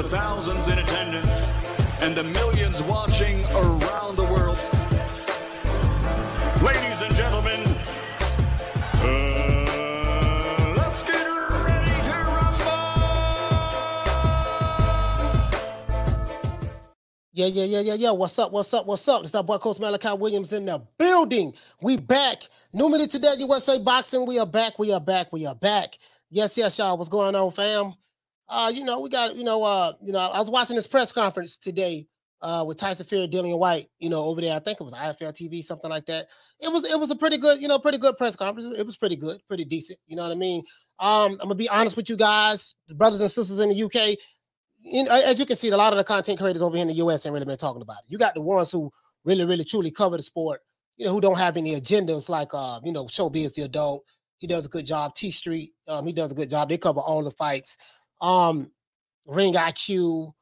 the thousands in attendance and the millions watching around the world. Ladies and gentlemen, let's get ready to rumble! Yeah. What's up? It's that boy Coach Malachi Williams in the building. We back. New Minute Today, USA Boxing. We are back. Yes, y'all. What's going on, fam? We got, I was watching this press conference today with Tyson Fury, Dillian Whyte, over there. I think it was IFL TV, something like that. It was a pretty good press conference. It was pretty good, pretty decent. You know what I mean? I'm gonna be honest with you guys, the brothers and sisters in the UK. As you can see, a lot of the content creators over here in the US ain't really been talking about it. You got the ones who really, truly cover the sport, who don't have any agendas like, Showbiz the Adult. He does a good job. T Street, he does a good job. They cover all the fights. Ring IQ.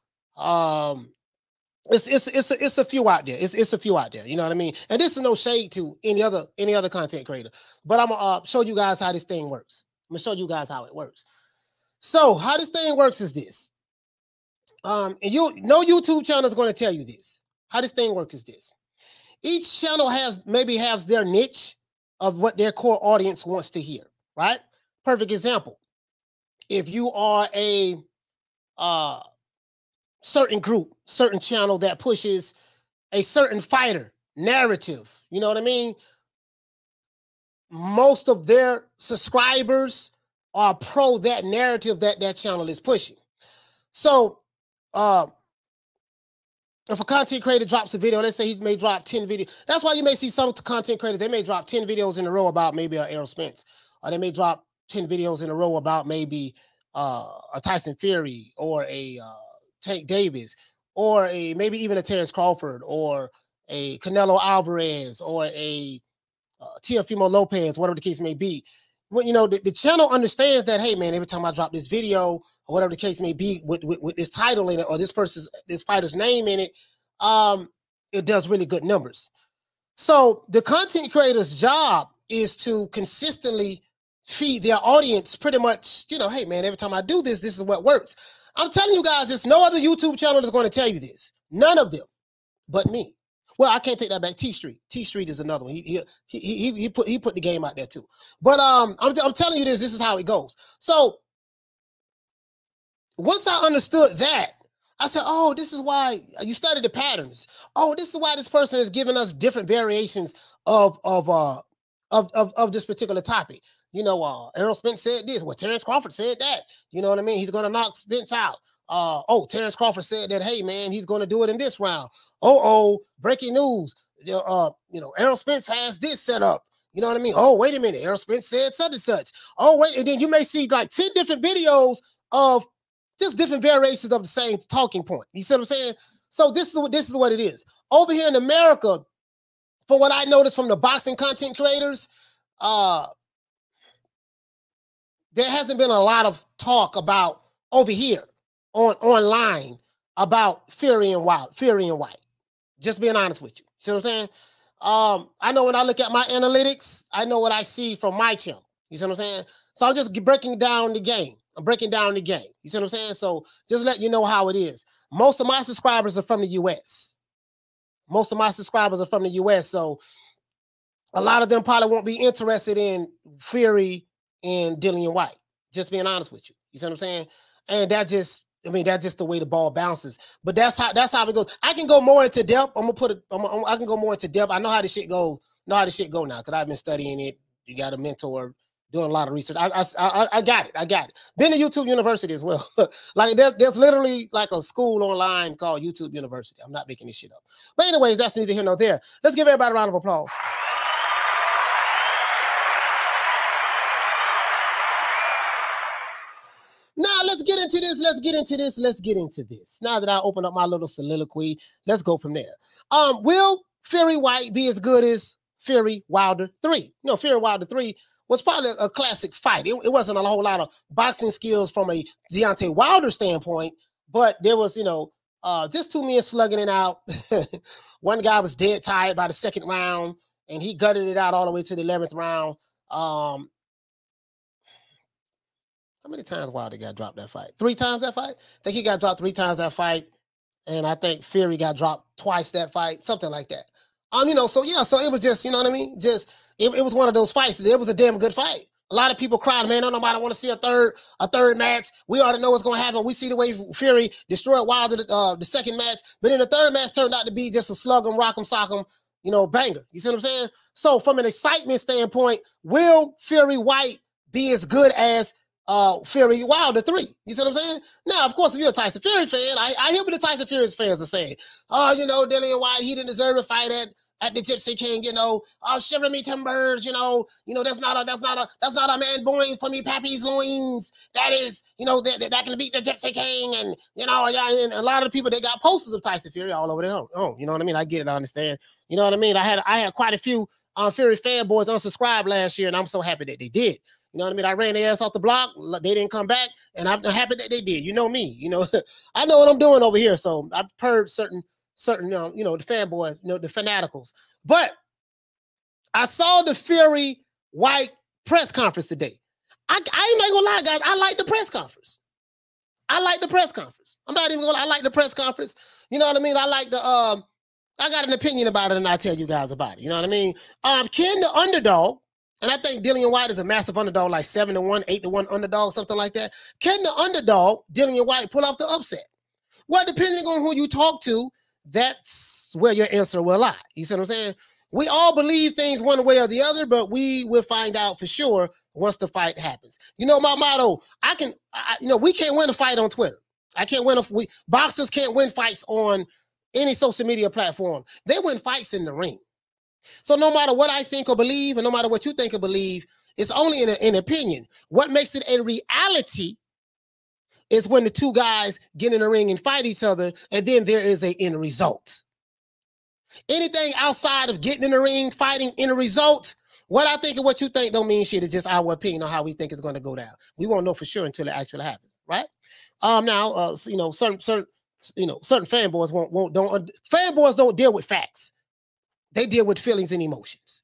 It's a few out there. It's a few out there. You know what I mean? And this is no shade to any other content creator. But I'm gonna show you guys how this thing works. I'm gonna show you guys how it works. So how this thing works is this. And no YouTube channel is going to tell you this. How this thing works is this. Each channel has their niche of what their core audience wants to hear, right? Perfect example. If you are a certain group, certain channel that pushes a certain fighter narrative, you know what I mean? Most of their subscribers are pro that narrative that channel is pushing. So, if a content creator drops a video, let's say he may drop 10 videos. That's why you may see some content creators, they may drop 10 videos in a row about maybe a Errol Spence, or they may drop 10 videos in a row about maybe a Tyson Fury or a Tank Davis, or maybe even a Terrence Crawford, or a Canelo Alvarez, or a Teofimo Lopez, whatever the case may be. Well, the channel understands that, hey man, every time I drop this video, or whatever the case may be, with this title in it, or this fighter's name in it, it does really good numbers. So the content creator's job is to consistently feed their audience pretty much, hey man, every time I do this, this is what works. I'm telling you guys, there's no other YouTube channel that's going to tell you this. None of them, but me. Well, I can't take that back. T Street is another one. He put the game out there too. But I'm telling you this is how it goes. So once I understood that, I said, oh, this is why you study the patterns. Oh, this is why this person is giving us different variations of this particular topic. Errol Spence said this. Well, Terrence Crawford said that. You know what I mean? He's going to knock Spence out. Terrence Crawford said that, hey, man, he's going to do it in this round. Breaking news. Errol Spence has this set up. You know what I mean? Oh, wait a minute. Errol Spence said such and such. Oh, wait. And then you may see like 10 different videos of just different variations of the same talking point. You see what I'm saying? So this is what it is. Over here in America, for what I noticed from the boxing content creators, there hasn't been a lot of talk about over here online about Fury and Whyte. Just being honest with you. See what I'm saying? I know when I look at my analytics, I know what I see from my channel. You see what I'm saying? So I'm just breaking down the game. I'm breaking down the game. You see what I'm saying? So just let you know how it is. Most of my subscribers are from the US. So a lot of them probably won't be interested in Fury and Dillian Whyte. Just being honest with you. You see what I'm saying? And that's just the way the ball bounces. But that's how it goes. I can go more into depth. I can go more into depth. I know how this shit goes. Now because I've been studying it. You got a mentor. Doing a lot of research. I got it. Been to YouTube University as well. Like there's literally like a school online called YouTube University. I'm not making this shit up. But anyways, that's neither here nor there. Let's give everybody a round of applause. Now let's get into this. Now that I open up my little soliloquy, let's go from there. Will Fury Whyte be as good as Fury Wilder 3? Fury Wilder 3 was probably a classic fight. It wasn't a whole lot of boxing skills from a Deontay Wilder standpoint, but there was, just two men slugging it out. One guy was dead tired by the second round, and he gutted it out all the way to the 11th round. How many times Wilder got dropped that fight? 3 times that fight? I think he got dropped 3 times that fight. And I think Fury got dropped twice that fight, something like that. You know, so yeah, so it was just, you know what I mean? Just, it was one of those fights. It was a damn good fight. A lot of people cried, man, nobody want to see a third match. We already know what's going to happen. We see the way Fury destroyed Wilder the second match. But then the third match turned out to be just a slug 'em, rock 'em, sock 'em, you know, banger. You see what I'm saying? So from an excitement standpoint, will Fury Whyte be as good as Fury Wilder 3? You see what I'm saying? Now, of course, if you're a Tyson Fury fan, I hear what the Tyson Fury fans are saying. Oh, you know, Dillian Whyte, he didn't deserve a fight at the Gypsy King, you know. Oh, shiver me timbers, you know, that's not a man born for me pappy's loins. That is, you know, that can beat the Gypsy King, and you know, yeah, and a lot of the people, they got posters of Tyson Fury all over their own. Oh, you know what I mean? I get it, I understand. You know what I mean? I had quite a few Fury fanboys unsubscribe last year, and I'm so happy that they did. You know what I mean? I ran their ass off the block. They didn't come back, and I'm happy that they did. You know me. You know, I know what I'm doing over here. So I've heard certain, you know, the fanboys, you know, the fanaticals. But I saw the Fury Whyte press conference today. I ain't not gonna lie, guys. I like the press conference. I'm not even gonna lie. I like the press conference. You know what I mean? I like the I got an opinion about it, and I'll tell you guys about it. You know what I mean? Can the underdog, and I think Dillian Whyte is a massive underdog, like 7-1, 8-1 underdog, something like that. Can the underdog, Dillian Whyte, pull off the upset? Well, depending on who you talk to, that's where your answer will lie. You see what I'm saying? We all believe things one way or the other, but we will find out for sure once the fight happens. You know, my motto, you know, we can't win a fight on Twitter. Boxers can't win fights on any social media platform. They win fights in the ring. So no matter what I think or believe, and no matter what you think or believe, it's only an opinion. What makes it a reality is when the two guys get in the ring and fight each other, and then there is an end result. Anything outside of getting in the ring, fighting, end result, what I think and what you think don't mean shit. It's just our opinion on how we think it's going to go down. We won't know for sure until it actually happens, right? Now, you know, certain fanboys fanboys don't deal with facts. They deal with feelings and emotions.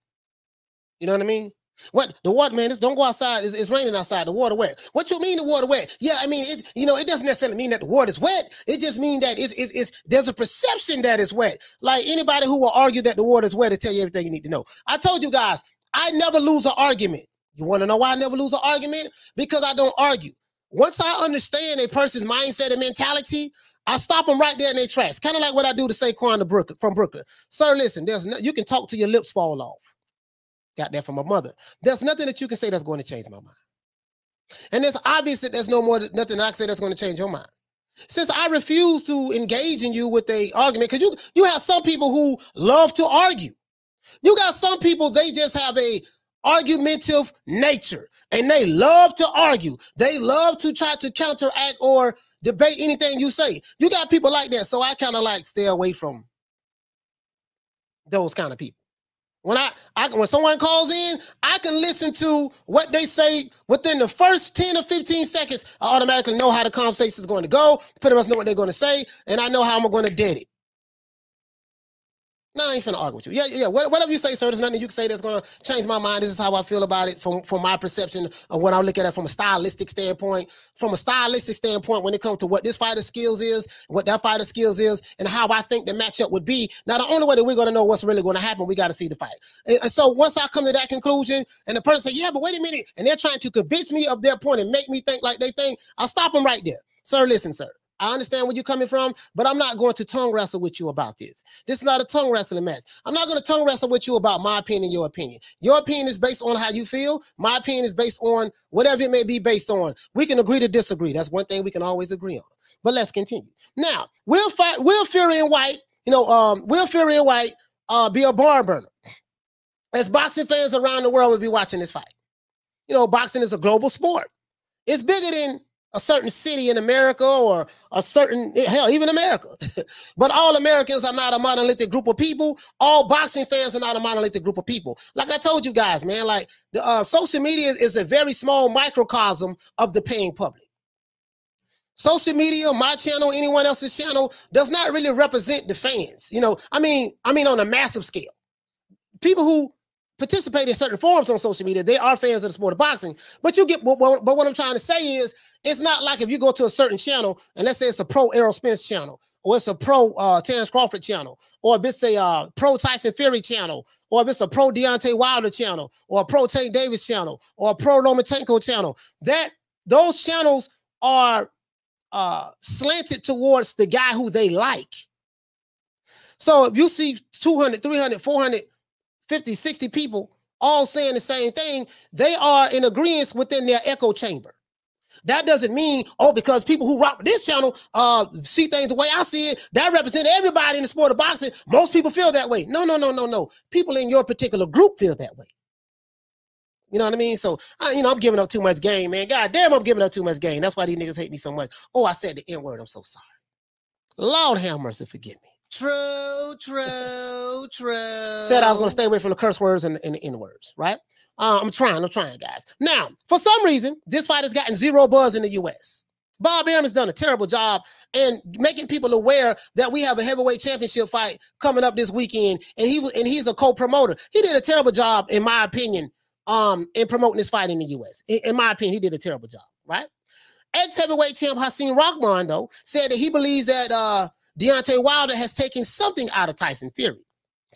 You know what I mean? What the water, man? Don't go outside. It's raining outside. The water wet. What you mean the water wet? Yeah, I mean, it doesn't necessarily mean that the water is wet. It just means that there's a perception that it's wet. Like anybody who will argue that the water is wet to tell you everything you need to know. I told you guys, I never lose an argument. You want to know why I never lose an argument? Because I don't argue. Once I understand a person's mindset and mentality, I stop them right there in their tracks. Kind of like what I do to Saquon from Brooklyn. Sir, listen, you can talk till your lips fall off. Got that from my mother. There's nothing that you can say that's going to change my mind. And it's obvious that there's nothing I can say that's going to change your mind. Since I refuse to engage in you with a argument, because you have some people who love to argue. You got some people, they just have a argumentative nature, and they love to argue. They love to try to counteract or debate anything you say. You got people like that, so I kind of like stay away from those kind of people. When someone calls in, I can listen to what they say within the first 10 or 15 seconds. I automatically know how the conversation is going to go, pretty much know what they're going to say, and I know how I'm going to dead it. No, I ain't finna argue with you. Yeah. Whatever you say, sir, there's nothing you can say that's going to change my mind. This is how I feel about it from my perception of when I look at it from a stylistic standpoint. From a stylistic standpoint, when it comes to what this fighter's skills is, what that fighter's skills is, and how I think the matchup would be. Now, the only way that we're going to know what's really going to happen, we got to see the fight. And so once I come to that conclusion, and the person say, yeah, but wait a minute, and they're trying to convince me of their point and make me think like they think, I'll stop them right there. Sir, listen, sir. I understand where you're coming from, but I'm not going to tongue wrestle with you about this. This is not a tongue wrestling match. I'm not going to tongue wrestle with you about my opinion, your opinion. Your opinion is based on how you feel. My opinion is based on whatever it may be based on. We can agree to disagree. That's one thing we can always agree on. But let's continue. Now, will Fury and Whyte, will Fury and Whyte be a barn burner? As boxing fans around the world will be watching this fight. Boxing is a global sport. It's bigger than a certain city in America or a certain, hell, even America. But all Americans are not a monolithic group of people. All boxing fans are not a monolithic group of people. Like I told you guys, man, like the social media is a very small microcosm of the paying public. Social media, my channel, anyone else's channel, does not really represent the fans. I mean on a massive scale. People who participate in certain forums on social media. They are fans of the sport of boxing. But you get, but what I'm trying to say is, it's not like if you go to a certain channel and let's say it's a pro Errol Spence channel, or it's a pro Terrence Crawford channel, or if it's a pro Tyson Fury channel, or if it's a pro Deontay Wilder channel, or a pro Tank Davis channel, or a pro Lomachenko channel, that those channels are slanted towards the guy who they like. So if you see 200, 300, 400, 50, 60 people all saying the same thing, they are in agreement within their echo chamber. That doesn't mean, oh, because people who rock this channel see things the way I see it, that represents everybody in the sport of boxing. Most people feel that way. No, no, no, no, no. People in your particular group feel that way. You know what I mean? So, I'm giving up too much game, man. God damn, I'm giving up too much game. That's why these niggas hate me so much. Oh, I said the N-word. I'm so sorry. Lord have mercy, forgive me. True, true, true. Said I was going to stay away from the curse words and the N-words, right? I'm trying, guys. Now, for some reason, this fight has gotten zero buzz in the U.S. Bob Arum has done a terrible job in making people aware that we have a heavyweight championship fight coming up this weekend, and he's a co-promoter. He did a terrible job, in my opinion, in promoting this fight in the U.S. In my opinion, he did a terrible job, right? Ex-heavyweight champ Hassim Rahman, though, said that he believes that Deontay Wilder has taken something out of Tyson Fury.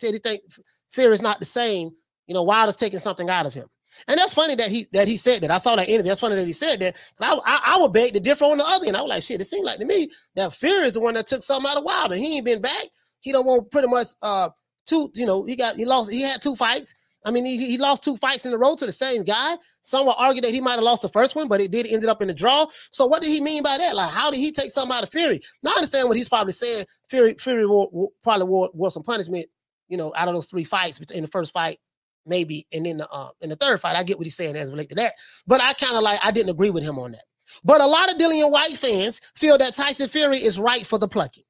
He said he thinks Fury is not the same. Wilder's taking something out of him. And that's funny that he said that. I saw that interview. That's funny that he said that. I would beg to differ on the other end. I was like, shit, it seemed like to me that Fury is the one that took something out of Wilder. He ain't been back. He don't want pretty much he had 2 fights. I mean, he lost 2 fights in a row to the same guy. Some will argue that he might have lost the first one, but it did ended up in the draw. So what did he mean by that? Like, how did he take something out of Fury? Now I understand what he's probably saying. Fury probably wore some punishment, out of those 3 fights in the first fight. Maybe, and then in the third fight, I get what he's saying as related to that. But I didn't agree with him on that. But a lot of Dillian Whyte fans feel that Tyson Fury is right for the plucking.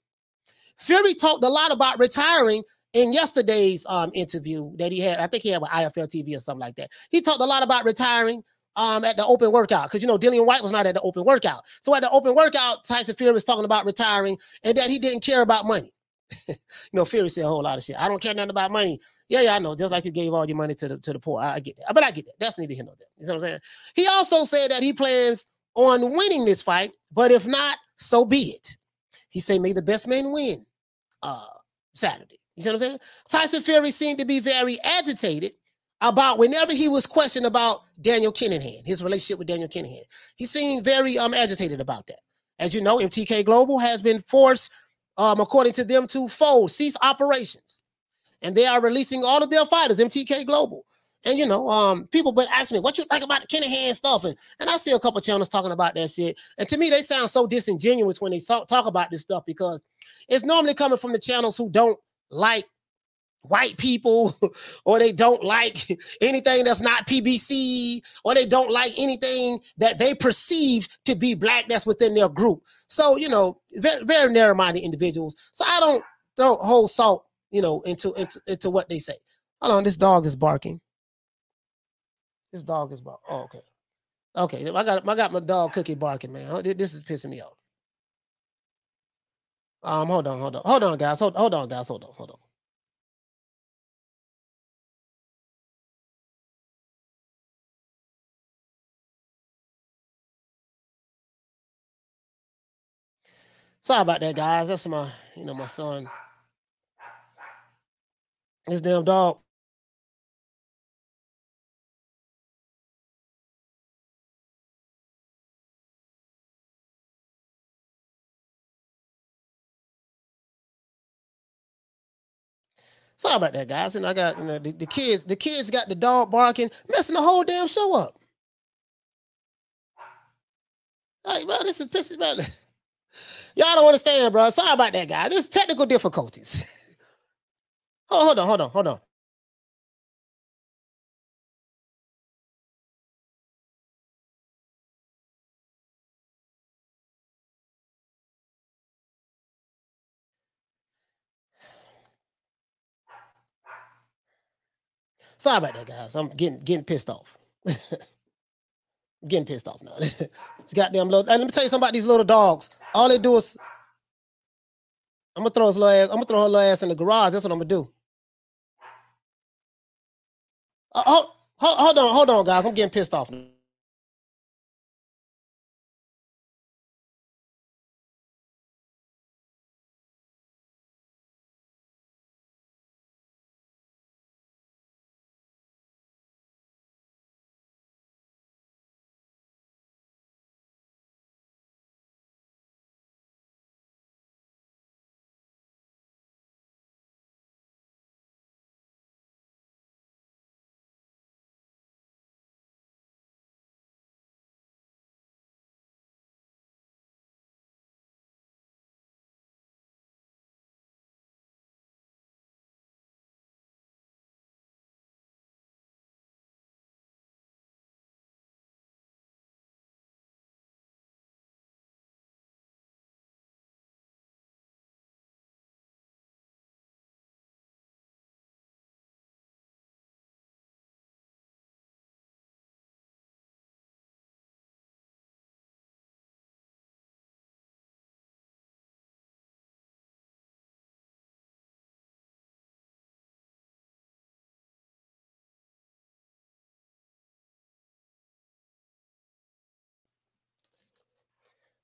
Fury talked a lot about retiring in yesterday's interview that he had. I think he had with IFL TV or something like that. He talked a lot about retiring at the open workout because, Dillian Whyte was not at the open workout. So at the open workout, Tyson Fury was talking about retiring and that he didn't care about money. Fury said a whole lot of shit. I don't care nothing about money. Yeah, I know. Just like you gave all your money to the poor. I get that. But I get that. That's neither here nor there. You know what I'm saying? He also said that he plans on winning this fight, but if not, so be it. He said, may the best man win Saturday. You see what I'm saying? Tyson Fury seemed to be very agitated about whenever he was questioned about Daniel Kanihan, his relationship with Daniel Kanihan. He seemed very agitated about that. As you know, MTK Global has been forced, according to them, to cease operations. And they are releasing all of their fighters, MTK Global. And, people but ask me, what you think about the Kanihan stuff? And I see a couple of channels talking about that shit. And to me, they sound so disingenuous when they talk about this stuff because it's normally coming from the channels who don't like white people or they don't like anything that's not PBC or they don't like anything that they perceive to be black that's within their group. So, very, very narrow-minded individuals. So I don't hold salt into what they say. Hold on, this dog is barking. This dog is barking. Oh, okay. Okay, I got my dog Cookie barking, man. This is pissing me off. Hold on, guys. Hold on. Sorry about that, guys. That's my son. This damn dog. Sorry about that, guys. And I got the kids got the dog barking, messing the whole damn show up. Hey, bro, this is pissing me. Y'all don't understand, bro. Sorry about that, guy. This is technical difficulties. Hold on. Sorry about that, guys. I'm getting pissed off. Getting pissed off now. It's goddamn little. Let me tell you something about these little dogs. All they do is I'm gonna throw her little ass in the garage. That's what I'm gonna do. Hold on, guys. I'm getting pissed off.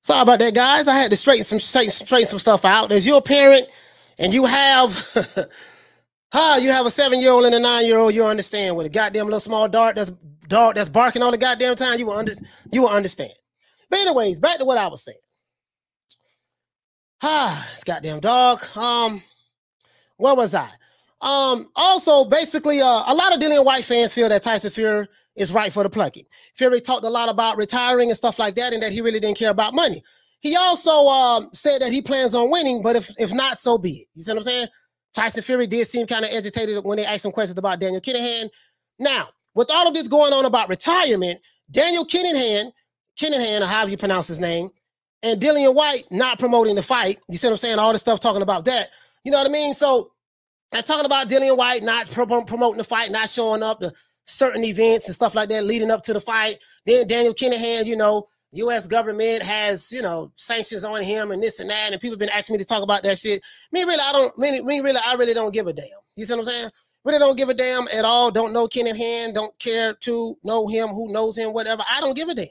Sorry about that, guys. I had to straighten some stuff out. As you're a parent and you have you have a 7-year-old and a 9-year-old, you understand with a goddamn little small dog that's barking all the goddamn time, you will understand. But anyways, back to what I was saying. This goddamn dog. Where was I? Also, basically, a lot of Dillian Whyte fans feel that Tyson Fury is right for the plucking. Fury talked a lot about retiring and stuff like that, and that he really didn't care about money. He also said that he plans on winning, but if not, so be it. You see what I'm saying? Tyson Fury did seem kind of agitated when they asked him questions about Daniel Kanihan. Now, with all of this going on about retirement, Daniel Kanihan, or however you pronounce his name, and Dillian Whyte not promoting the fight. You see what I'm saying? All this stuff talking about that. You know what I mean? So, I'm talking about Dillian Whyte not promoting the fight, not showing up to certain events and stuff like that leading up to the fight. Then Daniel Kanihan, you know, U.S. government has, you know, sanctions on him and this and that, and people have been asking me to talk about that shit. I really don't give a damn. You see what I'm saying? Really don't give a damn at all. Don't know Kanihan, don't care to know him, who knows him, whatever. I don't give a damn.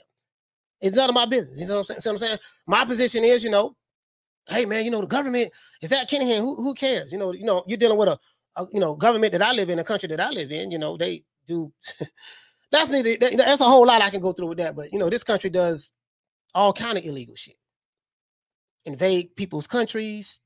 It's none of my business. You know what I'm saying? My position is, you know, hey man, you know, the government is that Kanihan. Who cares? You know, you're dealing with a government that I live in, a country that I live in. You know, they do. That's a whole lot I can go through with that. But you know, this country does all kind of illegal shit. Invade people's countries,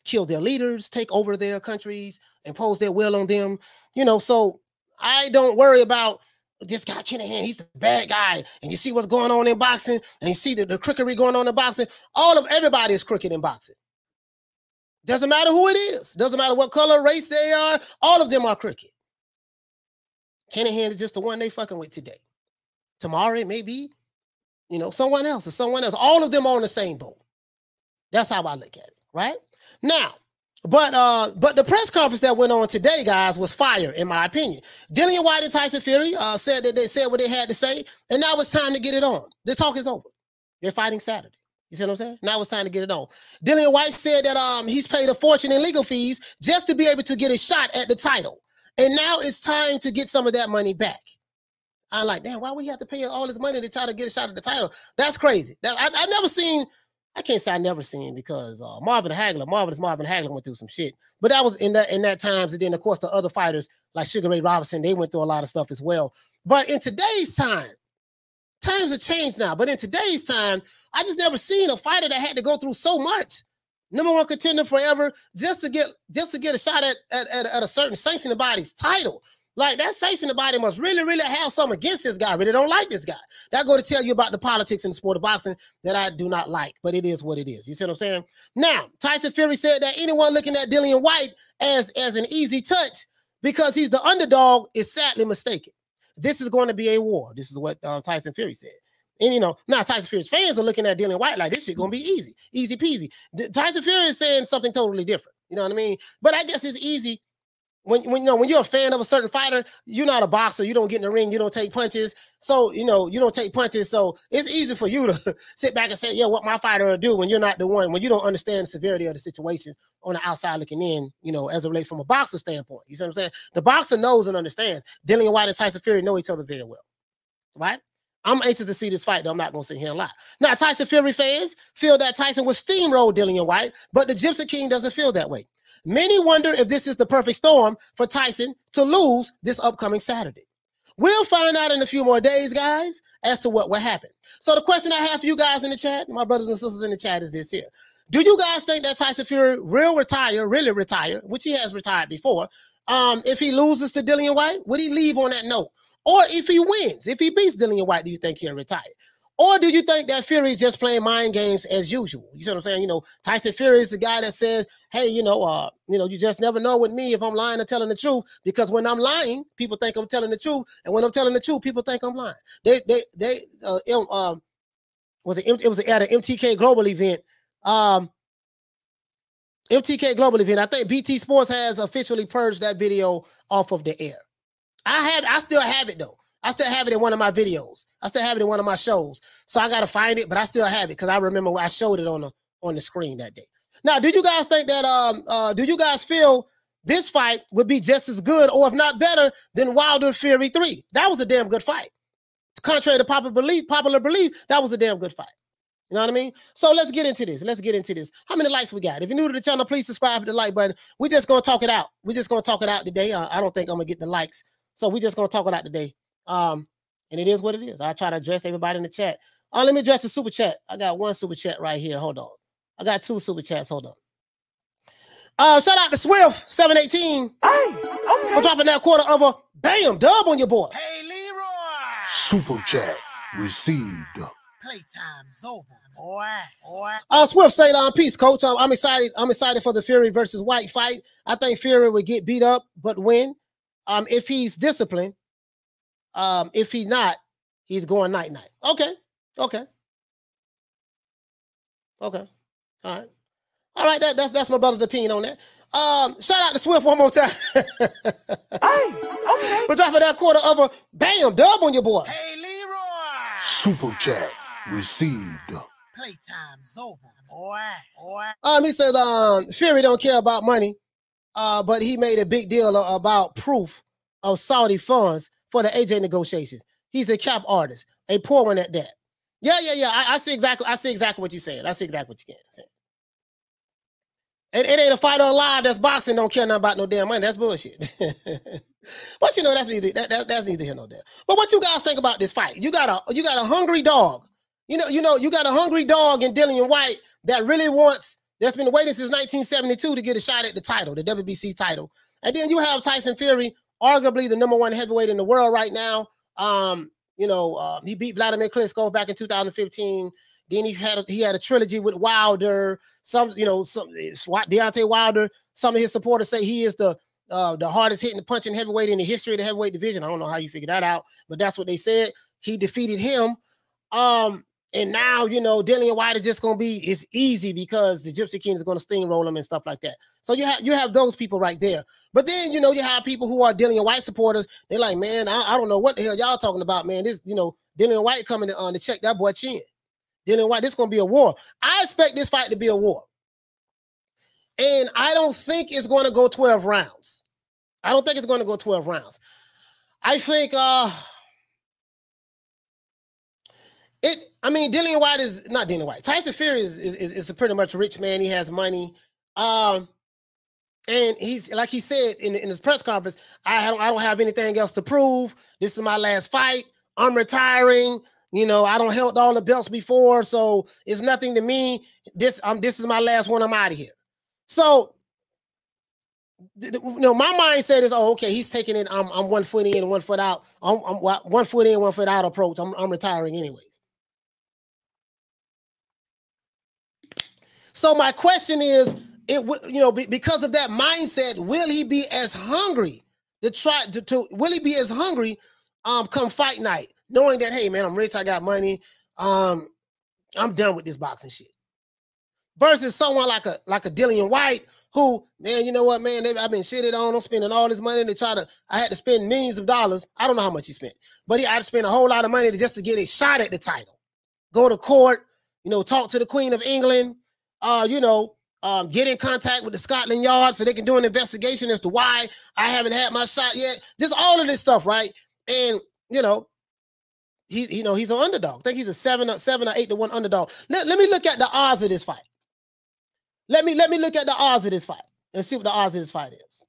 kill their leaders, take over their countries, impose their will on them. You know, so I don't worry about this guy Kanihan. He's the bad guy, and you see what's going on in boxing, and you see the crookery going on in boxing. Everybody is crooked in boxing. Doesn't matter who it is. Doesn't matter what color, race they are. All of them are crooked. Kanihan is just the one they fucking with today. Tomorrow it may be, you know, someone else or someone else. All of them are on the same boat. That's how I look at it, right? Now, but the press conference that went on today, guys, was fire, in my opinion. Dillian Whyte and Tyson Fury said that they said what they had to say, and now it's time to get it on. The talk is over. They're fighting Saturday. You see what I'm saying? Now it's time to get it on. Dillian Whyte said that he's paid a fortune in legal fees just to be able to get a shot at the title. And now it's time to get some of that money back. I'm like, damn, why would he have to pay all this money to try to get a shot at the title? That's crazy. I never seen, I can't say I never seen, because Marvin Hagler went through some shit. But that was in that times. And then, of course, the other fighters like Sugar Ray Robinson, they went through a lot of stuff as well. But in today's time, times have changed now. But in today's time, I just never seen a fighter that had to go through so much. Number one contender forever, just to get a shot at a certain sanctioned body's title. Like, that sanctioned body must really, really have something against this guy. Really don't like this guy. That go to tell you about the politics in the sport of boxing that I do not like, but it is what it is. You see what I'm saying? Now, Tyson Fury said that anyone looking at Dillian Whyte as an easy touch because he's the underdog is sadly mistaken. This is going to be a war. This is what Tyson Fury said. And, you know, now Tyson Fury's fans are looking at Dillian Whyte like this shit going to be easy peasy. Tyson Fury is saying something totally different. You know what I mean? But I guess it's easy when you're a fan of a certain fighter, you're not a boxer. You don't get in the ring. You don't take punches. So, you don't take punches. So it's easy for you to sit back and say, yeah, what my fighter will do when you're not the one, when you don't understand the severity of the situation on the outside looking in, as it relates from a boxer standpoint. You see what I'm saying? The boxer knows and understands. Dillian Whyte and Tyson Fury know each other very well, right? I'm anxious to see this fight, though. I'm not going to sit here and lie. Now, Tyson Fury fans feel that Tyson would steamroll Dillian Whyte, but the Gypsy King doesn't feel that way. Many wonder if this is the perfect storm for Tyson to lose this upcoming Saturday. We'll find out in a few more days, guys, as to what will happen. So the question I have for you guys in the chat, my brothers and sisters in the chat, is this here. Do you guys think that Tyson Fury will really retire, which he has retired before, if he loses to Dillian Whyte? Would he leave on that note? Or if he wins, if he beats Dillian Whyte, do you think he'll retire? Or do you think that Fury is just playing mind games as usual? You see what I'm saying? Tyson Fury is the guy that says, hey, you just never know with me if I'm lying or telling the truth, because when I'm lying, people think I'm telling the truth. And when I'm telling the truth, people think I'm lying. It was at an MTK Global event. MTK Global event. I think BT Sports has officially purged that video off of the air. I still have it though. I still have it in one of my videos. I still have it in one of my shows. So I got to find it, but I still have it because I remember I showed it on the screen that day. Now, do you guys think that, do you guys feel this fight would be just as good or if not better than Wilder Fury 3? That was a damn good fight. Contrary to popular belief, that was a damn good fight. You know what I mean? So let's get into this. How many likes we got? If you're new to the channel, please subscribe to the like button. We're just going to talk it out. Today. I don't think I'm going to get the likes. So we're just going to talk it out today. And it is what it is. I'll try to address everybody in the chat. Let me address the super chat. I got one super chat right here. Hold on. I got two super chats. Hold on. Shout out to Swift 718. Hey, okay. For dropping that quarter of a bam dub on your boy. Hey, Leroy. Super chat received. Playtime's over, boy. Swift said, peace, coach. I'm excited for the Fury versus Whyte fight. I think Fury would get beat up, but win. If he's disciplined. If he's not, he's going night-night. Okay. All right. That's my brother's opinion on that. Shout out to Swift one more time. Hey, okay. For dropping that quarter of a bam dub on your boy. Hey, Leroy. Super chat received. Playtime's over, boy. He said, Fury don't care about money, but he made a big deal about proof of Saudi funds for the AJ negotiations. He's a cap artist, a poor one at that. Yeah. I see exactly what you're saying. I see exactly what you're saying. It ain't a fighter alive that's boxing don't care nothing about no damn money. That's bullshit. But that's neither here nor there. But what you guys think about this fight? You got a hungry dog. You got a hungry dog in Dillian Whyte that really that's been waiting since 1972 to get a shot at the title, the WBC title. And then you have Tyson Fury, arguably the #1 heavyweight in the world right now. He beat Vladimir Klitschko back in 2015. Then he had a trilogy with Wilder. Deontay Wilder. Some of his supporters say he is the hardest hitting punching heavyweight in the history of the heavyweight division. I don't know how you figure that out, but that's what they said. He defeated him. And now, Dillian Whyte is just going to it's easy because the Gypsy King is going to steamroll him and stuff like that. So you have those people right there. But then, you have people who are Dillian Whyte supporters. They're like, man, I don't know what the hell y'all talking about, man. This, Dillian Whyte coming to check that boy chin. Dillian Whyte, this is going to be a war. I expect this fight to be a war. And I don't think it's going to go 12 rounds. I think, Dillian Whyte is not Dillian Whyte. Tyson Fury is a pretty much rich man. He has money. And he's, like he said in his press conference, I don't have anything else to prove. This is my last fight. I'm retiring. I don't held all the belts before, so it's nothing to me. This is my last one. I'm out of here. So, my mindset is, okay, he's taking it. I'm 1 foot in and 1 foot out. I'm 1 foot in, 1 foot out approach. I'm retiring anyway. So my question is, because of that mindset, will he be as hungry will he be as hungry come fight night, knowing that, hey man, I'm rich, I got money, I'm done with this boxing shit, versus someone like a Dillian Whyte who, man, you know what, man, I've been shitted on. I'm spending all this money. I had to spend millions of dollars. I don't know how much he spent, but I had to spend a whole lot of money just to get a shot at the title. Go to court, you know, talk to the Queen of England, you know, get in contact with the Scotland Yard so they can do an investigation as to why I haven't had my shot yet. Just all of this stuff, right? And, you know, he's an underdog. I think he's a 7 or 8 to 1 underdog. Let me look at the odds of this fight. Let me look at the odds of this fight and see what the odds of this fight is.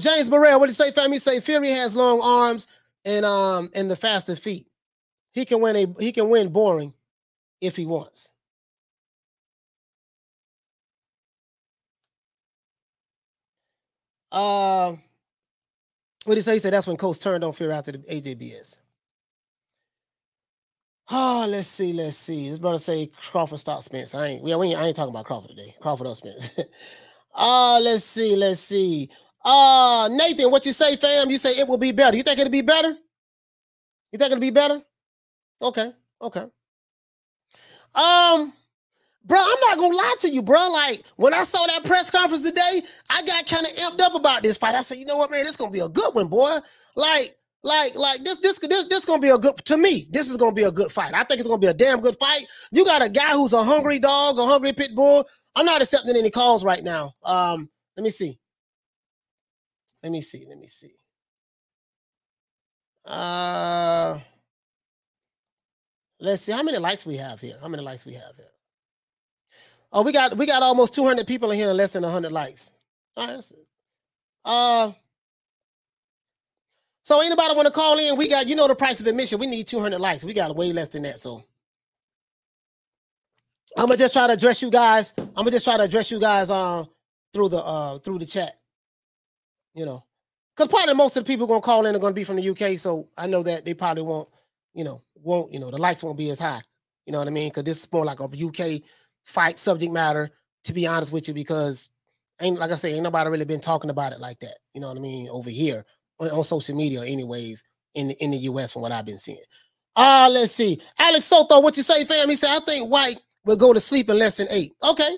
James Burrell, what did he say, fam? He say Fury has long arms and the faster feet. He can win boring if he wants. What did he say? He said that's when Coach turned on Fury after the AJBS. Oh, let's see. This brother say Crawford stop Spence. I ain't talking about Crawford today. Crawford up Spence. Let's see. Nathan, what you say, fam? You say it will be better. You think it'll be better? You think it'll be better? Okay. Bro, I'm not gonna lie to you, bro. Like, when I saw that press conference today, I got kind of amped up about this fight. I said, you know what, man, this gonna be a good one, boy. Like this gonna be a good, to me, this is gonna be a good fight. I think it's gonna be a damn good fight. You got a guy who's a hungry dog, a hungry pit bull. I'm not accepting any calls right now. Let me see. Let's see how many likes we have here. Oh, we got almost 200 people in here and less than 100 likes. All right, that's it. So anybody want to call in? We got, you know, the price of admission. We need 200 likes. We got way less than that. So I'm gonna just try to address you guys. Through the chat. You know, because probably most of the people gonna call in are gonna be from the UK. So I know that they probably won't, the likes won't be as high. You know what I mean? Because this is more like a UK fight subject matter, to be honest with you, because ain't nobody really been talking about it like that. You know what I mean? Over here on social media, anyways, in the US from what I've been seeing. Let's see. Alex Soto, what you say, fam? He said, I think White will go to sleep in less than 8. Okay.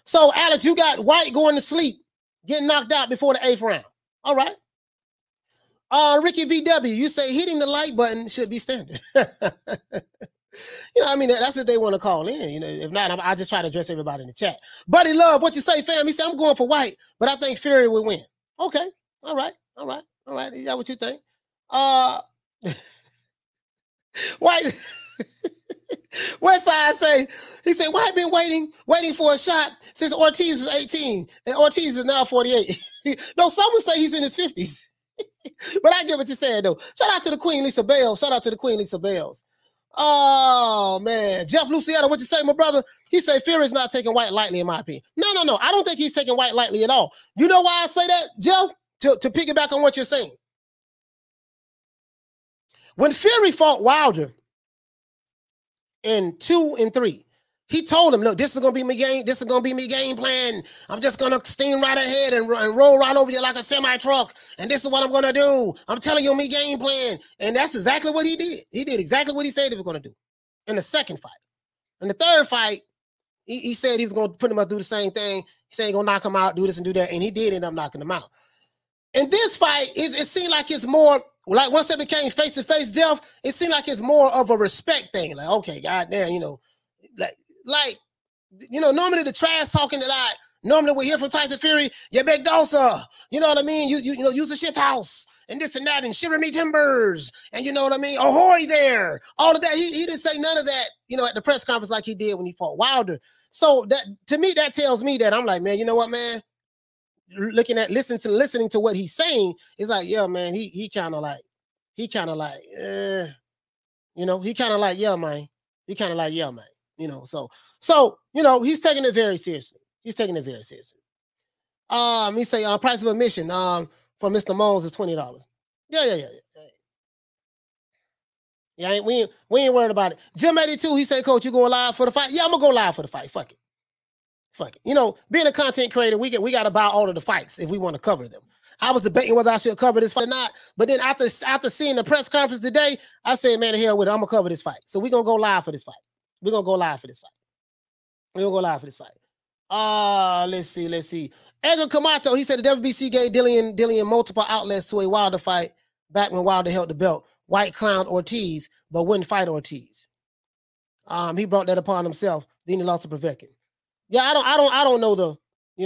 So, Alex, you got White going to sleep, getting knocked out before the 8th round. All right. Ricky VW, you say hitting the like button should be standard. You know, I mean, that's if they want to call in. You know, if not, I just try to address everybody in the chat. Buddy Love, what you say, fam? He said, I'm going for White, but I think Fury will win. Okay. All right. Is that what you think? White. Westside say, he said, White been waiting for a shot since Ortiz was 18, and Ortiz is now 48. No, some would say he's in his 50s. But I get what you're saying, though. Shout out to the Queen Lisa Bales. Oh, man. Jeff Luciano, what you say, my brother? He said Fury's not taking White lightly, in my opinion. No. I don't think he's taking White lightly at all. You know why I say that, Jeff? To piggyback on what you're saying. When Fury fought Wilder in 2 and 3, he told him, look, this is going to be my game. This is going to be me game plan. I'm just going to steam right ahead and roll right over you like a semi-truck. And this is what I'm going to do. I'm telling you me game plan. And that's exactly what he did. He did exactly what he said he was going to do in the second fight. In the third fight, he said he was going to put him up, do the same thing. He said he's going to knock him out, do this and do that. And he did end up knocking him out. And this fight, it seemed like it's more, like once they became face-to-face, Jeff, it seemed like it's more of a respect thing. Like, okay, goddamn, normally the trash talking that normally we hear from Tyson Fury, you big dosa, you know what I mean? You use a shit house and this and that and shiver me timbers and you know what I mean? Ahoy there, all of that. He didn't say none of that, at the press conference like he did when he fought Wilder. So that to me, that tells me that I'm like, man, you know what, man? Listening to what he's saying, it's like, yeah, man, he kind of like, yeah, man. So he's taking it very seriously. He say price of admission for Mr. Mones is $20. Yeah, we ain't worried about it. Jim 82, he said, Coach, you going live for the fight? Yeah, I'm gonna go live for the fight. Fuck it. Being a content creator, we got to buy all of the fights if we want to cover them. I was debating whether I should cover this fight or not, but then after seeing the press conference today, I said, man, the hell with it, I'm gonna cover this fight. So we're gonna go live for this fight. Let's see. Edgar Camacho, he said the WBC gave Dillian multiple outlets to a Wilder fight back when Wilder held the belt. Whyte clowned Ortiz, but wouldn't fight Ortiz. He brought that upon himself. Then he lost to Povetkin. Yeah, I don't know the,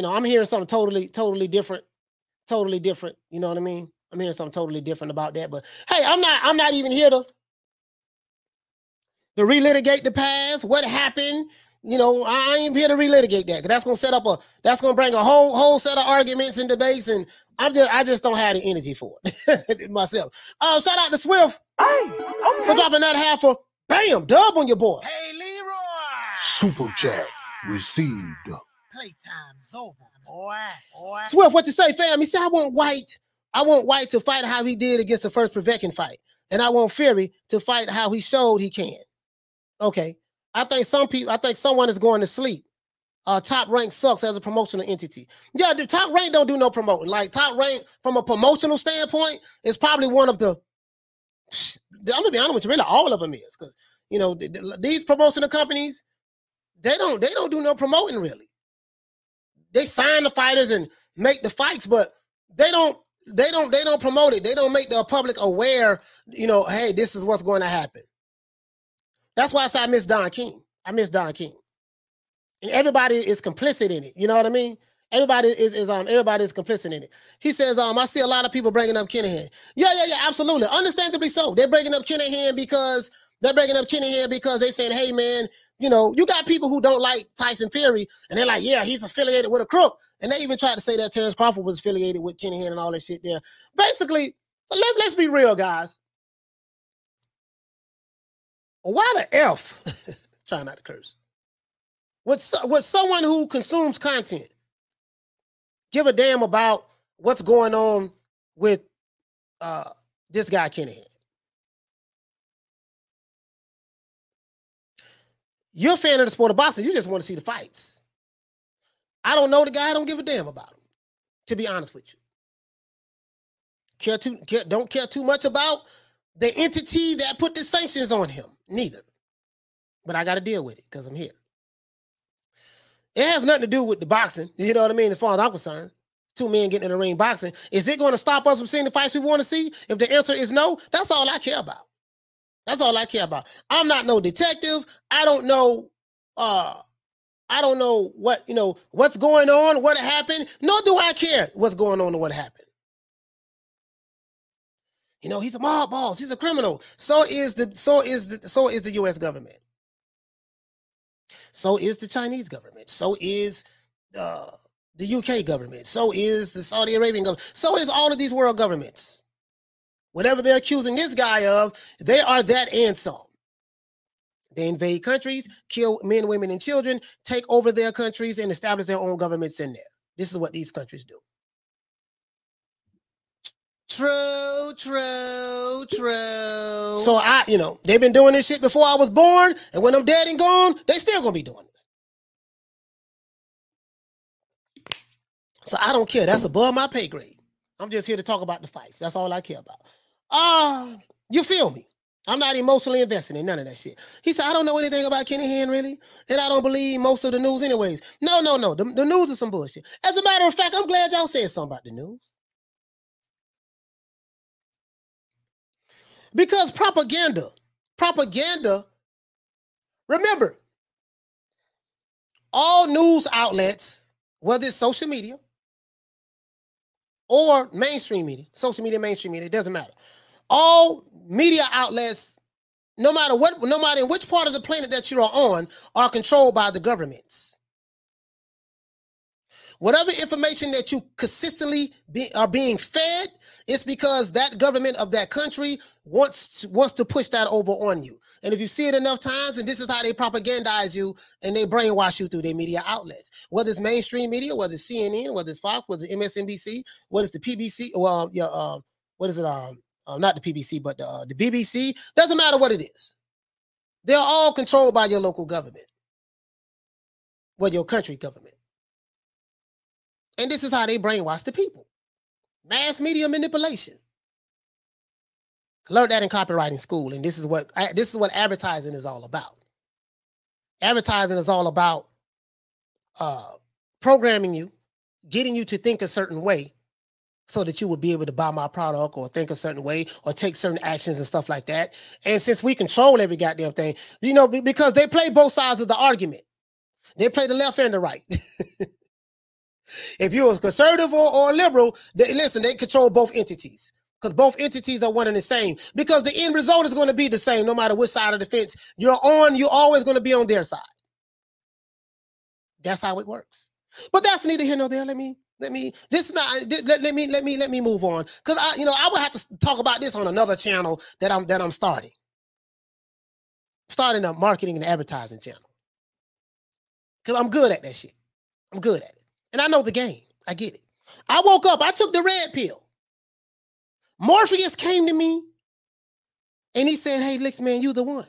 I'm hearing something totally different. Totally different. You know what I mean? I'm hearing something totally different about that. But hey, I'm not even here to relitigate the past, what happened. I ain't here to relitigate that, because that's gonna bring a whole set of arguments and debates, and I just don't have the energy for it myself. Shout out to Swift for dropping that half for bam dub on your boy. Hey Leroy. Super chat received. Playtime's over, boy. Swift, what you say, fam? He said, I want Whyte to fight how he did against the first Povetkin fight, and I want Fury to fight how he showed he can. Okay. I think someone is going to sleep. Top Rank sucks as a promotional entity. Yeah, the Top Rank don't do no promoting. Like, Top Rank, from a promotional standpoint, is probably one of the, I'm gonna be honest with you, really all of them is, because these promotional companies, they don't do no promoting really. They sign the fighters and make the fights, but they don't promote it. They don't make the public aware, hey, this is what's going to happen. That's why I say I miss Don King. And everybody is complicit in it. You know what I mean? Everybody is complicit in it. He says, I see a lot of people bringing up Kanihan. Yeah, absolutely. Understandably so. They're bringing up Kanihan because they're saying, hey man, you got people who don't like Tyson Fury, and they're like, yeah, he's affiliated with a crook. And they even tried to say that Terrence Crawford was affiliated with Kanihan and all that shit there. Basically, let's be real, guys. Why the F? Try not to curse. Would someone who consumes content give a damn about what's going on with this guy Kanihan? You're a fan of the sport of boxing. You just want to see the fights. I don't know the guy. I don't give a damn about him, to be honest with you. Don't care too much about the entity that put the sanctions on him. Neither. But I got to deal with it because I'm here. It has nothing to do with the boxing. You know what I mean? As far as I'm concerned, two men getting in the ring boxing. Is it going to stop us from seeing the fights we want to see? If the answer is no, that's all I care about. That's all I care about. I'm not no detective. I don't know what, what's going on, what happened. Nor do I care what's going on or what happened. He's a mob boss. He's a criminal. So is the U.S. government. So is the Chinese government. So is the UK government. So is the Saudi Arabian government. So is all of these world governments. Whatever they're accusing this guy of, they are that and some. They invade countries, kill men, women, and children, take over their countries, and establish their own governments in there. This is what these countries do. True. So they've been doing this shit before I was born, and when I'm dead and gone, they still gonna be doing this. So I don't care. That's above my pay grade. I'm just here to talk about the fights. That's all I care about. You feel me? I'm not emotionally invested in none of that shit. He said, I don't know anything about Kanihan, really, and I don't believe most of the news anyways. No. The news is some bullshit. As a matter of fact, I'm glad y'all said something about the news. Because propaganda, remember, all news outlets, whether it's social media or mainstream media, social media, mainstream media, it doesn't matter. All media outlets, no matter in which part of the planet that you are on, are controlled by the governments. Whatever information that you consistently are being fed, it's because that government of that country wants to push that over on you. And if you see it enough times, and this is how they propagandize you and they brainwash you through their media outlets, whether it's mainstream media, whether it's CNN, whether it's Fox, whether it's MSNBC, whether it's the PBC, not the PBC, but the BBC, doesn't matter what it is. They're all controlled by your local government, your country government. And this is how they brainwash the people. Mass media manipulation. Learned that in copywriting school, and this is what advertising is all about. Advertising is all about programming you, getting you to think a certain way so that you would be able to buy my product or think a certain way or take certain actions and stuff like that. And since we control every goddamn thing, you know, because they play both sides of the argument. They play the left and the right. If you're a conservative or a liberal, listen, they control both entities because both entities are one and the same because the end result is going to be the same no matter which side of the fence you're on. You're always going to be on their side. That's how it works. But that's neither here nor there. Let me move on because I would have to talk about this on another channel that I'm starting a marketing and advertising channel because I'm good at that shit. I'm good at it. And I know the game. I get it. I woke up. I took the red pill. Morpheus came to me and he said, hey, Licks, man, you the one.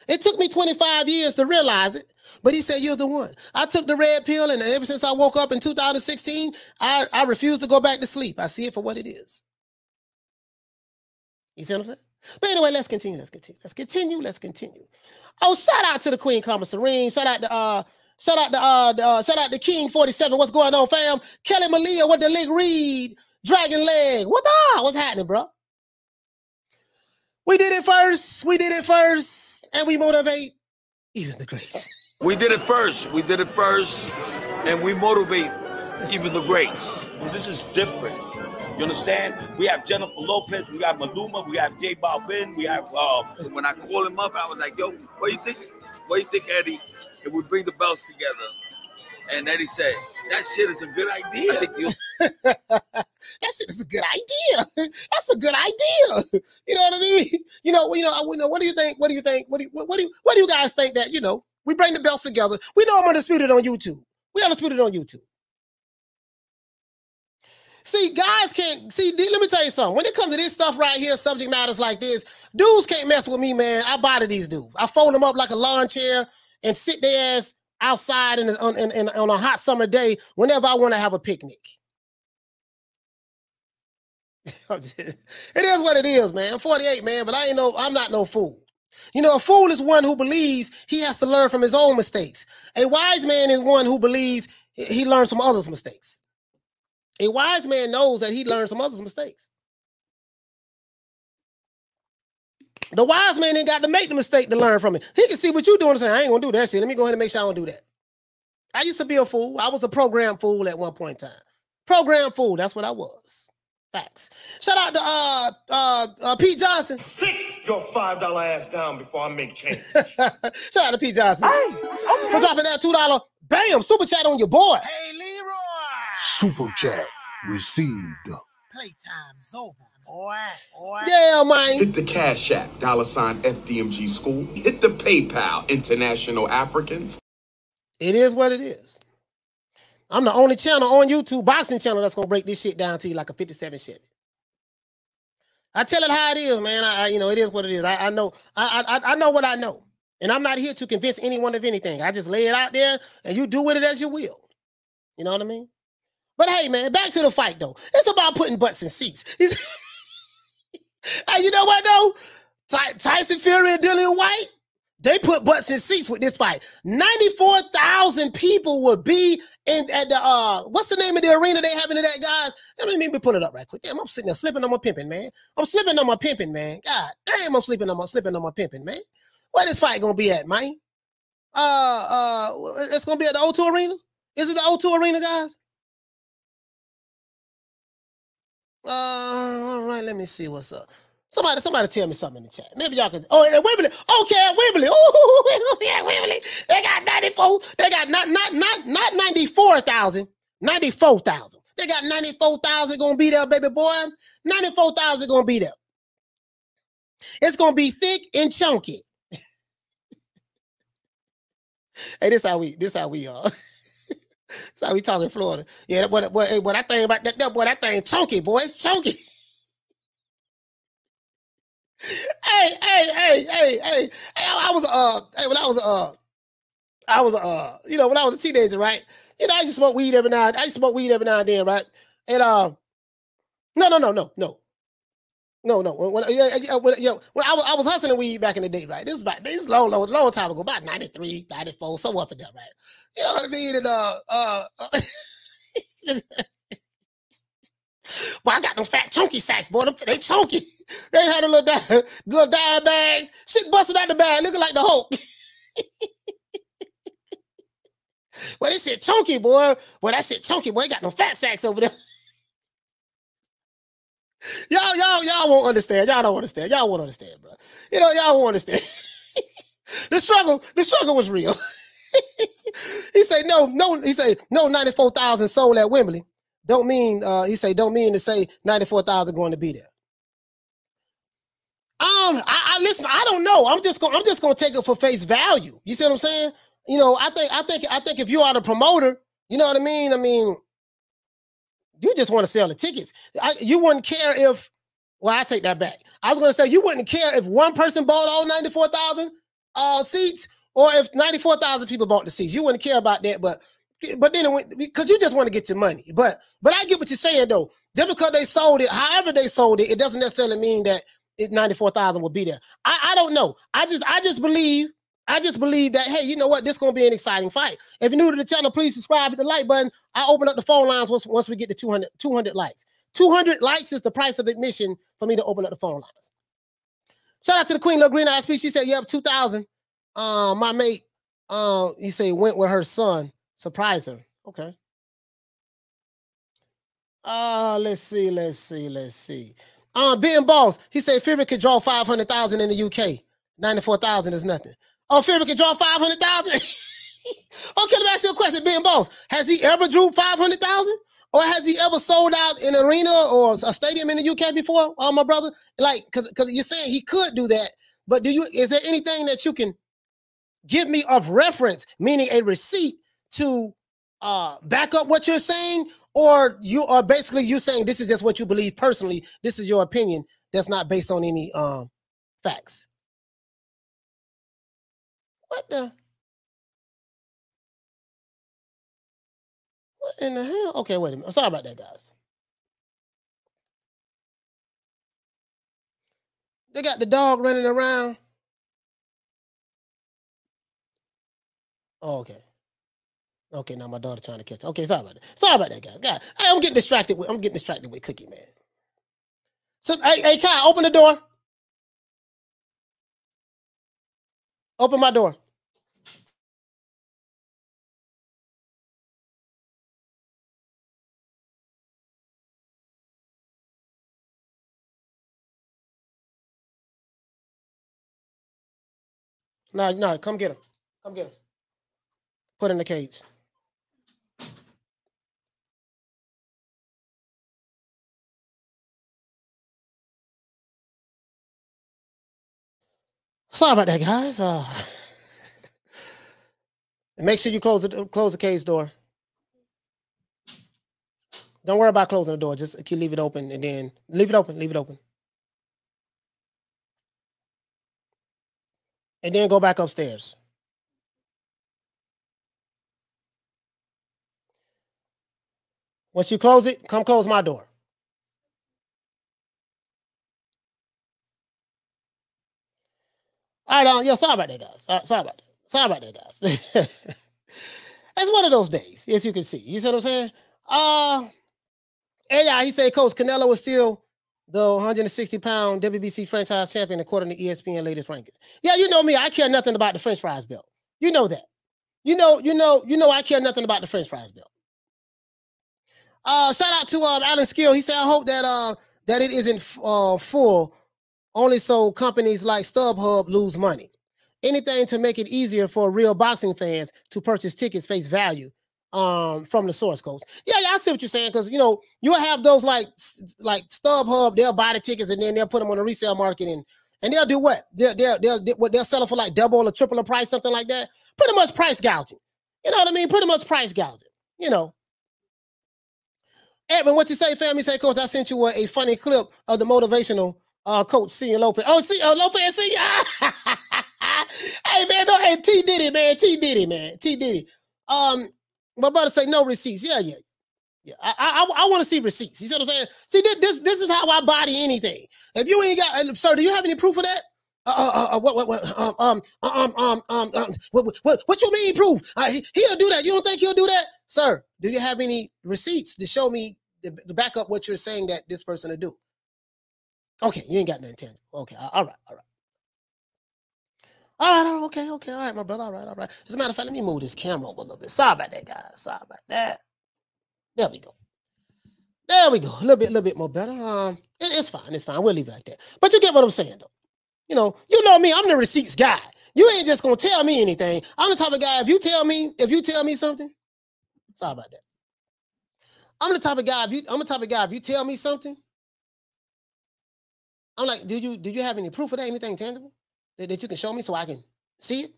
It took me 25 years to realize it, but he said, you're the one. I took the red pill, and ever since I woke up in 2016, I refuse to go back to sleep. I see it for what it is. You see what I'm saying? But anyway, let's continue. Oh, shout out to the Queen Karma Serene. Shout out to King 47. What's going on, fam? Kelly Malia with the Leg Reed. Dragon Leg. What the hell? What's happening, bro? We did it first. And we motivate even the greats. We did it first, and we motivate even the greats. This is different. You understand? We have Jennifer Lopez, we got Maluma, we have J Balvin, we have, when I called him up, I was like, yo, what do you think? What do you think, Eddie, if we bring the belts together? And Eddie said, that shit is a good idea. I think that shit is a good idea. That's a good idea. You know what I mean? What do you think? What do you guys think that, we bring the belts together? We know I'm undisputed on YouTube. We undisputed on YouTube. See, guys can't see. Let me tell you something. When it comes to this stuff right here, subject matters like this, dudes can't mess with me, man. I bother these dudes. I fold them up like a lawn chair and sit their ass outside on a hot summer day whenever I want to have a picnic. It is what it is, man. I'm 48, man, but I'm not no fool. A fool is one who believes he has to learn from his own mistakes. A wise man is one who believes he learns from others' mistakes. A wise man knows that he learns from others' mistakes. The wise man ain't got to make the mistake to learn from it. He can see what you're doing and say, I ain't gonna do that shit. Let me go ahead and make sure I don't do that. I used to be a fool. I was a program fool at one point in time. Program fool, that's what I was. Facts. Shout out to Pete Johnson. Sit your $5 ass down before I make change. Shout out to Pete Johnson. Hey, okay. For dropping that $2. Bam, super chat on your boy. Hey, Leroy. Super chat received. Playtime's over, boy. Yeah, man. Hit the Cash App, $FDMG School. Hit the PayPal, International Africans. It is what it is. I'm the only channel on YouTube, boxing channel, that's gonna break this shit down to you like a 57 shit. I tell it how it is, man. It is what it is. I know what I know, and I'm not here to convince anyone of anything. I just lay it out there, and you do with it as you will. You know what I mean? But hey, man, back to the fight though. It's about putting butts in seats. Hey, you know what though? Tyson Fury and Dillian Whyte. They put butts in seats with this fight. 94,000 people would be at the what's the name of the arena they having it at, guys? Let me pull it up right quick. Damn, I'm sitting there slipping on my pimping, man. God damn, I'm slipping on my pimping, man. Where this fight gonna be at, man? It's gonna be at the O2 Arena. Is it the O2 Arena, guys? All right, let me see what's up. Somebody tell me something in the chat. Maybe y'all can. Oh, and Wembley. Okay, Wembley. Oh, yeah, Wembley. They got 94. They got not 94,000. 94,000. They got 94,000 gonna be there, baby boy. 94,000 gonna be there. It's gonna be thick and chunky. Hey, this how we are. That's how we talk in Florida. Yeah, what I think about that thing chunky, boy. It's chunky. Hey, when I was a teenager, right? I used to smoke weed every now and then, right? And no. No. When I was hustling weed back in the day, right? This is long time ago, about 93, 94, so up in there, right? You know what I mean? And boy, I got them fat chunky sacks, boy. They chunky. They had a little dime bags. Shit busted out the bag, looking like the Hulk. Well, this shit chunky, boy. Boy, that shit chunky, boy. They got them fat sacks over there. Y'all won't understand. Y'all don't understand. Y'all won't understand, bro. You know, y'all won't understand. The struggle was real. He say no. He say no. 94,000 sold at Wembley. Don't mean don't mean to say 94,000 going to be there. I listen. I don't know. I'm just gonna take it for face value. You see what I'm saying? You know, I think if you are the promoter, you know what I mean. I mean, you just want to sell the tickets. You wouldn't care if. Well, I take that back. I was gonna say you wouldn't care if one person bought all 94,000 seats, or if 94,000 people bought the seats. You wouldn't care about that, but then it went, because you just want to get your money. But I get what you're saying though. Just because they sold it, however they sold it, it doesn't necessarily mean that 94,000 will be there. I don't know. I just believe that, hey, you know what? This is gonna be an exciting fight. If you're new to the channel, please subscribe, hit the like button. I open up the phone lines once we get to 200 likes. 200 likes is the price of admission for me to open up the phone lines. Shout out to the Queen, little green eyes. She said, "Yep, 2,000." My mate, you say went with her son, surprise her. Okay. Let's see. Being boss, he said Fury could draw 500,000 in the UK. 94,000 is nothing. Oh, Fury could draw 500,000. Okay, let me ask you a question. Being boss, has he ever drew 500,000? Or has he ever sold out an arena or a stadium in the UK before, my brother? Like, because you're saying he could do that, but is there anything that you can give me of reference, meaning a receipt to back up what you're saying? Or you are basically you saying this is just what you believe personally, this is your opinion that's not based on any facts? What in the hell? Okay, wait a minute. Sorry about that, guys. They got the dog running around. Oh, okay. Okay, now my daughter trying to catch. Okay, sorry about that. Sorry about that, guys. Hey, I'm getting distracted with Cookie, man. So, hey, Kai, open the door. Open my door. No, come get him. Come get him. Put in the cage. Sorry about that, guys. Make sure you close the cage door. Don't worry about closing the door. Just leave it open and then leave it open. Leave it open. And then go back upstairs. Once you close it, come close my door. All right, yeah, sorry about that, guys. Sorry about that. Sorry about that, guys. It's one of those days, as you can see. You see what I'm saying? And yeah, he said Coach Canelo is still the 160-pound WBC franchise champion according to ESPN latest rankings. Yeah, you know me. I care nothing about the French fries belt. You know that. You know I care nothing about the French fries belt. Shout out to Alan Skill. He said, I hope that it isn't full, only so companies like StubHub lose money. Anything to make it easier for real boxing fans to purchase tickets face value from the source, Coach. Yeah, I see what you're saying, because you'll have those like StubHub, they'll buy the tickets and then they'll put them on the resale market and they'll do what? They'll sell it for like double or triple the price, something like that. Pretty much price gouging. You know what I mean? Pretty much price gouging. Edmund, what you say, family? Say, Coach, I sent you a funny clip of the motivational coach, Senior Lopez. Oh, Lopez, see ya. Hey, man, hey, T Diddy, man. T Diddy. My brother say no receipts. Yeah. Yeah, I want to see receipts. You see what I'm saying? See, this is how I body anything. If you ain't got, sir, do you have any proof of that? What you mean proof? He'll do that. You don't think he'll do that, sir? Do you have any receipts to show me to back up what you're saying that this person will do? Okay, you ain't got nothing tangible. Okay, all right. Okay, all right, my brother, all right. As a matter of fact, let me move this camera over a little bit. Sorry about that, guys. Sorry about that. There we go. A little bit more better. It's fine. We'll leave it like that. But you get what I'm saying, though. You know me. I'm the receipts guy. You ain't just gonna tell me anything. I'm the type of guy. If you tell me something, sorry about that. I'm the type of guy. If you tell me something, I'm like, do you have any proof of that? Anything tangible that you can show me so I can see it?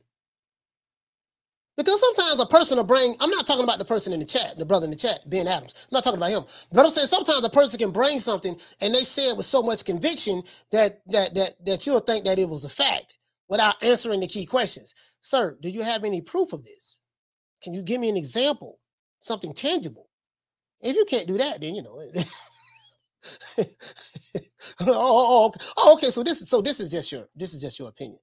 Because sometimes a person will bring, I'm not talking about the person in the chat, the brother in the chat, Ben Adams. I'm not talking about him. But I'm saying sometimes a person can bring something and they say it with so much conviction that you'll think that it was a fact without answering the key questions. Sir, do you have any proof of this? Can you give me an example? Something tangible? If you can't do that, then okay. So this is just your opinion.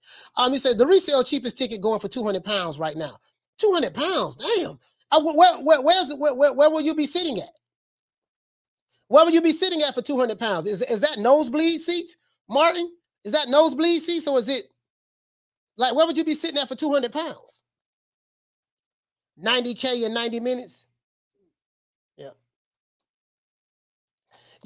He said the resale cheapest ticket going for 200 pounds right now. 200 pounds, damn. Where will you be sitting at? Where will you be sitting at for 200 pounds? Is that nosebleed seats, Martin? Is that nosebleed seats, or is it like where would you be sitting at for 200 pounds? 90K in 90 minutes. Yeah.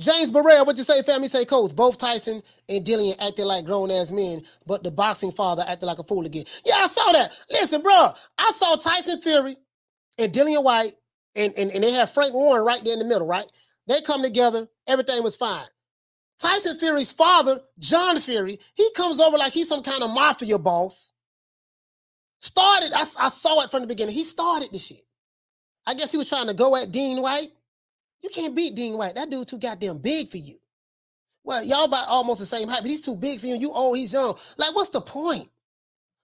James Burrell, what you say, family? Say, coach, both Tyson and Dillian acted like grown-ass men, but the boxing father acted like a fool again. Yeah, I saw that. Listen, bro, I saw Tyson Fury and Dillian Whyte, and they had Frank Warren right there in the middle, right? They come together. Everything was fine. Tyson Fury's father, John Fury, he comes over like he's some kind of mafia boss. I saw it from the beginning. He started the shit. I guess he was trying to go at Dean White. You can't beat Dean White. That dude too goddamn big for you. Well, y'all about almost the same height, but he's too big for you. You old, he's young. Like, what's the point?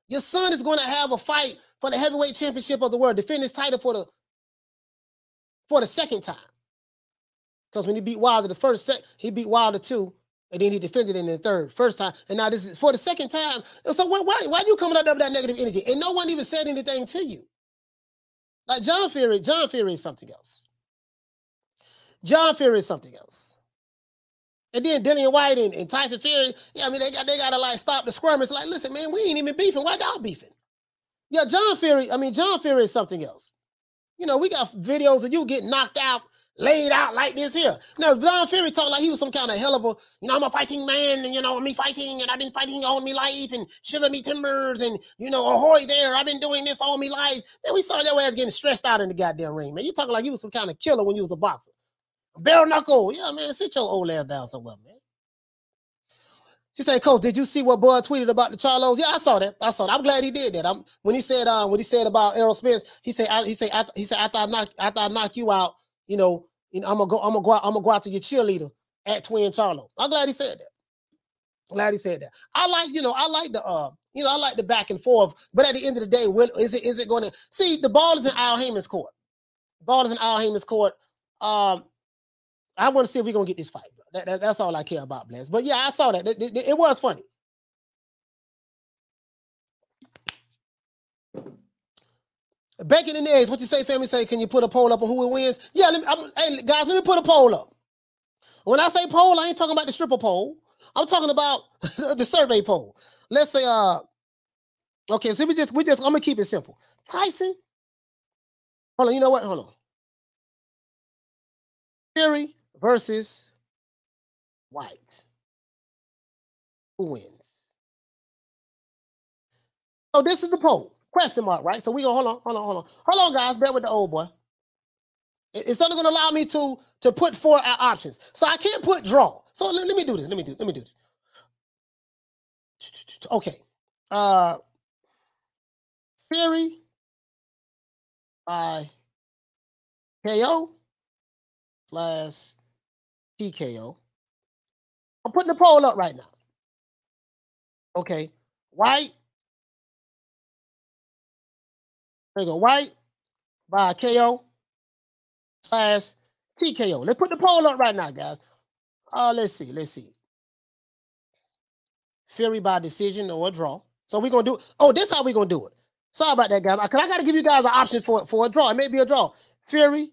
Your son is going to have a fight for the heavyweight championship of the world, defend his title for the second time. Because when he beat Wilder the first set, he beat Wilder 2, and then he defended it in the first time. And now this is for the second time. So why you coming out there with that negative energy? And no one even said anything to you. Like John Fury is something else. John Fury is something else. And then Dillian Whyte and Tyson Fury, yeah, I mean, they gotta like stop the skirmish. Like, listen, man, we ain't even beefing. Why y'all beefing? Yeah, John Fury is something else. You know, we got videos of you getting knocked out, laid out like this here. Now, John Fury talked like he was some kind of hell of a, I'm a fighting man, and me fighting, and I've been fighting all my life, and shiver me timbers, and ahoy there, I've been doing this all my life. Then we saw your ass getting stressed out in the goddamn ring, man. You talking like you was some kind of killer when you was a boxer. Bare knuckle. Yeah, man, sit your old ass down somewhere, man. She said, Coach, did you see what Bud tweeted about the Charlos? Yeah, I saw that. I'm glad he did that. When he said about Errol Spence, he said after I knock you out, I'm gonna go out to your cheerleader at Twin Charlo. I'm glad he said that. I like the back and forth, but at the end of the day, is it going to see the ball is in Al Heyman's court? I want to see if we're going to get this fight, bro. That's all I care about, Bless. But yeah, I saw that. It was funny. Bacon and eggs. What you say, family? Say, can you put a poll up on who wins? Yeah, hey, guys, let me put a poll up. When I say poll, I ain't talking about the stripper poll. I'm talking about the survey poll. Let's say, okay, so I'm going to keep it simple. Tyson. Hold on, you know what? Hold on. Fury versus White. Who wins? So this is the poll. Question mark, right? So we go, hold on, guys. Bear with the old boy. It's only going to allow me to put 4 options. So I can't put draw. So let me do this. Let me do this. Okay. Fury by KO / TKO. I'm putting the poll up right now. Okay. White. There you go. White by KO / TKO. Let's put the poll up right now, guys. Let's see. Fury by decision or a draw. So we're gonna do. Oh, this is how we're gonna do it. Sorry about that, guys. Cause I gotta give you guys an option for a draw. It may be a draw. Fury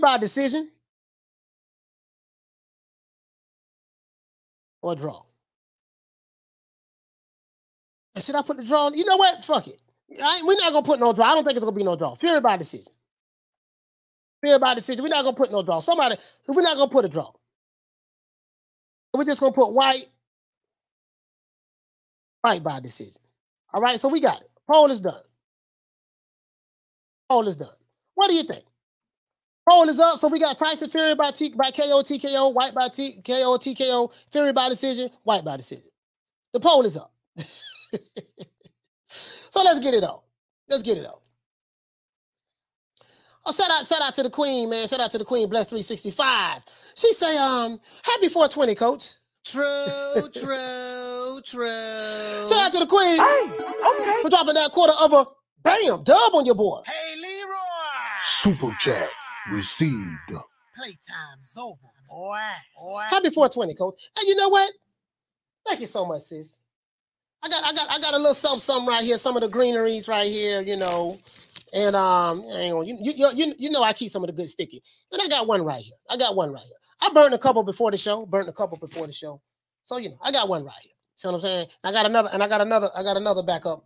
by decision or a draw. And should I put the draw? You know what? Fuck it. We're not gonna put no draw. I don't think it's gonna be no draw. Fury by decision. Fury by decision. We're not gonna put no draw. We're not gonna put a draw. We're just gonna put Whyte by decision. All right, so we got it. Poll is done. Poll is done. What do you think? Poll is up. So we got Tyson Fury by KO, TKO, Whyte by KO, TKO, Fury by decision, Whyte by decision. The poll is up. So let's get it on. Let's get it on. Oh, shout out to the Queen, man. Shout out to the Queen, Bless 365. She say, happy 420, coach. True. Shout out to the Queen. Hey, okay. For dropping that quarter of a dub on your boy. Hey, Leroy. Super chat received. Playtime's over, boy. Happy 420, coach. And you know what? Thank you so much, sis. I got a little something right here. Some of the greeneries right here, you know. And you know I keep some of the good sticky. And I got one right here. I burned a couple before the show. So you know, I got one right here. See what I'm saying? I got another backup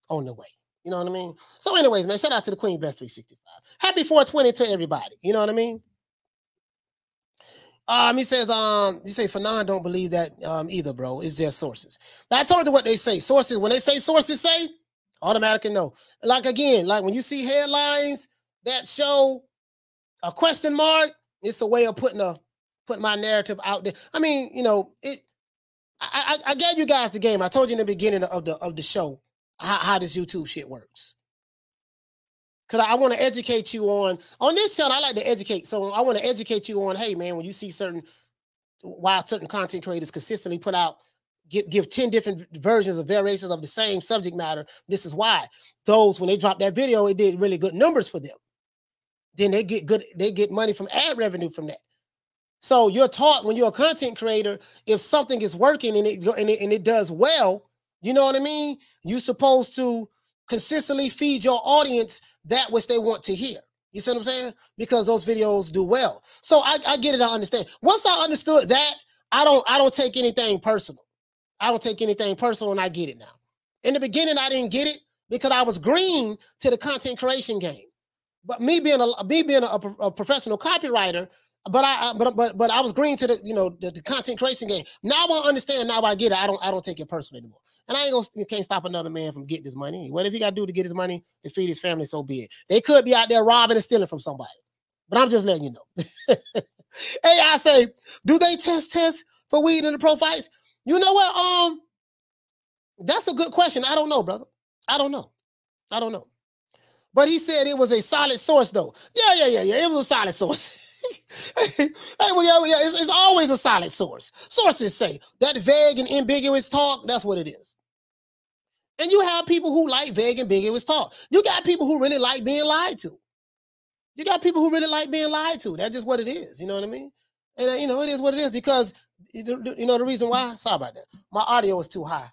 on the way. You know what I mean? So, anyways, man, shout out to the Queen Bless 365. Happy 420 to everybody. You know what I mean? He says, you say Fanon don't believe that either, bro. It's just sources. I told you what they say. Sources, when they say sources say, automatically no. Like again, like when you see headlines that show a question mark, it's a way of putting my narrative out there. I mean, you know, I gave you guys the game. I told you in the beginning of the show how this YouTube shit works. Because I want to educate you on this channel. I like to educate. So I want to educate you on, hey, man, when you see certain content creators consistently put out, give 10 different versions of variations of the same subject matter, this is why. Those, when they dropped that video, it did really good numbers for them. Then they get money from ad revenue from that. So you're taught when you're a content creator, if something is working and it does well, you know what I mean? You're supposed to consistently feed your audience that which they want to hear. You see what I'm saying? Because those videos do well. So I get it, I understand. Once I understood that, I don't take anything personal. I don't take anything personal and I get it now. In the beginning, I didn't get it because I was green to the content creation game. But me being a professional copywriter, but I was green to the content creation game. Now I understand. Now I get it. I don't take it personally anymore. And can't stop another man from getting his money. What if he got to do to get his money to feed his family? So be it. They could be out there robbing and stealing from somebody. But I'm just letting you know. Hey, I say, do they test for weed in the pro fights? You know what? That's a good question. I don't know, brother. I don't know. But he said it was a solid source, though. Yeah. It was a solid source. Hey, well, yeah, it's always a solid source. Sources say that vague and ambiguous talk, that's what it is. And you have people who like vague and ambiguous talk. You got people who really like being lied to. That's just what it is. You know what I mean? And, it is what it is because, the reason why? Sorry about that. My audio is too high.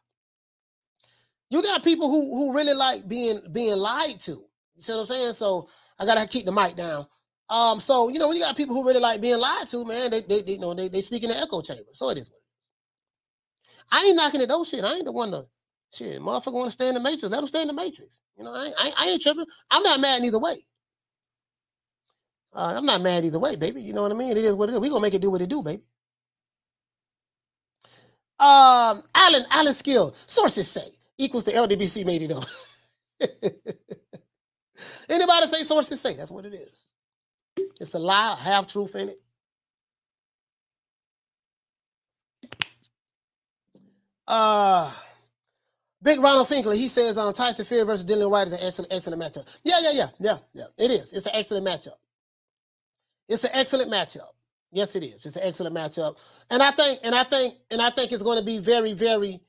You got people who really like being lied to. You see what I'm saying? So I got to keep the mic down. So, when you got people who really like being lied to, man, they speak in the echo chamber. So it is what it is. I ain't knocking at those shit. I ain't the one to, motherfucker want to stay in the matrix. Let them stay in the matrix. I ain't tripping. I'm not mad either way. I'm not mad either way, baby. You know what I mean? It is what it is. We're going to make it do what it do, baby. Alan Skill, sources say, equals the LDBC made it up. Anybody say sources say, that's what it is. It's a lie, half truth in it. Big Ronald Finkley, he says Tyson Fury versus Dillian Whyte is an excellent matchup. Yeah. It is. It's an excellent matchup. Yes, it is. It's an excellent matchup. And I think it's going to be very, very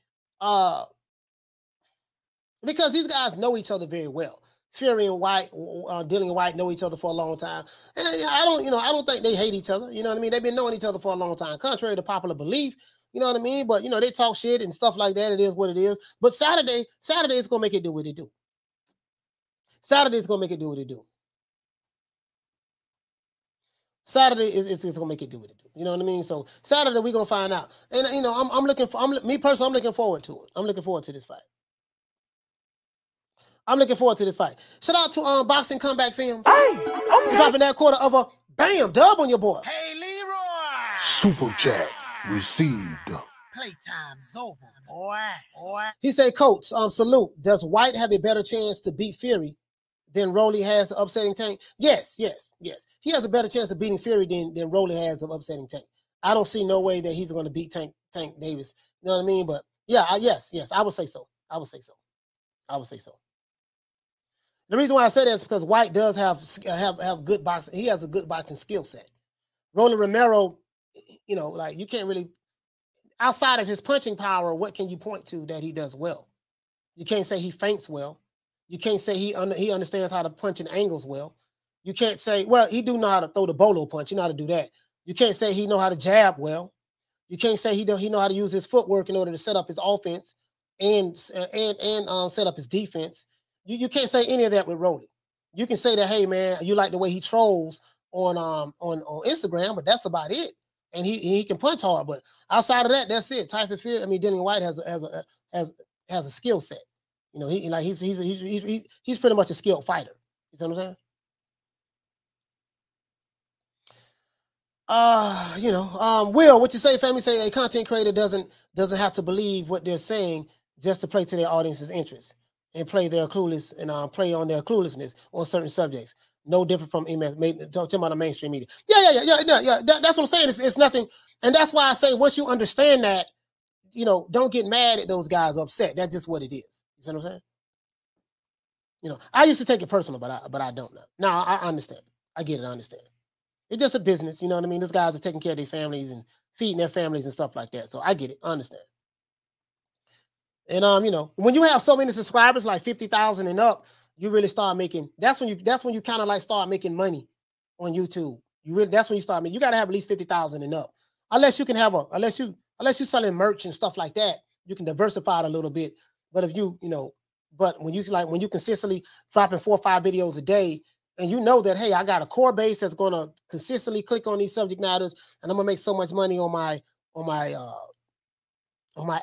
because these guys know each other very well. Fury and White, Dillian Whyte know each other for a long time. And I don't think they hate each other. You know what I mean? They've been knowing each other for a long time, contrary to popular belief. You know what I mean? But, you know, they talk shit and stuff like that. It is what it is. But Saturday is going to make it do what it do. Saturday is going to make it do what it do. Saturday is going to make it do what it do. You know what I mean? So Saturday, we're going to find out. And, you know, I'm looking forward to it. I'm looking forward to this fight. Shout out to Boxing Comeback Films. Hey, okay. Dropping that quarter of a bam dub on your boy. Hey, Leroy. Super chat received. Playtime's over, boy. He said, Coach, salute. Does White have a better chance to beat Fury than Rolly has of upsetting Tank? Yes. He has a better chance of beating Fury than Rolly has of upsetting Tank. I don't see no way that he's going to beat Tank Davis. You know what I mean? But yeah, yes, I would say so. The reason why I say that is because White does have good boxing. He has a good boxing skill set. Rolly Romero, you know, like you can't really, outside of his punching power, what can you point to that he does well? You can't say he feints well. You can't say he understands how to punch in angles well. You can't say, well, he do know how to throw the bolo punch. He know how to do that. You can't say he know how to jab well. You can't say he know how to use his footwork in order to set up his offense and set up his defense. You can't say any of that with Rolly. You can say that, hey man, you like the way he trolls on Instagram, but that's about it. And he can punch hard, but outside of that, that's it. Dillian Whyte has a skill set. You know, he's pretty much a skilled fighter. You see what I'm saying? Will, what you say, family? Say a content creator doesn't have to believe what they're saying just to play to their audience's interest and play their clueless and play on their cluelessness on certain subjects. No different from talking about the mainstream media. Yeah. That's what I'm saying. It's nothing, and that's why I say once you understand that, you know, don't get mad at those guys upset. That's just what it is. You see what I'm saying? You know, I used to take it personal, but I don't know. Now I understand. I get it. I understand. It's just a business. You know what I mean? Those guys are taking care of their families and feeding their families and stuff like that. So I get it. I understand. And you know, when you have so many subscribers, like 50,000 and up, you really start making. That's when you kind of like start making money on YouTube. That's when you start making. You got to have at least 50,000 and up. Unless you are selling merch and stuff like that, you can diversify it a little bit. But if when you consistently dropping 4 or 5 videos a day, and you know that, hey, I got a core base that's going to consistently click on these subject matters, and I'm gonna make so much money on my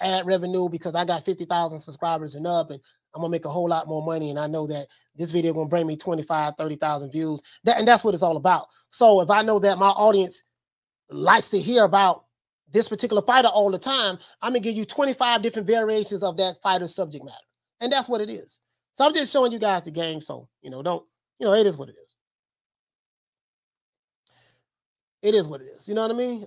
ad revenue because I got 50,000 subscribers and up, and I'm gonna make a whole lot more money. And I know that this video gonna bring me 25, 30,000 views. And that's what it's all about. So if I know that my audience likes to hear about this particular fighter all the time, I'm gonna give you 25 different variations of that fighter's subject matter. And that's what it is. So I'm just showing you guys the game. So, it is what it is. It is what it is. You know what I mean?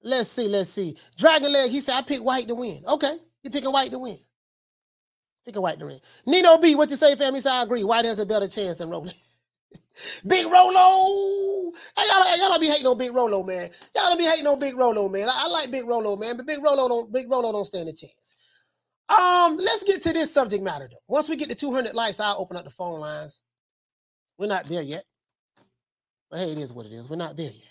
Let's see. Dragon Leg, he said, I pick White to win. Okay. You're picking White to win. Nino B, what you say, fam? He said, I agree. White has a better chance than Rolly. Big Rolo. Hey, y'all don't be hating on Big Rolo, man. I like Big Rolo, man, but Big Rolo don't stand a chance. Let's get to this subject matter though. Once we get to 200 likes, I'll open up the phone lines. We're not there yet. But hey, it is what it is. We're not there yet.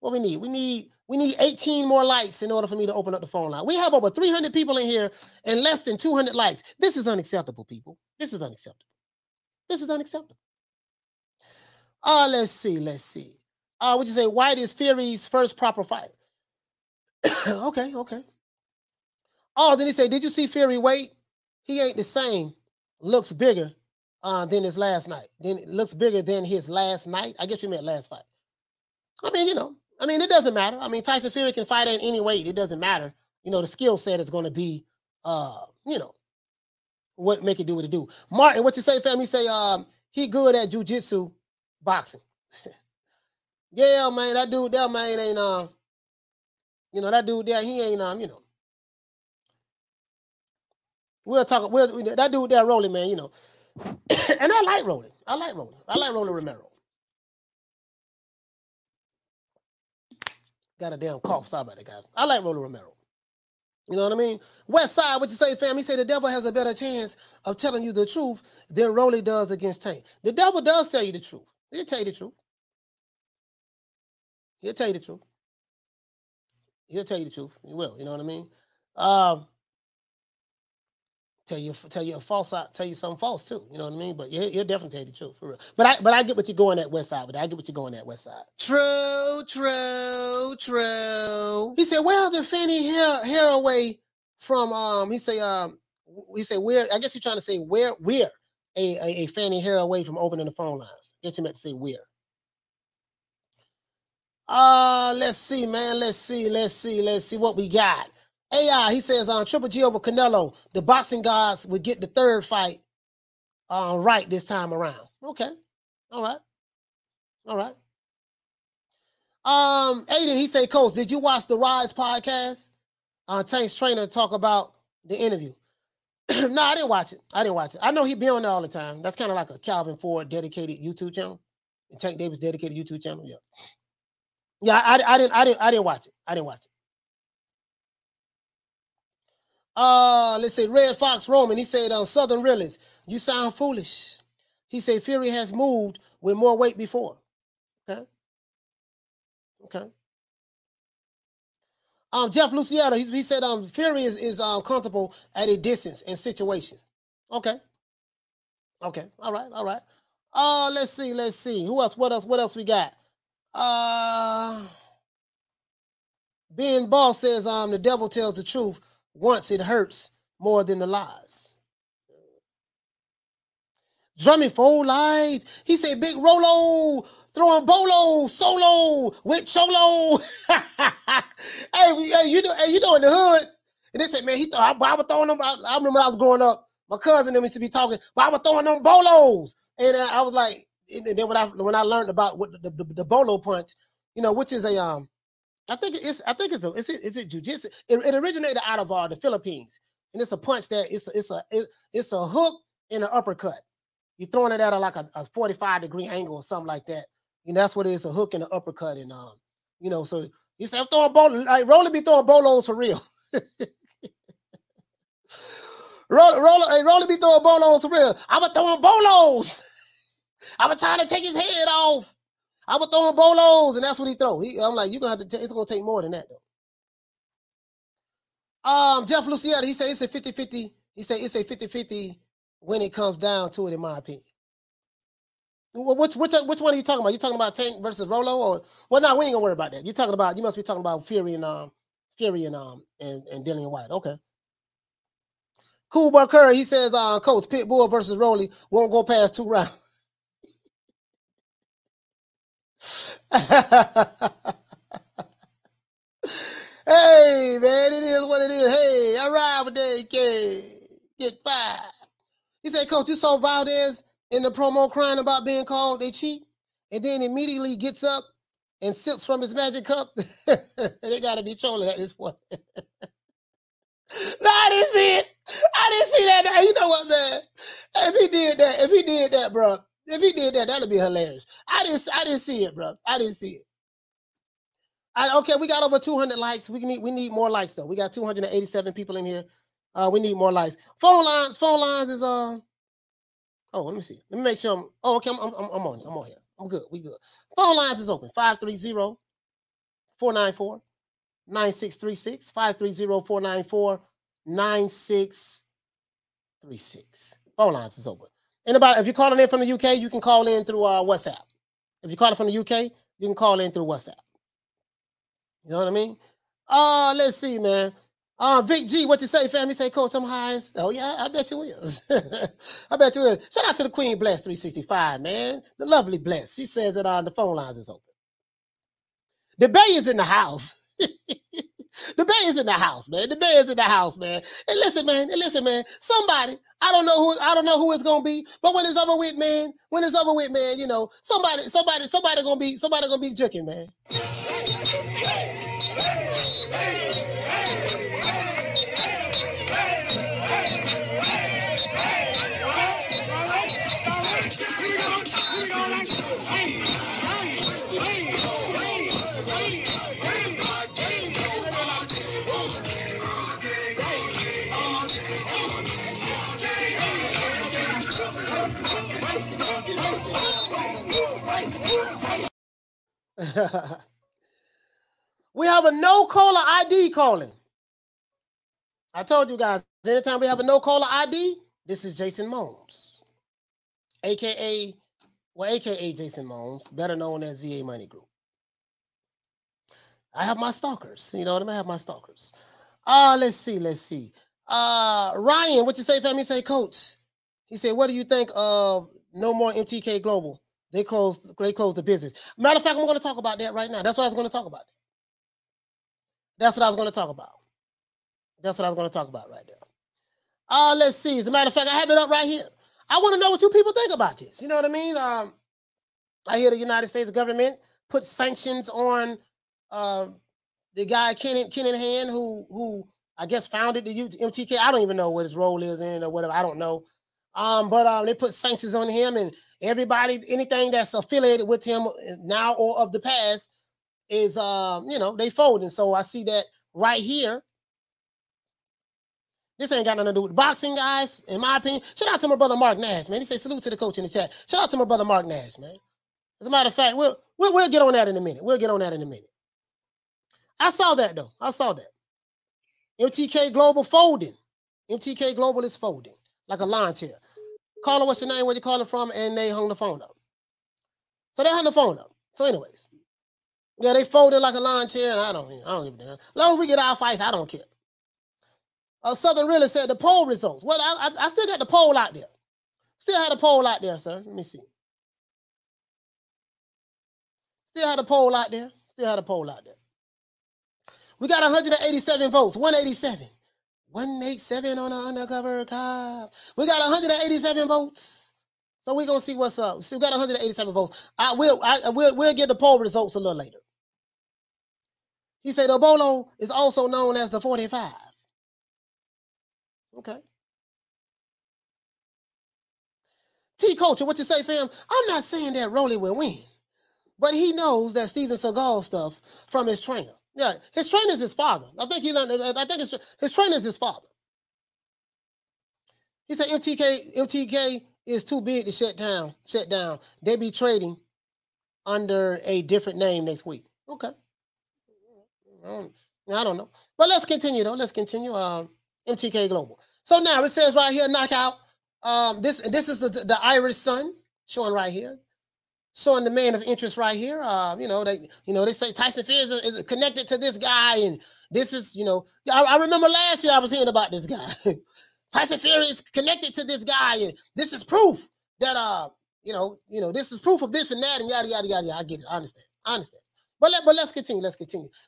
What we need? We need 18 more likes in order for me to open up the phone line. We have over 300 people in here and less than 200 likes. This is unacceptable, people. This is unacceptable. Let's see. Would you say White is Fury's first proper fight? Okay. Oh, then he said, did you see Fury weight? He ain't the same. Looks bigger than his last night. I guess you meant last fight. It doesn't matter. Tyson Fury can fight at any weight. It doesn't matter. The skill set is going to be, what make it do what it do. Martin, what you say, fam? He say, he good at jiu-jitsu boxing. Yeah, man, that dude there, man, ain't, that dude there, he ain't, we'll talk, that dude there, Rolling, man, and I like Rolling. I like Rolling Romero. Got a damn cough. Sorry about that, guys. I like Rolling Romero. You know what I mean? West Side, what you say, fam? He said the devil has a better chance of telling you the truth than Rolly does against Tank. The devil does tell you the truth. He'll tell you the truth. He'll tell you the truth. He'll tell you the truth. He will. You know what I mean? Tell you a false, tell you something false too. You know what I mean? But he'll definitely tell you the truth for real. But I get what you're going at West Side. But I get what you're going at West Side. True. He said, "Well, the Fanny hair away from He said where? I guess you're trying to say where a Fanny hair away from opening the phone lines. Get you meant to say where. Let's see, man. Let's see what we got. AI, he says on Triple G over Canelo, the boxing gods would get the third fight right this time around. Okay. All right. Aiden, he say, Coach, did you watch the Rise podcast? Tank's trainer talk about the interview. No, I didn't watch it. I know he be on there all the time. That's kind of like a Calvin Ford dedicated YouTube channel. And Tank Davis dedicated YouTube channel. Yeah. Yeah, I didn't watch it. Let's say Red Fox Roman. He said, Southern Realist, you sound foolish. He said Fury has moved with more weight before. Okay. Jeff Luciano, he said Fury is comfortable at a distance and situation. Okay. All right. Let's see. What else we got? Ben Ball says the devil tells the truth once it hurts more than the lies. Drumming for life. He said Big Rolo throwing bolo solo with Cholo. hey, you know in the hood. And they said, man, I was throwing them. I remember when I was growing up, my cousin them used to be talking, but I was throwing them bolos. And I was like, and then when I learned about what the bolo punch, which is a I think it's jiu-jitsu. It originated out of the Philippines, and it's a punch that it's a hook and an uppercut. You're throwing it at like a 45-degree angle or something like that. That's what it is, a hook and an uppercut, and so you say I'm throwing bolos. Like Rolly be throwing bolos for real. Rolly be throwing bolos for real. I was throwing bolos. I was trying to take his head off. I was throwing bolos, and that's what he throw. I'm like, you're gonna have to. It's gonna take more than that, though. Jeff Luciano, he said it's a 50-50. He said it's a 50-50 when it comes down to it, in my opinion. Which one are you talking about? You talking about Tank versus Rolo, or no? We ain't gonna worry about that. You must be talking about Fury and Dillian Whyte. Okay. Cool Boy Curry, he says, Coach, Pitbull versus Rolly won't go past 2 rounds. Hey, man, it is what it is. Hey, I ride with that kid. Get 5. He said, Coach, you saw Valdez in the promo crying about being called they cheat, and then immediately gets up and sips from his magic cup. They got to be trolling at this point. No, I didn't see it. I didn't see that. Hey, you know what, man? If he did that, bro. If he did that, that'd be hilarious. I didn't see it, bro. I didn't see it. Okay, we got over 200 likes. We need more likes though. We got 287 people in here. We need more likes. Phone lines is Oh, let me see. Let me make sure. Okay. I'm on it. I'm on here. I'm good. We good. Phone lines is open. 530-494-9636. 530-494-9636. Phone lines is open. Anybody, if you're calling in from the UK, you can call in through WhatsApp. If you're calling from the UK, you can call in through WhatsApp. You know what I mean? Let's see, man. Vic G, what you say, fam? He say, Coach, I'm high. Oh, yeah, I bet you will. I bet you will. Shout out to the Queen Bless 365, man. The lovely Bless. She says that the phone lines is open. The Bay is in the house. The Bay is in the house, man. The Bay is in the house, man. And listen, man. Somebody, I don't know who it's gonna be, but when it's over with, man, somebody gonna be juking, man. We have a no caller ID calling. I told you guys, anytime we have a no caller ID, this is Jason Mones, aka Jason Mones, better known as VA Money Group. I have my stalkers. You know what I mean? I have my stalkers. Let's see. Ryan, what you say, family? Say, Coach. He said, what do you think of no more MTK Global? They closed the business. Matter of fact, I'm going to talk about that right now. That's what I was going to talk about. That's what I was going to talk about. That's what I was going to talk about right there. Let's see. As a matter of fact, I have it up right here. I want to know what you people think about this. You know what I mean? I hear the United States government put sanctions on the guy Kanihan, who I guess founded the MTK. I don't even know what his role is in or whatever. I don't know. But they put sanctions on him, and everybody, anything that's affiliated with him now or of the past is, they folding. So I see that right here. This ain't got nothing to do with boxing, guys, in my opinion. Shout out to my brother Mark Nash, man. He said salute to the coach in the chat. Shout out to my brother Mark Nash, man. As a matter of fact, we'll get on that in a minute. I saw that, though. MTK Global folding. MTK Global is folding like a lawn chair. Caller, what's your name? Where you calling from? And they hung the phone up. So they hung the phone up. So anyways, yeah, they folded like a lawn chair, and I don't give a damn. As long as we get our fights, I don't care. Southern really said the poll results. Well, I still got the poll out there. Still had a poll out there, sir. Let me see. Still had a poll out there. We got 187 votes. 187. 187 on an undercover cop. We got 187 votes. So we're gonna see what's up. Still got 187 votes. We'll get the poll results a little later. He said Obolo is also known as the 45. Okay. T Culture, what you say, fam? I'm not saying that Rolly will win, but he knows that Steven Seagal stuff from his trainer. Yeah, his trainer is his father. I think he learned. I think his trainer is his father. He said MTK is too big to shut down. They be trading under a different name next week. Okay. I don't know, but let's continue though. MTK Global. So now it says right here, knockout. This is the Irish Sun showing right here, showing the man of interest right here. They say Tyson Fury is connected to this guy, and this is, I remember last year I was hearing about this guy. Tyson Fury is connected to this guy, and this is proof that this is proof of this and that, and yada yada yada. I get it. I understand. But let's continue.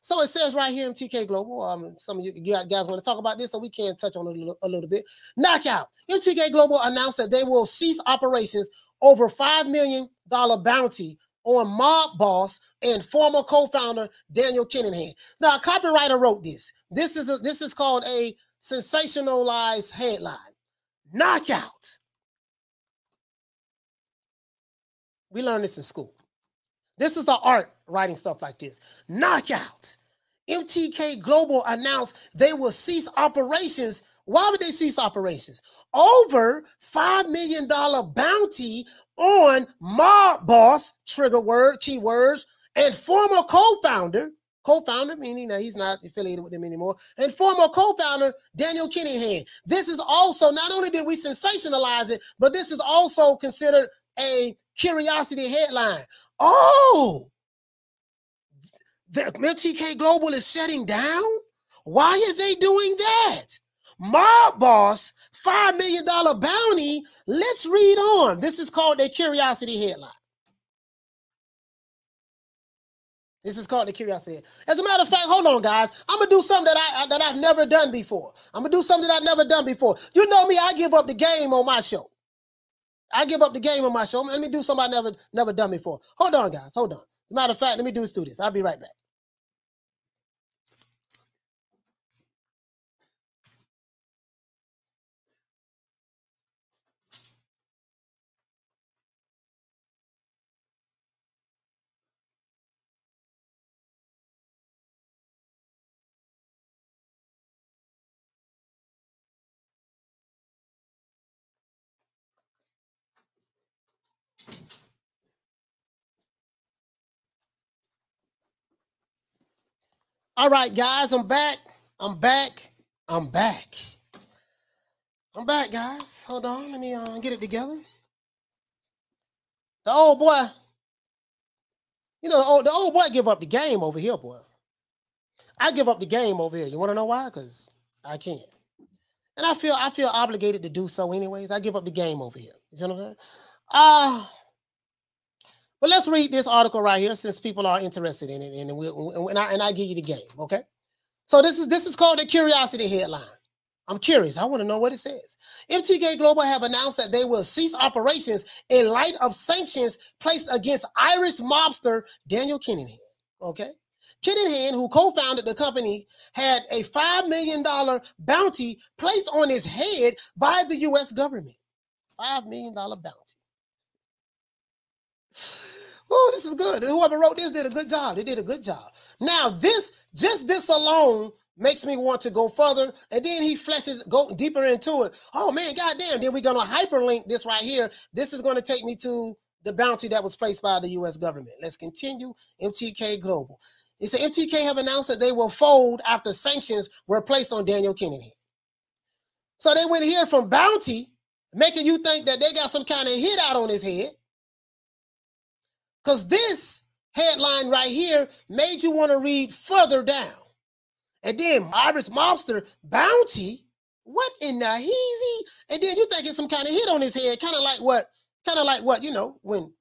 So it says right here, MTK Global. Some of you guys want to talk about this, so we can touch on it a little bit. Knockout. MTK Global announced that they will cease operations over $5 million bounty on mob boss and former co-founder Daniel Kanihan. Now, a copywriter wrote this. This is called a sensationalized headline. Knockout. We learned this in school. This is the art, writing stuff like this. Knockout. MTK Global announced they will cease operations. Why would they cease operations? Over $5 million bounty on mob boss, trigger word, keywords, and former co-founder meaning that he's not affiliated with them anymore, and former co-founder Daniel Kanihan. This is also, not only did we sensationalize it, but this is also considered a curiosity headline. Oh, the MTK Global is shutting down? Why are they doing that? Mob boss, $5 million bounty. Let's read on. This is called a curiosity headline. As a matter of fact, hold on, guys. I'm gonna do something that I've never done before. You know me, I give up the game on my show. Let me do something I never done before. Hold on, guys. As a matter of fact, let me do this. I'll be right back. All right, guys, I'm back. I'm back, guys. Hold on, let me get it together. The old boy, you know, the old boy give up the game over here, boy. I give up the game over here. You want to know why? Because I can't. And I feel obligated to do so anyways. I give up the game over here. You see what I'm saying? But let's read this article right here since people are interested in it, and I give you the game, okay? So this is called the curiosity headline. I'm curious. I want to know what it says. MTK Global have announced that they will cease operations in light of sanctions placed against Irish mobster Daniel Kanihan. Okay? Kanihan, who co-founded the company, had a $5 million bounty placed on his head by the U.S. government. $5 million bounty. Oh, this is good. Whoever wrote this did a good job. They did a good job. Now, this alone makes me want to go further, and then he go deeper into it. Oh man, goddamn! Then we're gonna hyperlink this right here. This is going to take me to the bounty that was placed by the U.S. government. Let's continue. MTK Global. It said MTK have announced that they will fold after sanctions were placed on Daniel Kanihan. So they went here from bounty, making you think that they got some kind of hit out on his head, because this headline right here made you want to read further down. And then Irish mobster bounty, what in the heezy? And then you think it's some kind of hit on his head, kind of like what, you know, when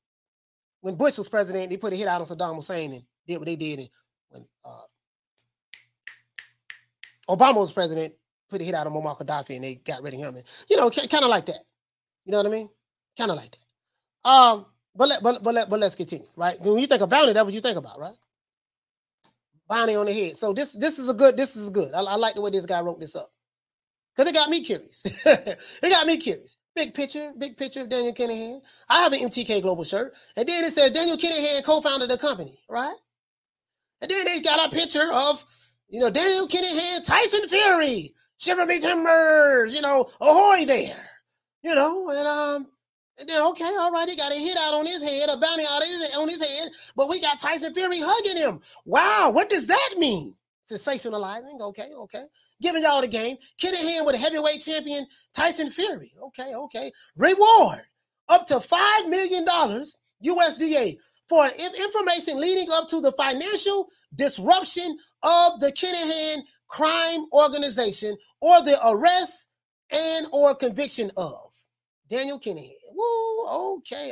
Bush was president, they put a hit out on Saddam Hussein and did what they did. And when Obama was president, put a hit out on Muammar Gaddafi and they got rid of him. And, you know, kind of like that. You know what I mean? Kind of like that. But let's continue, right? When you think of bounty, that's what you think about, right? Bounty on the head. So this is good. I like the way this guy wrote this up. Because it got me curious. It got me curious. Big picture of Daniel Kanihan. I have an MTK Global shirt. And then it says Daniel Kanihan co-founded the company, right? And then they got a picture of, you know, Daniel Kanihan, Tyson Fury, shiver me timbers, you know, ahoy there. You know, and then, okay, all right, he got a hit out on his head, a bounty out on his head, but we got Tyson Fury hugging him. Wow, what does that mean? Sensationalizing, okay. Giving y'all the game. Kanihan with a heavyweight champion, Tyson Fury. Okay. Reward, up to $5 million USDA for information leading up to the financial disruption of the Kanihan crime organization or the arrest and or conviction of Daniel Kanihan. Woo, okay.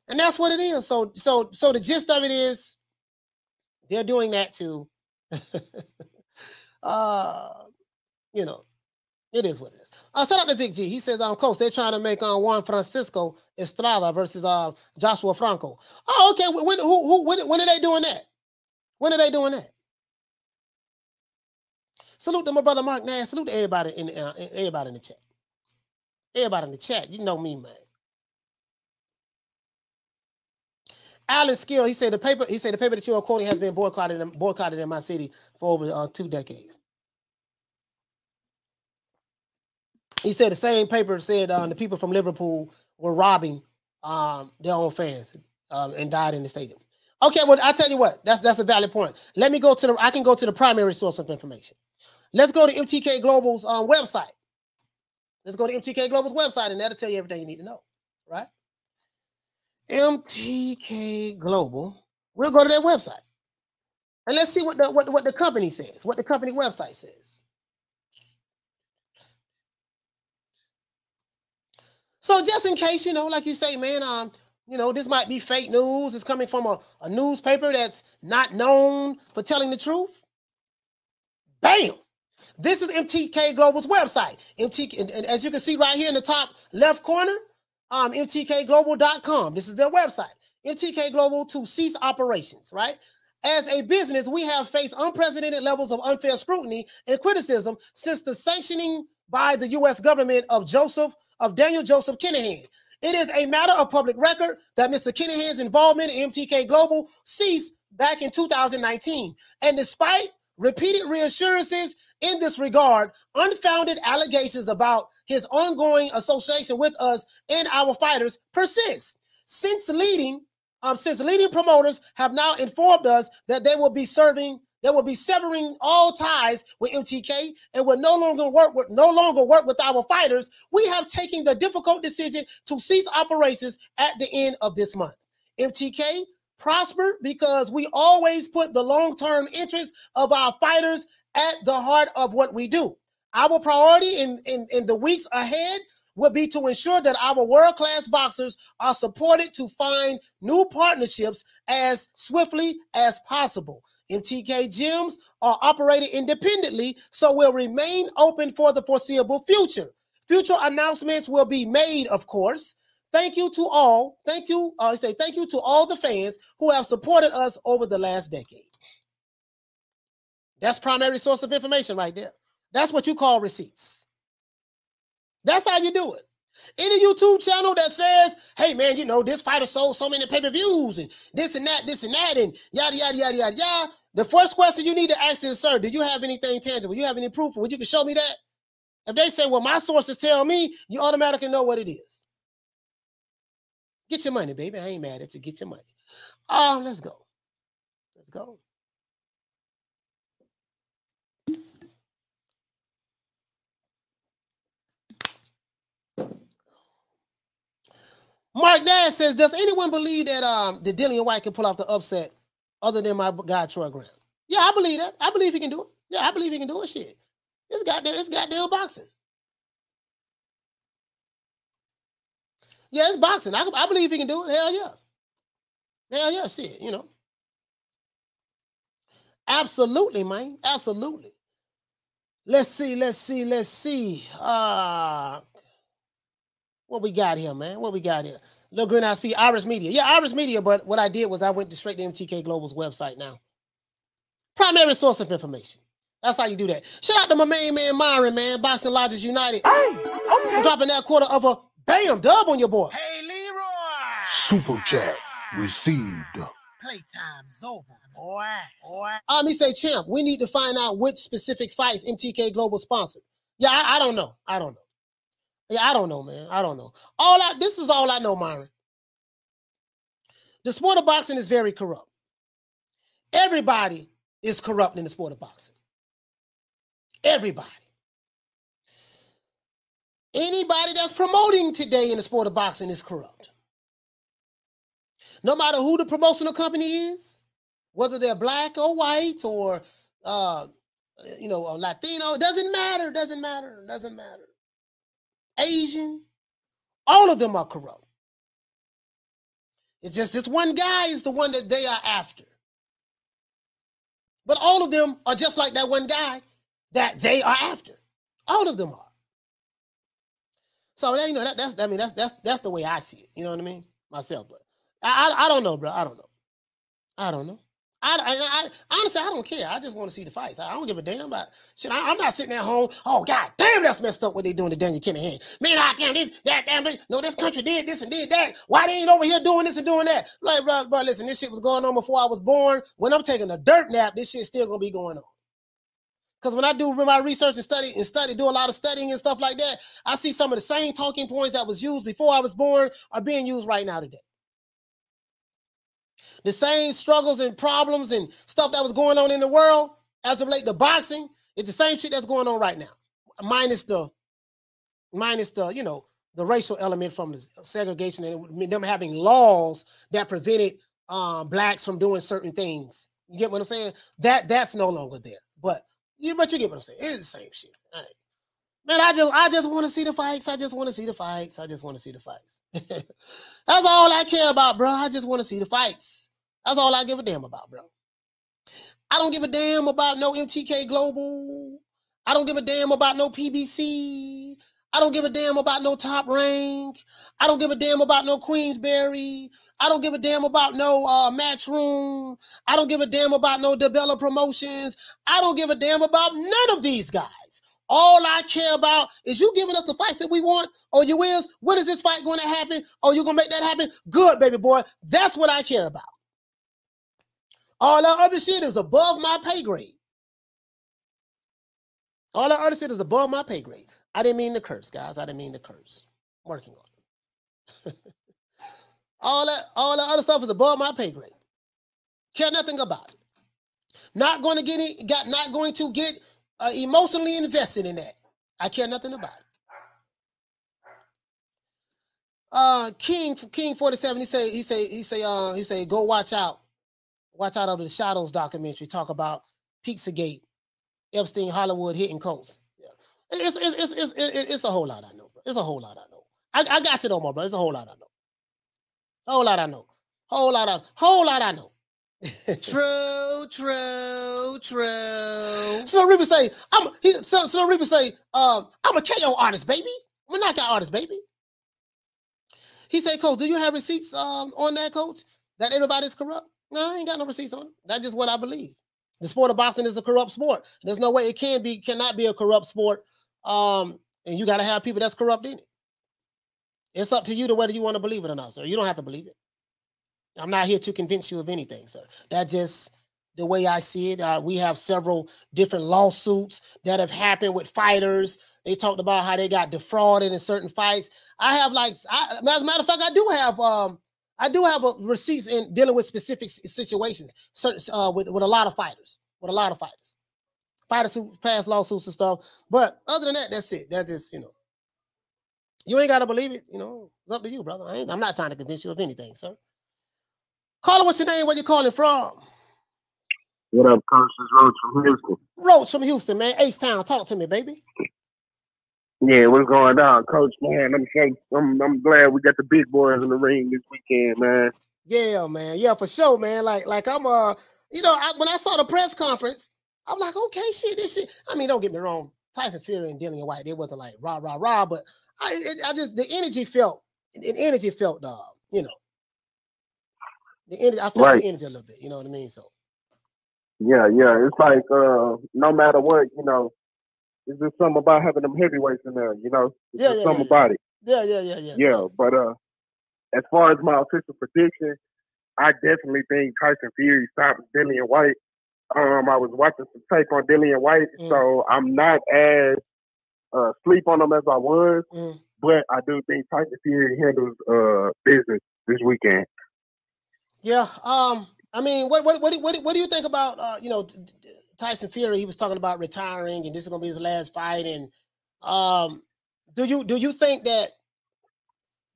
And that's what it is. So the gist of it is they're doing that to, you know, it is what it is. Shout out to Vic G. He says, Coach, they're trying to make Juan Francisco Estrada versus Joshua Franco. Oh, okay. When are they doing that? When are they doing that? Salute to my brother Mark Nash. Salute to everybody in the chat. Everybody in the chat, you know me, man. Alan Skill, he said the paper that you are quoting has been boycotted in my city for over 2 decades. He said the same paper said the people from Liverpool were robbing their own fans and died in the stadium. Okay, well, I tell you what, that's a valid point. Let me I can go to the primary source of information. Let's go to MTK Global's website. Let's go to MTK Global's website, and that'll tell you everything you need to know, right? MTK Global. We'll go to their website, and let's see what the company says, what the company website says. So just in case, you know, like you say, man, you know, this might be fake news. It's coming from a newspaper that's not known for telling the truth. Bam. This is MTK Global's website. And as you can see right here in the top left corner, mtkglobal.com. This is their website. MTK Global to cease operations, right? As a business, we have faced unprecedented levels of unfair scrutiny and criticism since the sanctioning by the U.S. government of Daniel Joseph Kanihan. It is a matter of public record that Mr. Kinahan's involvement in MTK Global ceased back in 2019. And despite repeated reassurances in this regard, unfounded allegations about his ongoing association with us and our fighters persist. Since leading since leading promoters have now informed us that they will be severing all ties with MTK and will no longer work with our fighters, we have taken the difficult decision to cease operations at the end of this month. MTK prospered because we always put the long-term interests of our fighters at the heart of what we do. Our priority in the weeks ahead will be to ensure that our world-class boxers are supported to find new partnerships as swiftly as possible. MTK gyms are operated independently, so will remain open for the foreseeable future. Future announcements will be made, of course. Thank you to all. Thank you to all the fans who have supported us over the last decade. That's primary source of information right there. That's what you call receipts. That's how you do it. Any YouTube channel that says, hey, man, you know, this fighter sold so many pay-per-views and this and that, and yada, yada, yada, yada, yada. The first question you need to ask is, sir, do you have anything tangible? You have any proof? Would you can show me that? If they say, well, my sources tell me, you automatically know what it is. Get your money, baby. I ain't mad at you. Get your money. Let's go. Let's go. Mark Dad says, does anyone believe that the Dillian Whyte can pull off the upset other than my guy Troy Graham? Yeah, I believe that. I believe he can do it. Yeah, I believe he can do it. Shit. It's goddamn boxing. Yeah, it's boxing. I believe he can do it. Hell yeah. Hell yeah, shit, you know. Absolutely, man. Absolutely. Let's see. What we got here, man? What we got here? Little Green Eyes P, Iris Media. Yeah, Iris Media, but what I did was I went straight to MTK Global's website now. Primary source of information. That's how you do that. Shout out to my main man, Myron, man. Boxing Lodges United. Hey, okay. Dropping that quarter of a bam dub on your boy. Hey, Leroy! Super chat received. Playtime's over, boy. He say, champ, we need to find out which specific fights MTK Global sponsored. Yeah, I don't know. Yeah, I don't know, man. I don't know. This is all I know, Myron. The sport of boxing is very corrupt. Everybody is corrupt in the sport of boxing. Everybody. Anybody that's promoting today in the sport of boxing is corrupt. No matter who the promotional company is, whether they're black or white or, Latino, it doesn't matter. Asian, all of them are corrupt. It's just this one guy is the one that they are after. But all of them are just like that one guy that they are after. All of them are. So, you know, that's the way I see it. You know what I mean? Myself, but I don't know, bro. I don't know. I honestly, I don't care. I just want to see the fights. I don't give a damn about shit. I'm not sitting at home. Oh, God damn, that's messed up what they doing to Daniel Kanihan. Man, damn this, that, damn this. No, this country did this and did that. Why they ain't over here doing this and doing that? Like, bro, listen, this shit was going on before I was born. When I'm taking a dirt nap, this shit's still going to be going on. Because when I do my research and study, do a lot of studying and stuff like that, I see some of the same talking points that was used before I was born are being used right now today. The same struggles and problems and stuff that was going on in the world as it relates to boxing, it's the same shit that's going on right now. Minus the racial element from the segregation and them having laws that prevented blacks from doing certain things. You get what I'm saying? That's no longer there. But you get what I'm saying. It's the same shit. All right. Man, I just want to see the fights. I just want to see the fights. That's all I care about, bro. I just want to see the fights. That's all I give a damn about, bro. I don't give a damn about no MTK Global. I don't give a damn about no PBC. I don't give a damn about no Top Rank. I don't give a damn about no Queensberry. I don't give a damn about no Matchroom. I don't give a damn about no DeBella Promotions. I don't give a damn about none of these guys. All I care about is you giving us the fights that we want. Oh, you is? When is this fight going to happen? Oh, you going to make that happen? Good, baby boy. That's what I care about. All that other shit is above my pay grade. All that other shit is above my pay grade. I didn't mean to curse, guys. I didn't mean to curse. I'm working on it. All that other stuff is above my pay grade. Care nothing about it. Not going to get emotionally invested in that. I care nothing about it. King 47. He say go watch out of the Shadows documentary. Talk about Pizzagate, Epstein, Hollywood hitting coast. Yeah. It's a whole lot I know, bro. It's a whole lot I know. I got you no more, bro. It's a whole lot I know. Whole lot I know. Whole lot I know. True. So Reaper say, I'm a KO artist, baby. I'm a knockout artist, baby. He say, Coach, do you have receipts on that, Coach? That everybody's corrupt? No, I ain't got no receipts on it. That's just what I believe. The sport of boxing is a corrupt sport. There's no way it cannot be a corrupt sport. And you got to have people that's corrupt in it. It's up to you to whether you want to believe it or not, sir. You don't have to believe it. I'm not here to convince you of anything, sir. That's just the way I see it. We have several different lawsuits that have happened with fighters. They talked about how they got defrauded in certain fights. As a matter of fact, I do have receipts in dealing with specific situations, with a lot of fighters, fighters who pass lawsuits and stuff. But other than that, that's it. That's just, you ain't got to believe it. It's up to you, brother. I'm not trying to convince you of anything, sir. Caller, what's your name? Where you calling from? What up, Coach? It's Roach from Houston. Roach from Houston, man. H-Town. Talk to me, baby. Yeah, what's going on, Coach? Man, I'm glad we got the big boys in the ring this weekend, man. Yeah, man. Yeah, for sure, man. Like I'm when I saw the press conference, I'm like, okay, this shit. I mean, don't get me wrong. Tyson Fury and Dillian Whyte, they wasn't like rah, rah, rah, but the energy felt, I felt the energy a little bit, you know what I mean? So yeah. It's like no matter what, it's just something about having them heavyweights in there, It's something about it. Yeah. But as far as my official prediction, I definitely think Tyson Fury stops Dillian Whyte. I was watching some tape on Dillian Whyte, so I'm not as sleep on him as I was, but I do think Tyson Fury handles business this weekend. Yeah. I mean, what do you think about Tyson Fury? He was talking about retiring, and this is gonna be his last fight. And do you think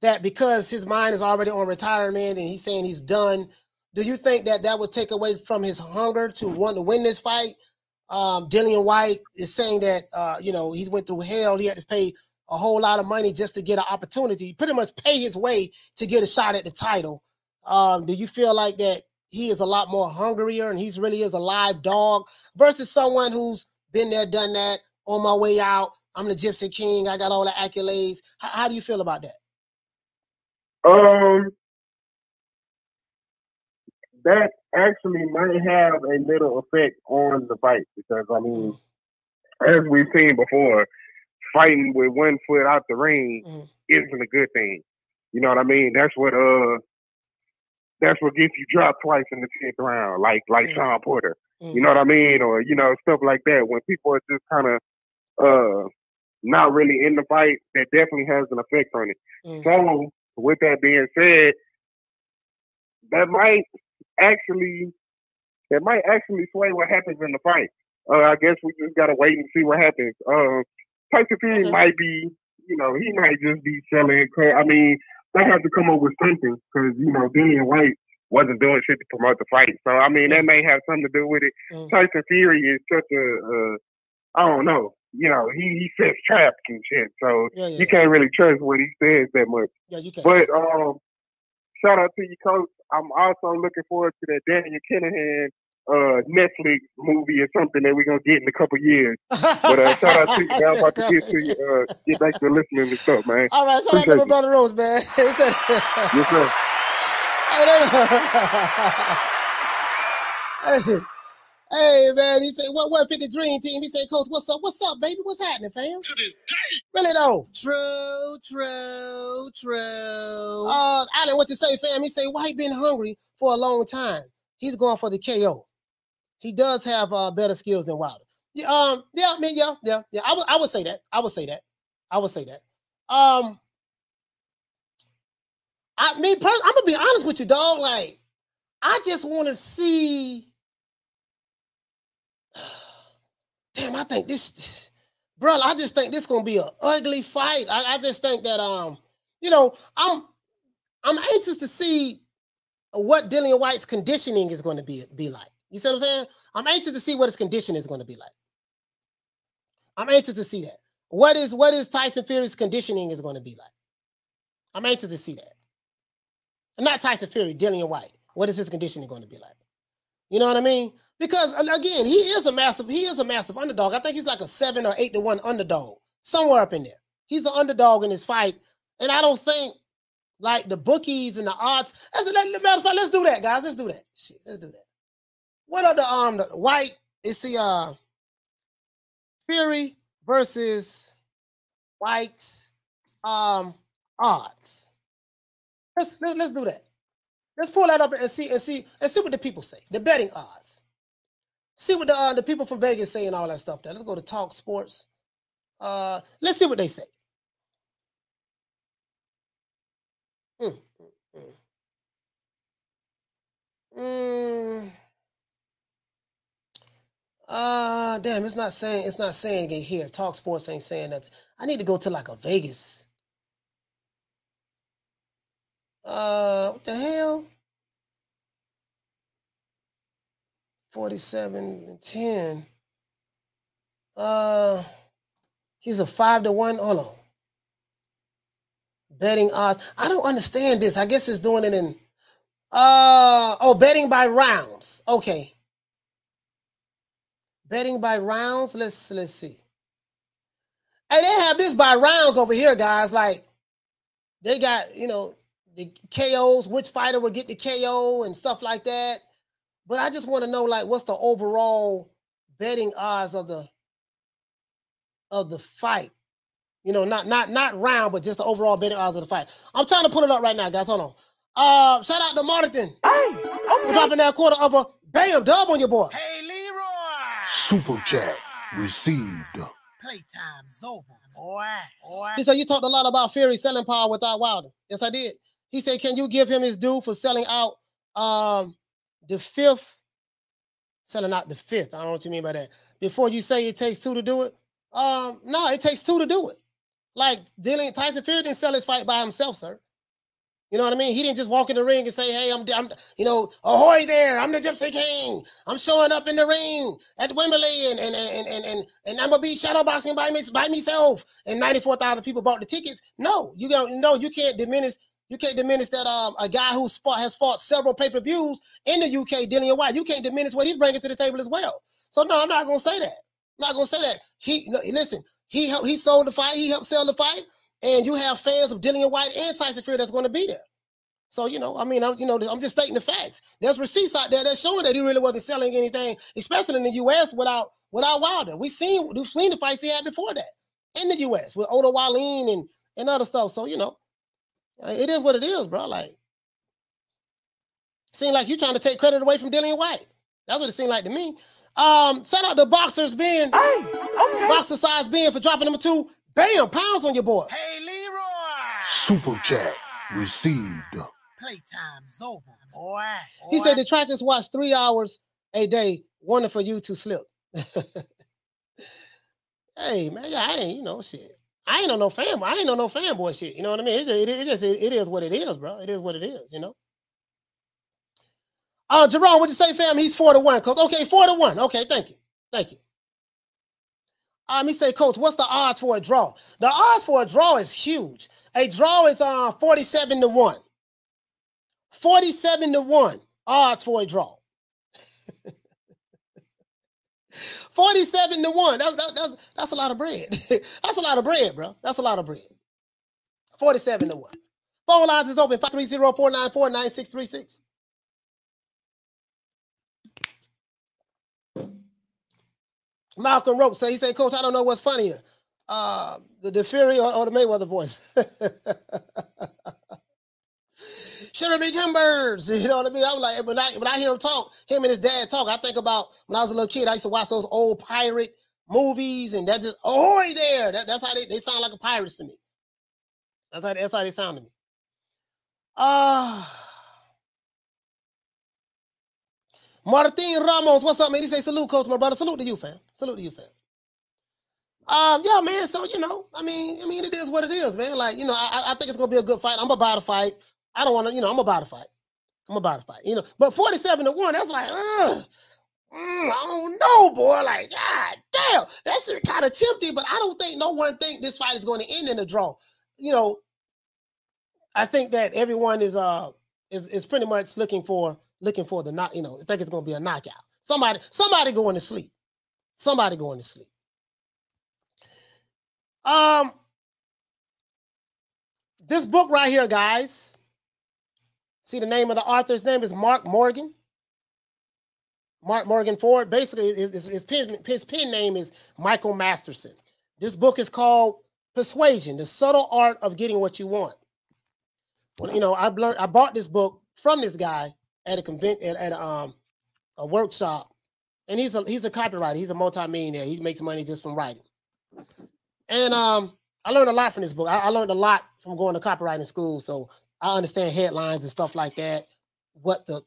that because his mind is already on retirement and he's saying he's done, do you think that would take away from his hunger to want to win this fight? Dillian Whyte is saying that he went through hell. He had to pay a whole lot of money just to get an opportunity, pretty much pay his way to get a shot at the title. Do you feel like that he is a lot more hungrier and he's really is a live dog versus someone who's been there, done that, on my way out? I'm the Gypsy King. I got all the accolades. How do you feel about that? That actually might have a little effect on the fight because, as we've seen before, fighting with 1 foot out the ring isn't a good thing. You know what I mean? That's what gets you dropped twice in the 10th round, like Sean Porter. You know what I mean? Or, stuff like that. When people are just kind of not really in the fight, that definitely has an effect on it. So, with that being said, that might actually sway what happens in the fight. I guess we just got to wait and see what happens. Tyson Fury might be, he might just be selling. They have to come up with something because, Dillian Whyte wasn't doing shit to promote the fight. So, that may have something to do with it. Tyson Fury is such I don't know. He sets traps and shit. So, you can't really trust what he says that much. Yeah, you can't. But shout out to you, Coach. I'm also looking forward to that Daniel Kanihan Netflix movie or something that we're going to get in a couple years. But shout out to you, man. I'm about to get back to listening to stuff, man. All right, shout out to my brother Rose, man. Yes, sir. Hey, man, he said, what 50 Dream Team? He said, Coach, what's up, baby? What's happening, fam? To this day. Really, though? True. Alan, what you say, fam? He say, White been hungry for a long time. He's going for the KO. He does have better skills than Wilder. Yeah. I would say that. I'm gonna be honest with you, dog. Like, I just want to see. Damn, I think this, brother. I just think this gonna be an ugly fight. I just think that you know, I'm anxious to see what Dillian Whyte's conditioning is going to be like. You see what I'm saying? I'm anxious to see what his conditioning is going to be like. I'm anxious to see that. What is Tyson Fury's conditioning is going to be like? I'm anxious to see that. And not Tyson Fury, Dillian Whyte. What is his conditioning going to be like? You know what I mean? Because again, he is a massive underdog. I think he's like a 7 or 8 to 1 underdog, somewhere up in there. He's an underdog in this fight, and I don't think like the bookies and the odds. Matter of fact, let's do that, guys. Let's do that. Shit, let's do that. What are the White? It's the Fury versus Whyte odds. Let's do that. Let's pull that up and see what the people say. The betting odds. See what the people from Vegas say and all that stuff there. Let's go to Talk Sports. Let's see what they say. Damn, it's not saying it here. Talk Sports ain't saying that. I need to go to like a Vegas. What the hell? 47-10. He's a 5 to 1. Hold on. Betting odds. I don't understand this. I guess it's doing it in betting by rounds. Okay. Betting by rounds. Let's see. Hey, they have this by rounds over here, guys. Like, they got, you know, the KOs, which fighter will get the KO and stuff like that. But I just want to know, like, what's the overall betting odds of the fight? You know, not round, but just the overall betting odds of the fight. I'm trying to pull it up right now, guys. Hold on. Shout out to Martin. Hey, okay. Dropping that quarter of a bam dub on your boy. Hey, Leroy. Super chat received. Playtime's over, boy. He said you talked a lot about Fury selling power without Wilder. Yes, I did. He said, can you give him his due for selling out the fifth? Selling out the fifth. I don't know what you mean by that. Before you say it takes 2 to do it. No, it takes 2 to do it. Like Tyson Fury didn't sell his fight by himself, sir. You know what I mean? He didn't just walk in the ring and say, hey, I'm you know, ahoy there, I'm the Gypsy King. I'm showing up in the ring at Wembley and I'm gonna be shadowboxing by myself. And 94,000 people bought the tickets. No, you can't diminish that a guy who has fought several pay-per-views in the UK, Dillian Whyte. You can't diminish what he's bringing to the table as well. So no, I'm not gonna say that. I'm not gonna say that. He sold the fight, he helped sell the fight. And you have fans of Dillian Whyte and Tyson Fury that's going to be there. So, you know, I mean, I'm just stating the facts. There's receipts out there that's showing that he really wasn't selling anything, especially in the U.S. without Wilder. We've seen the fights he had before that in the U.S. with Odo Wallin and other stuff. So, you know, it is what it is, bro. Like, seemed like you trying to take credit away from Dillian Whyte. That's what it seemed like to me. Shout out to Boxers Ben. Hey, okay. Boxer Size Ben for dropping number 2. Bam, pounds on your boy. Hey, Leroy. Super chat received. Playtime's over, boy. He said the trackers watch 3 hours a day, wanting for you to slip. Hey, man, I ain't, you know, shit. I ain't on no fanboy. I ain't on no fanboy shit. You know what I mean? It is what it is, bro. It is what it is, you know? Jerome, what'd you say, fam? He's 4 to 1, coach. Okay, 4 to 1. Okay, thank you. Thank you. He said, coach, what's the odds for a draw? The odds for a draw is huge. A draw is 47 to 1. 47 to 1 odds for a draw. 47 to 1. That's a lot of bread. That's a lot of bread, bro. That's a lot of bread. 47 to 1. Phone lines is open 530-494-9636. Malcolm Rope said, he said, coach, I don't know what's funnier. The Fury or the Mayweather voice. Shiver me timbers. You know what I mean? I was like, when I hear him talk, him and his dad talk, I think about when I was a little kid, I used to watch those old pirate movies, and that just, ahoy there. That's how they sound like a pirates to me. That's how they sound to me. Martin Ramos, what's up, man? He say, salute, coach, my brother. Salute to you, fam. Salute to you, fam. Yeah, man. So, you know, I mean, it is what it is, man. Like, you know, I think it's gonna be a good fight. I'm about to fight. I don't want to, you know, I'm about to fight. You know, but 47-1, that's like, I don't know, boy. Like, God damn, that shit kind of tempting, but I don't think no one think this fight is going to end in a draw. You know, I think that everyone is pretty much looking for the knock. You know, I think it's going to be a knockout. Somebody going to sleep. Somebody going to sleep. This book right here, guys. See the name of the author? His name is Mark Morgan. Mark Morgan Ford. Basically, his pen name is Michael Masterson. This book is called Persuasion: The Subtle Art of Getting What You Want. Well, you know, I bought this book from this guy at a workshop, and he's a copywriter. He's a multimillionaire. He makes money just from writing. And I learned a lot from this book. I learned a lot from going to copywriting school, so I understand headlines and stuff like that. What the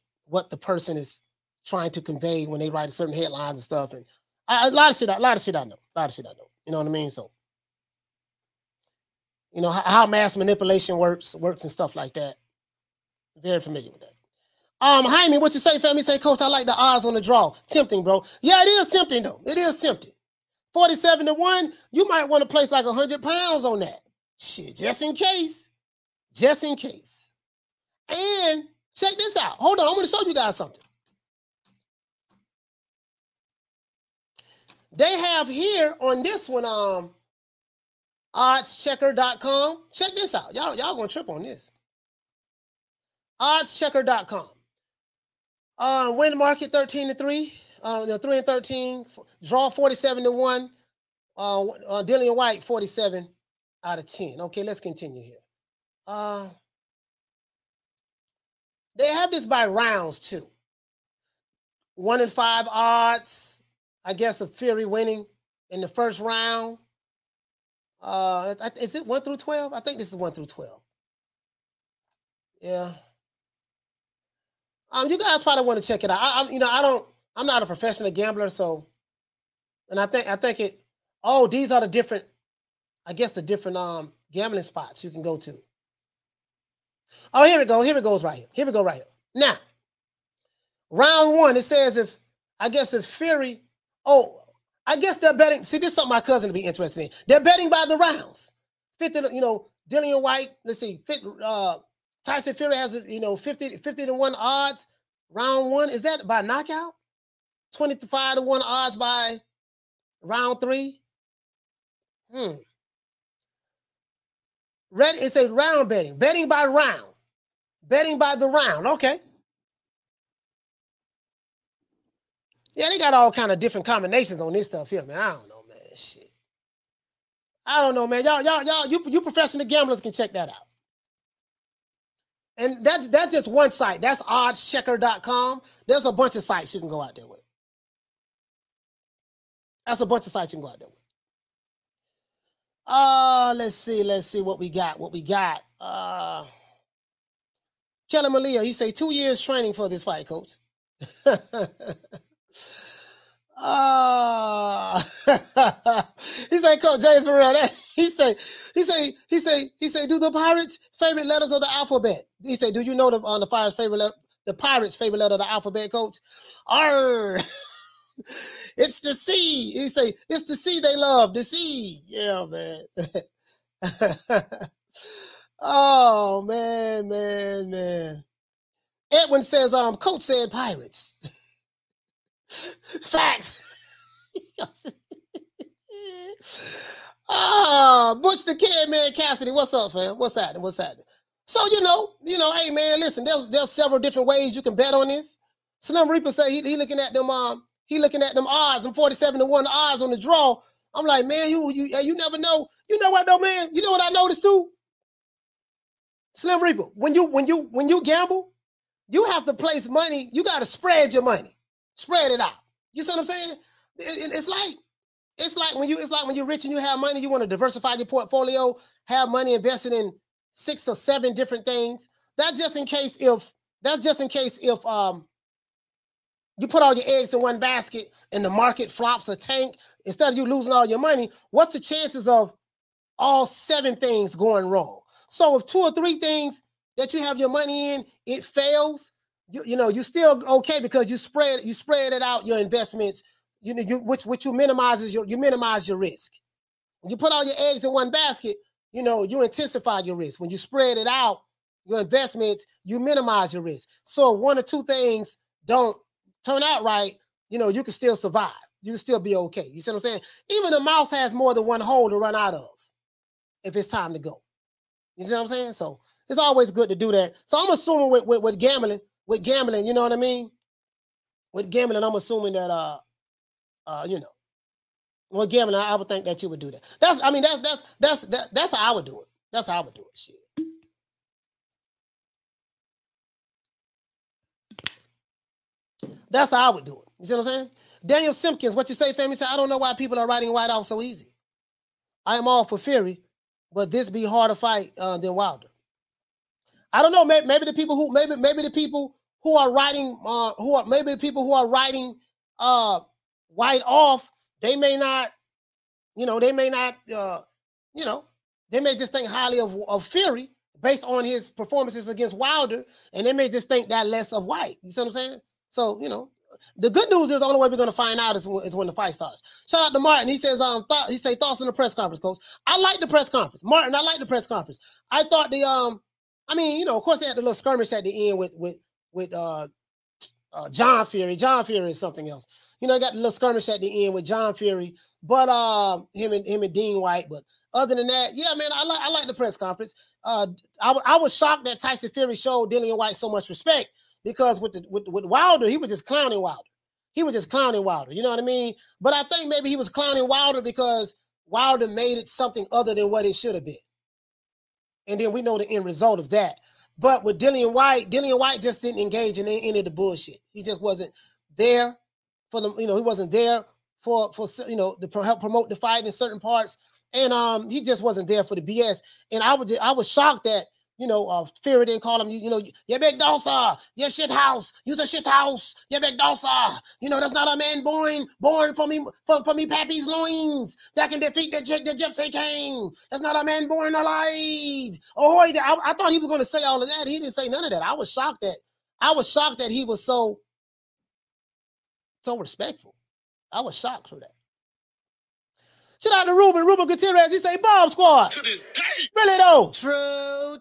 person is trying to convey when they write certain headlines and stuff, and a lot of shit I know. You know what I mean? So, you know how mass manipulation works and stuff like that. Very familiar with that. Jaime, what you say, family? Say, coach, I like the odds on the draw. Tempting, bro. Yeah, it is tempting though. It is tempting. 47-1. You might want to place like 100 pounds on that. Shit, just in case. Just in case. And check this out. Hold on, I'm going to show you guys something. They have here on this one, oddschecker.com. Check this out. Y'all going to trip on this. Oddschecker.com. Win market 13-3. 3-13. Draw 47-1. Dillian Whyte 47 out of 10. Okay, let's continue here. They have this by rounds too. 1 in 5 odds, I guess, of Fury winning in the first round. Is it 1 through 12? I think this is 1 through 12. Yeah. You guys probably want to check it out. I'm not a professional gambler, so, and I think it. Oh, these are the different, I guess, the different gambling spots you can go to. Oh, here it goes. Here it goes right here. Here we go right here. Now, round 1, it says if Fury, I guess they're betting. See, this is something my cousin would be interested in. They're betting by the rounds. 50, you know, Dillian Whyte, let's see, Tyson Fury has, 50-1 odds. Round 1, is that by knockout? 25-1 odds by round 3. It says round betting. Betting by round. Betting by the round. Okay. Yeah, they got all kind of different combinations on this stuff here, man. I don't know, man. Shit. I don't know, man. Y'all, you professional gamblers can check that out. And that's just one site. That's oddschecker.com. There's a bunch of sites you can go out there with. That's a bunch of sites you can go out there with. Let's see what we got. Kelly Malia, he say 2 years training for this fight, coach. He say, Coach James for real. He say, do the Pirates' favorite letters of the alphabet? He say, do you know the Pirates' favorite letter of the alphabet, Coach? R. It's the C. He say, it's the C they love. The C. Yeah, man. Oh, man. Edwin says, Coach said Pirates. Facts. Butch the Kid, man, Cassidy. What's up, fam? What's happening? So, you know, hey, man, listen, there's several different ways you can bet on this. Slim Reaper say he looking at them odds, them 47-1 odds on the draw. I'm like, man, you never know. You know what though, man? You know what I noticed too? Slim Reaper, when you gamble, you have to place money. You got to spread your money. Spread it out. You see what I'm saying? It's like when you're rich and you have money, you want to diversify your portfolio, have money invested in 6 or 7 different things. that's just in case if you put all your eggs in one basket and the market flops or tank, instead of you losing all your money, what's the chances of all 7 things going wrong? So if 2 or 3 things that you have your money in, it fails, you still okay because you spread it out your investments, which you minimize your risk. When you put all your eggs in one basket, you intensify your risk. When you spread it out, your investments, you minimize your risk. So 1 or 2 things don't turn out right, you can still survive. You can still be okay. You see what I'm saying? Even a mouse has more than one hole to run out of if it's time to go. You see what I'm saying? So it's always good to do that. So I'm assuming with gambling, you know what I mean? With gambling, I'm assuming that with gambling, I would think that you would do that. That's how I would do it. That's how I would do it. Shit. That's how I would do it. You see what I'm saying? Daniel Simpkins, what you say, fam? He said, I don't know why people are writing White off so easy. I am all for Fury, but this be harder fight than Wilder. I don't know. Maybe the people who are writing White off, they may just think highly of Fury based on his performances against Wilder, and they may just think that less of White. You see what I'm saying? So, the good news is the only way we're going to find out is when the fight starts. Shout out to Martin. He says, thoughts on the press conference, Coach. I like the press conference. Martin, I like the press conference. I thought of course they had the little skirmish at the end with John Fury. John Fury is something else. Got the little skirmish at the end with John Fury, but him and Dean White. But other than that, yeah, man, I like the press conference. I was shocked that Tyson Fury showed Dillian Whyte so much respect. Because with Wilder, he was just clowning Wilder. You know what I mean? But I think maybe he was clowning Wilder because Wilder made it something other than what it should have been. And then we know the end result of that. But with Dillian Whyte just didn't engage in any of the bullshit. He just wasn't there for the, he wasn't there for to help promote the fight in certain parts. And he just wasn't there for the BS. And I was shocked that Fury didn't call him, you big dosa, you shit house, you's a shit house, you big dosa. That's not a man born for me pappy's loins that can defeat the Gypsy King. That's not a man born alive. Oh, I thought he was going to say all of that. He didn't say none of that. I was shocked that he was so respectful. I was shocked for that. Shout out to Ruben Gutierrez. He say, Bomb Squad. To this day. Really though. True.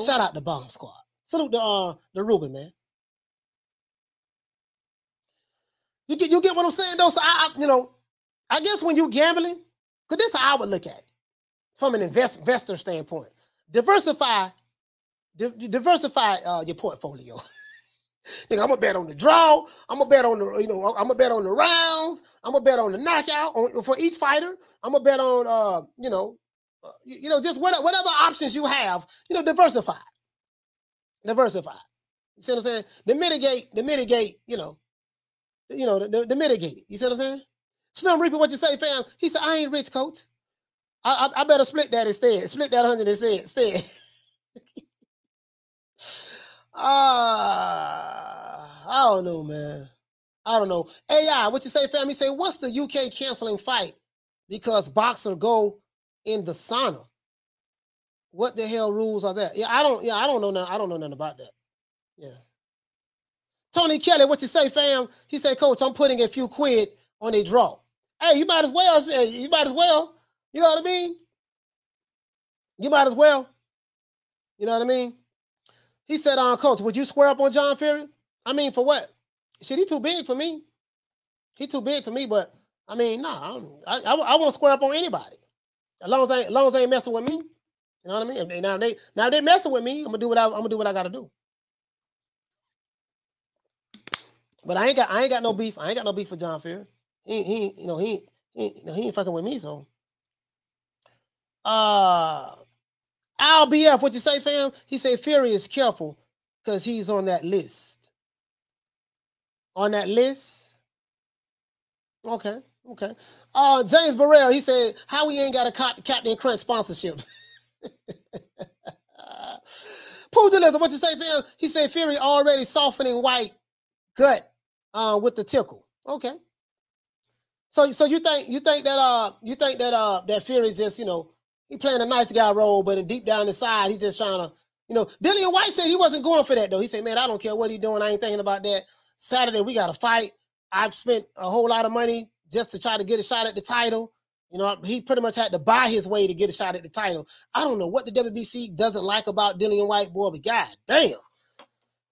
Shout out to Bomb Squad. Salute the Ruben, man. You get what I'm saying though? So I guess when you gambling, because this is how I would look at it from an investor standpoint. Diversify your portfolio. Nigga, I'm gonna bet on the draw. I'm gonna bet on the, I'm gonna bet on the rounds. I'm gonna bet on the knockout for each fighter. I'm gonna bet on, just whatever options you have. Diversify. You see what I'm saying? To mitigate. The mitigate it. You see what I'm saying? Slim Reaper, what you say, fam? He said, I ain't rich, coach. I better split that instead. Split that 100 instead. I don't know, man. I don't know. AI, what you say, fam? He say, what's the UK canceling fight because boxer go in the sauna? What the hell rules are that? I don't know nothing. I don't know nothing about that. Yeah. Tony Kelly, what you say, fam? He say, Coach, I'm putting a few quid on a draw. Hey, you might as well. You know what I mean? You might as well. You know what I mean? He said, Coach, would you square up on John Fury? I mean, for what? Shit, he too big for me. But I mean, nah, I won't square up on anybody. As long as they ain't messing with me. You know what I mean? Now they messing with me, I'm gonna do what I gotta do. But I ain't got no beef. I ain't got no beef with John Fury. He ain't fucking with me, so. Al BF, what you say, fam? He say Fury is careful because he's on that list. On that list? Okay. James Burrell, he said, how we ain't got a Captain Crunch sponsorship? Pugilism, what you say, fam? He said Fury already softening Whyte gut with the tickle. Okay. So you think that Fury's just, you know, he playing a nice guy role, but in deep down inside, he's just trying to, you know, Dillian Whyte said he wasn't going for that though. He said, man, I don't care what he's doing. I ain't thinking about that. Saturday, we got to fight. I've spent a whole lot of money just to try to get a shot at the title. You know, he pretty much had to buy his way to get a shot at the title. I don't know what the WBC doesn't like about Dillian Whyte, boy, but god damn.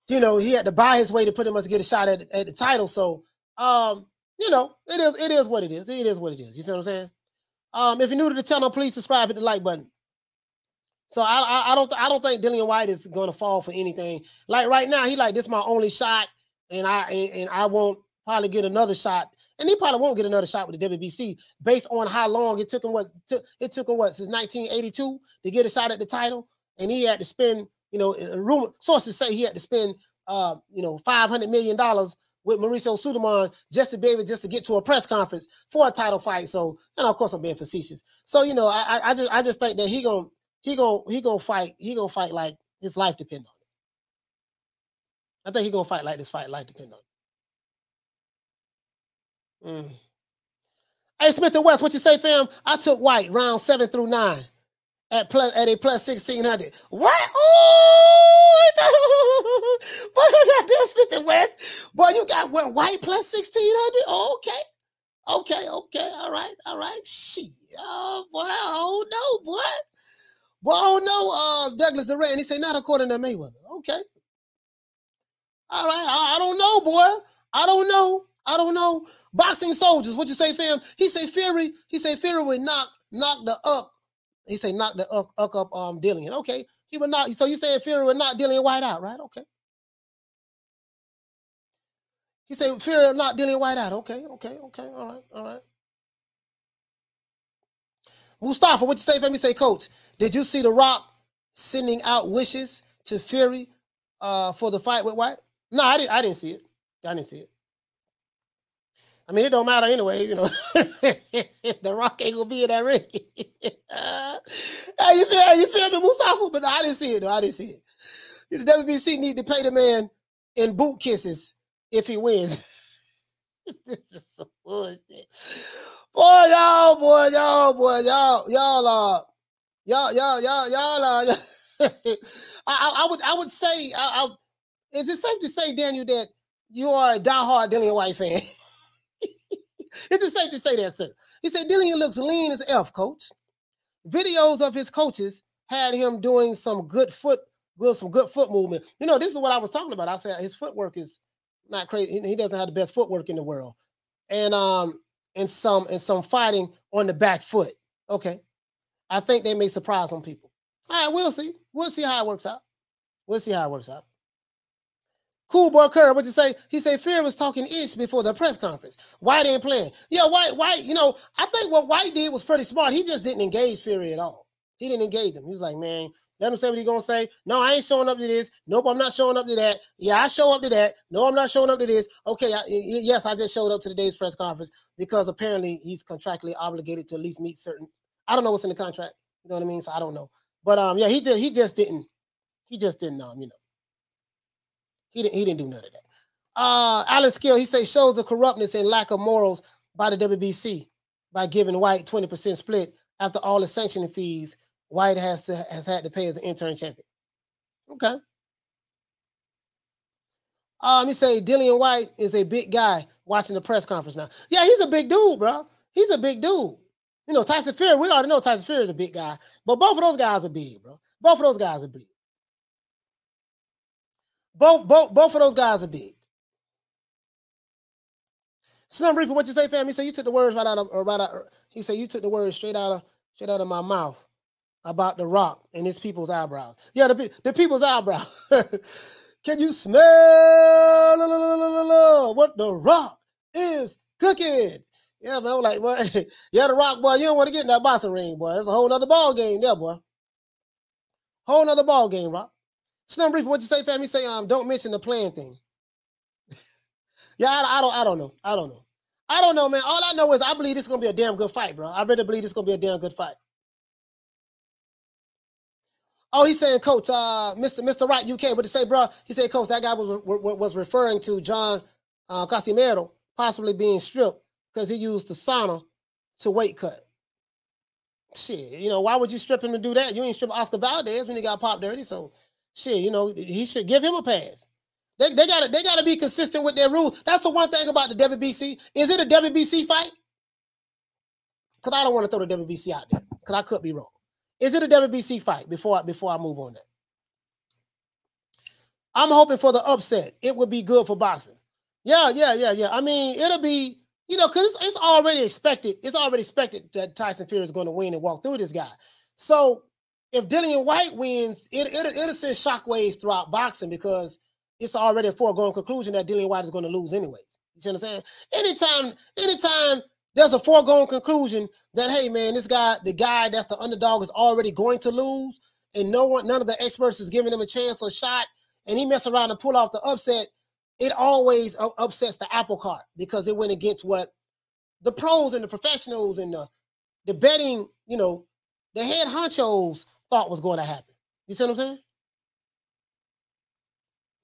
You know, he had to buy his way to pretty much get a shot at the title. So, you know, it is what it is. It is what it is. You see what I'm saying? If you're new to the channel, please subscribe, hit the like button. So I don't think Dillian Whyte is going to fall for anything. Like right now, he like, this is my only shot, and I won't probably get another shot. And he probably won't get another shot with the WBC based on how long it took him. It took him since 1982 to get a shot at the title, and he had to spend, you know, rumor sources say he had to spend, you know, $500 million with Mauricio Suleiman just to be able to get to a press conference for a title fight. So, and of course I'm being facetious. So, you know, I just think that he gonna fight like his life depends on it. I think he gonna fight like this life depends on it. Hey, Smith and West, what you say, fam? I took Whyte round 7 through 9 at a plus 1600. What? Oh, boy, you got this, Smith and West. Boy, you got what? Whyte plus 1600? Oh, okay. All right. Shit. Oh, boy, oh no, boy. Boy, oh no, Douglas Duran. He said not according to Mayweather. Okay. All right. I don't know, boy. I don't know. Boxing Soldiers, what you say, fam? He say Fury would knock the up. He say knock the up Dillian. Okay. He would knock. So you saying Fury would knock Dillian Whyte out, right? Okay. He say Fury would knock Dillian Whyte out. Okay. All right. Mustafa, what you say, fam? He say, Coach, did you see The Rock sending out wishes to Fury for the fight with Whyte? No, I didn't see it. I mean, it don't matter anyway, you know. The Rock ain't gonna be in that ring. Hey, you feel me, Mustafa? But no, I didn't see it, though. I didn't see it. The WBC need to pay the man in boot kisses if he wins. This is so bullshit. Y'all. I would say, is it safe to say, Daniel, that you are a diehard Dillian Whyte fan? Is it safe to say that, sir? He said, Dillian looks lean as F, coach. Videos of his coaches had him doing some good foot movement. You know, this is what I was talking about. I said his footwork is not crazy. He doesn't have the best footwork in the world. And some fighting on the back foot. Okay. I think they may surprise some people. All right, we'll see. We'll see how it works out. Cool boy Kerr, what you say? He said Fury was talking ish before the press conference. Whyte ain't playing. Yeah, Whyte, you know, I think what Whyte did was pretty smart. He just didn't engage Fury at all. He didn't engage him. He was like, man, let him say what he's going to say. No, I ain't showing up to this. Nope, I'm not showing up to that. Yeah, I show up to that. No, I'm not showing up to this. Okay, yes, I just showed up to today's press conference because apparently he's contractually obligated to at least meet certain, I don't know what's in the contract. You know what I mean? So I don't know. But yeah, he just didn't, you know. He didn't do none of that. Alan Skill, he says, shows the corruptness and lack of morals by the WBC by giving Whyte 20% split after all the sanctioning fees Whyte has had to pay as an interim champion. Okay. He say Dillian Whyte is a big guy watching the press conference now. Yeah, he's a big dude, bro. He's a big dude. You know, Tyson Fury, we already know Tyson Fury is a big guy, but both of those guys are big, bro. Both of those guys are big. Both of those guys are big. Slim Reaper, what you say, fam? He said you took the words he said you took the words straight out of my mouth about The Rock and his people's eyebrows. Yeah, the people's eyebrows. Can you smell what The Rock is cooking? Yeah, man, I'm like, boy, yeah, The Rock, boy, you don't want to get in that boxing ring, boy. It's a whole nother ball game there, boy. Whole nother ball game, Rock. Slim Reaper, what you say, fam? He say, don't mention the playing thing. Yeah, I don't know. I don't know, man. All I know is I believe this is gonna be a damn good fight, bro. I really believe this is gonna be a damn good fight. Oh, he's saying, Coach, Mr. Wright, UK, but to say, bro, he said, Coach, that guy was referring to John Casimero possibly being stripped because he used the sauna to weight cut. Shit, you know, why would you strip him to do that? You ain't strip Oscar Valdez when he got popped dirty, so shit, you know, he should give him a pass. They gotta be consistent with their rules. That's the one thing about the WBC. Is it a WBC fight? Because I don't want to throw the WBC out there, because I could be wrong. Is it a WBC fight before I move on that? I'm hoping for the upset. It would be good for boxing. Yeah. I mean, it'll be, you know, because it's already expected. It's already expected that Tyson Fury is going to win and walk through this guy. So if Dillian Whyte wins, it'll send shockwaves throughout boxing because it's already a foregone conclusion that Dillian Whyte is going to lose anyways. You see what I'm saying? Anytime there's a foregone conclusion that, hey, man, this guy, the guy that's the underdog is already going to lose, and none of the experts is giving him a chance or shot, and he mess around and pull off the upset, it always upsets the apple cart because it went against what the pros and the professionals and the betting, you know, the head honchos thought was going to happen. You see what I'm saying?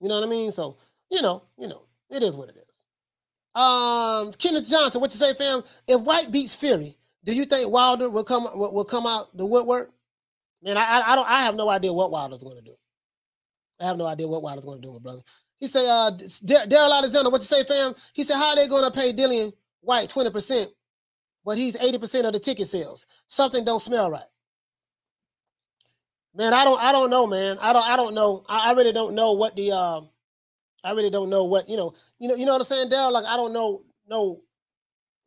You know what I mean? So, you know, it is what it is. Kenneth Johnson, what you say, fam? If Whyte beats Fury, do you think Wilder will come out the woodwork? Man, I have no idea what Wilder's going to do. I have no idea what Wilder's going to do, my brother. He say, Daryl Alexander, what you say, fam? He said, how are they going to pay Dillian Whyte 20%, but he's 80% of the ticket sales? Something don't smell right. Man, I don't know, man. I don't know. I really don't know what the I really don't know what, you know what I'm saying, Daryl? Like, I don't know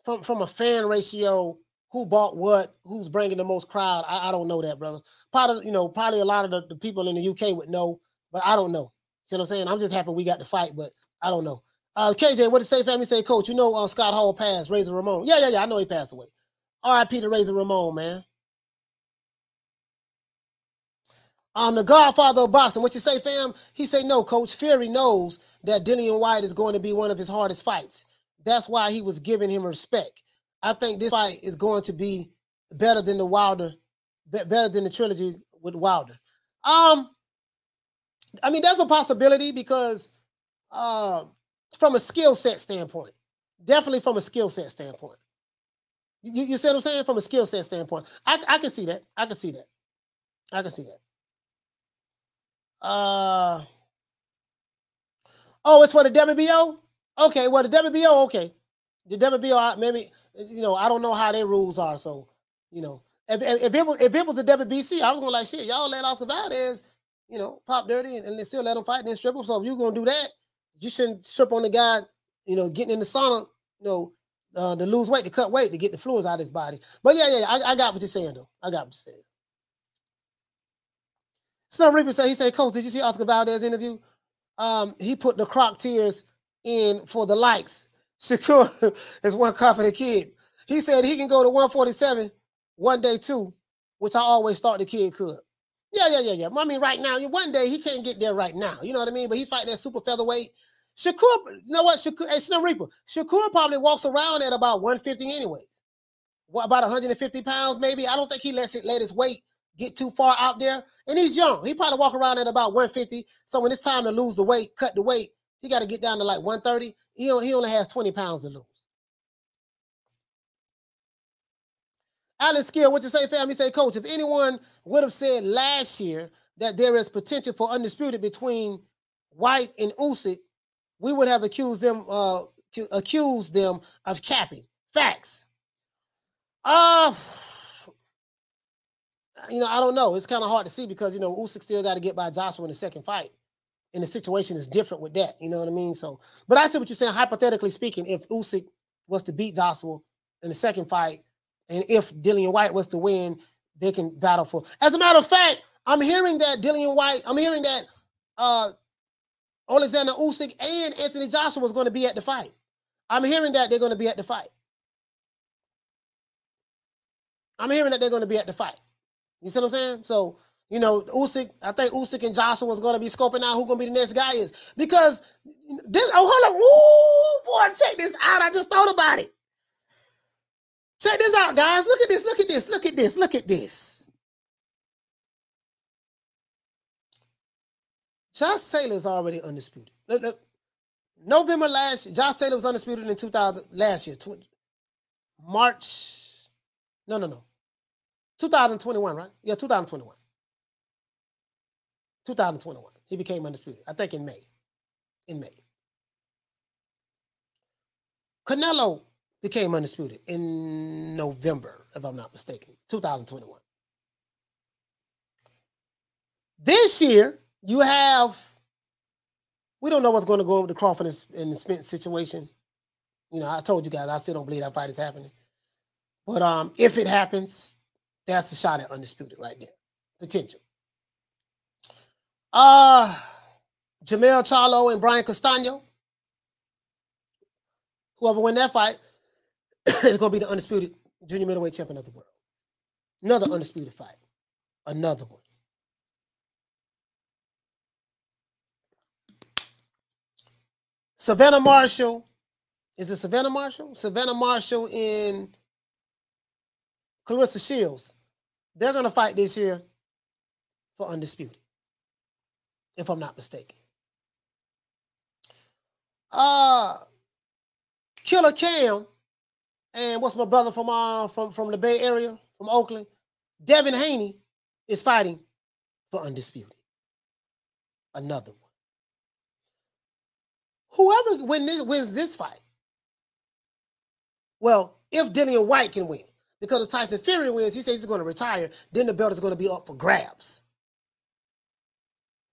from a fan ratio who bought what, who's bringing the most crowd. I don't know that, brother. Probably a lot of the people in the UK would know, but I don't know. See what I'm saying? I'm just happy we got the fight, but I don't know. KJ, what did say, family? Say, Coach, you know Scott Hall passed, Razor Ramon. Yeah, I know he passed away. R.I.P. to Razor Ramon, man. The godfather of boxing. What you say, fam? He say, no, Coach. Fury knows that Dillian Whyte is going to be one of his hardest fights. That's why he was giving him respect. I think this fight is going to be better than better than the trilogy with Wilder. I mean, that's a possibility because from a skill set standpoint, definitely from a skill set standpoint. You see what I'm saying? From a skill set standpoint, I can see that. I can see that. Oh, it's for the WBO? Okay, well, the WBO, okay. The WBO, maybe, I don't know how their rules are, so, if it was the WBC, I was going to like, shit, y'all let Oscar Valdez, pop dirty and then still let him fight and then strip him. So if you're going to do that, you shouldn't strip on the guy, getting in the sauna, to lose weight, to cut weight, to get the fluids out of his body. But yeah, I got what you're saying, though. I got what you're saying. Snow Reaper said, he said, Coach, did you see Oscar Valdez's interview? He put the croc tears in for the likes. Shakur is one confident kid. He said he can go to 147 one day too, which I always thought the kid could. Yeah. I mean, right now, one day he can't get there right now. You know what I mean? But he fight that super featherweight. Shakur, you know what? Hey, Snow Reaper, Shakur probably walks around at about 150 anyways. What, about 150 pounds maybe? I don't think he let his weight get too far out there. And he's young. He probably walk around at about 150. So when it's time to lose the weight, cut the weight, he got to get down to like 130. He only has 20 pounds to lose. Alex Skill, what you say, fam? He say, Coach, if anyone would have said last year that there is potential for undisputed between Whyte and Usyk, we would have accused them of capping. Facts. I don't know. It's kind of hard to see because, Usyk still got to get by Joshua in the second fight. And the situation is different with that. You know what I mean? So, but I see what you're saying. Hypothetically speaking, if Usyk was to beat Joshua in the second fight, and if Dillian Whyte was to win, they can battle for. As a matter of fact, I'm hearing that Alexander Usyk and Anthony Joshua was going to be at the fight. I'm hearing that they're going to be at the fight. You see what I'm saying? So, Usyk, I think Usyk and Joshua was going to be scoping out who going to be the next guy is. Because this, hold on. Ooh, boy, check this out. I just thought about it. Check this out, guys. Look at this. Josh Taylor is already undisputed. November last year, Josh Taylor was undisputed in 2000 last year. March. No. 2021, right? Yeah, 2021. 2021. He became undisputed. I think in May. Canelo became undisputed in November, if I'm not mistaken, 2021. This year, you have, we don't know what's going to go with the Crawford and the Spence situation. You know, I told you guys, I still don't believe that fight is happening. But if it happens, that's a shot at undisputed right there. Potential. Jamel Charlo and Brian Castano. Whoever win that fight is going to be the undisputed junior middleweight champion of the world. Another undisputed fight. Another one. Savannah Marshall. Is it Savannah Marshall? Savannah Marshall and Clarissa Shields. They're going to fight this year for undisputed, if I'm not mistaken. Killer Cam and what's my brother from the Bay Area, from Oakland, Devin Haney is fighting for undisputed. Another one. Whoever wins this fight, well, if Dillian Whyte can win, because if Tyson Fury wins, he says he's going to retire, then the belt is going to be up for grabs.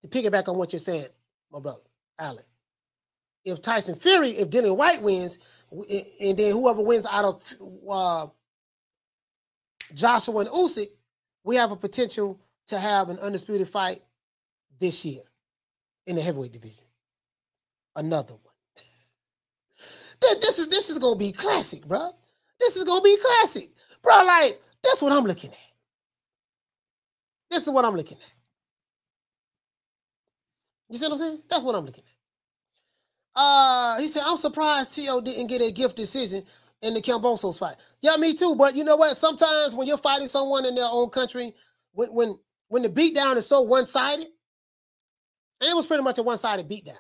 To piggyback on what you're saying, my brother, Allen. If Dillian Whyte wins, and then whoever wins out of Joshua and Usyk, we have a potential to have an undisputed fight this year in the heavyweight division. Another one. This is gonna be classic, bro. This is gonna be classic, bro. Like, that's what I'm looking at. This is what I'm looking at. You see what I'm saying? That's what I'm looking at. He said, I'm surprised T.O. didn't get a gift decision in the Cambosos fight. Yeah, me too. But you know what? Sometimes when you're fighting someone in their own country, when the beatdown is so one-sided, and it was pretty much a one-sided beatdown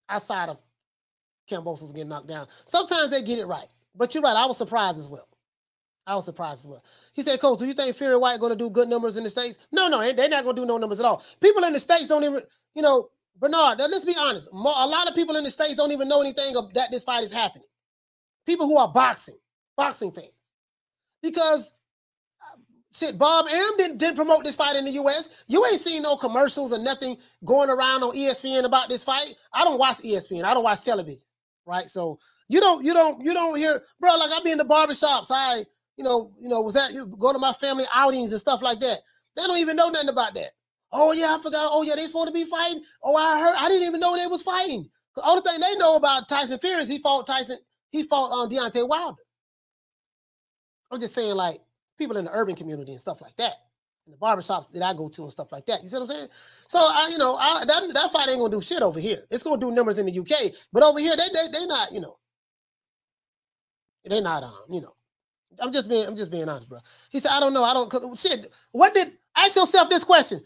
outside of Cambosos getting knocked down. Sometimes they get it right. But you're right. I was surprised as well. He said, Coach, do you think Fury Whyte going to do good numbers in the States? No, they're not going to do no numbers at all. People in the States don't even, you know, Bernard, let's be honest. A lot of people in the States don't even know anything of that this fight is happening. People who are boxing fans. Because, shit, Bob Arum didn't promote this fight in the U.S. You ain't seen no commercials or nothing going around on ESPN about this fight. I don't watch ESPN. I don't watch television, right? So you don't hear, bro, like I be in the barbershops. Go to my family outings and stuff like that. They don't even know nothing about that. Oh, yeah, I forgot. Oh, yeah, they supposed to be fighting. Oh, I didn't even know they was fighting. The only thing they know about Tyson Fury is he fought Deontay Wilder. I'm just saying, like, people in the urban community and stuff like that, in the barbershops that I go to and stuff like that. You see what I'm saying? So, that fight ain't going to do shit over here. It's going to do numbers in the UK. But over here, they not, they're not, I'm just being honest, bro. He said, I don't know. Ask yourself this question.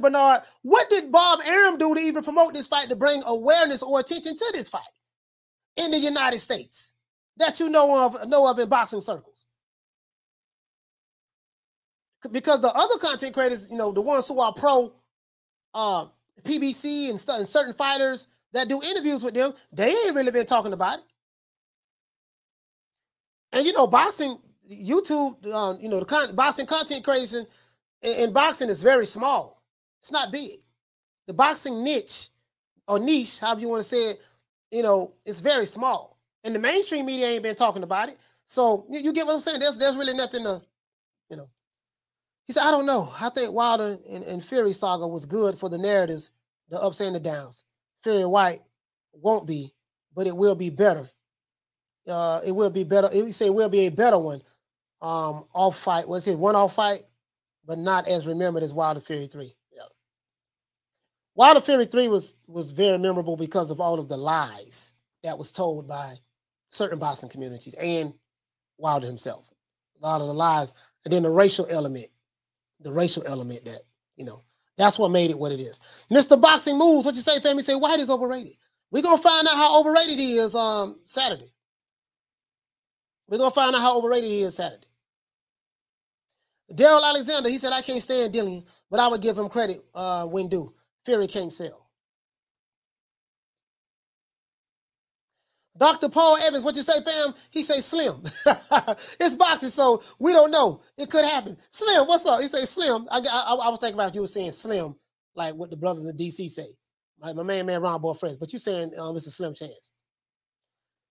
Bernard. What did Bob Arum do to even promote this fight, to bring awareness or attention to this fight in the United States that you know of in boxing circles? Because the other content creators, the ones who are pro PBC and certain fighters that do interviews with them, they ain't really been talking about it. And boxing, YouTube, the boxing content creation in boxing is very small. It's not big. The boxing niche, however you want to say it, it's very small. And the mainstream media ain't been talking about it. So you get what I'm saying? There's really nothing to, He said, I don't know. I think Wilder and Fury saga was good for the narratives, the ups and the downs. Fury Whyte won't be, but it will be better. It will be better. He said it will be a better one. Off fight. Was it one-off fight? But not as remembered as Wilder Fury 3. Yeah. Wilder Fury 3 was very memorable because of all of the lies that was told by certain boxing communities and Wilder himself. A lot of the lies. And then the racial element that, That's what made it what it is. Mr. Boxing Moves, what you say, family? Say Whyte is overrated. We're going to find out how overrated he is Saturday. We're going to find out how overrated he is Saturday. Daryl Alexander, he said, I can't stand Dillian, but I would give him credit when due. Fury can't sell. Dr. Paul Evans, what you say, fam? He say Slim. It's boxing, so we don't know. It could happen. Slim, what's up? He say Slim. I was thinking about if you were saying Slim, like what the brothers in DC say. Like my man Ron Boy Friends. But you saying it's a slim chance.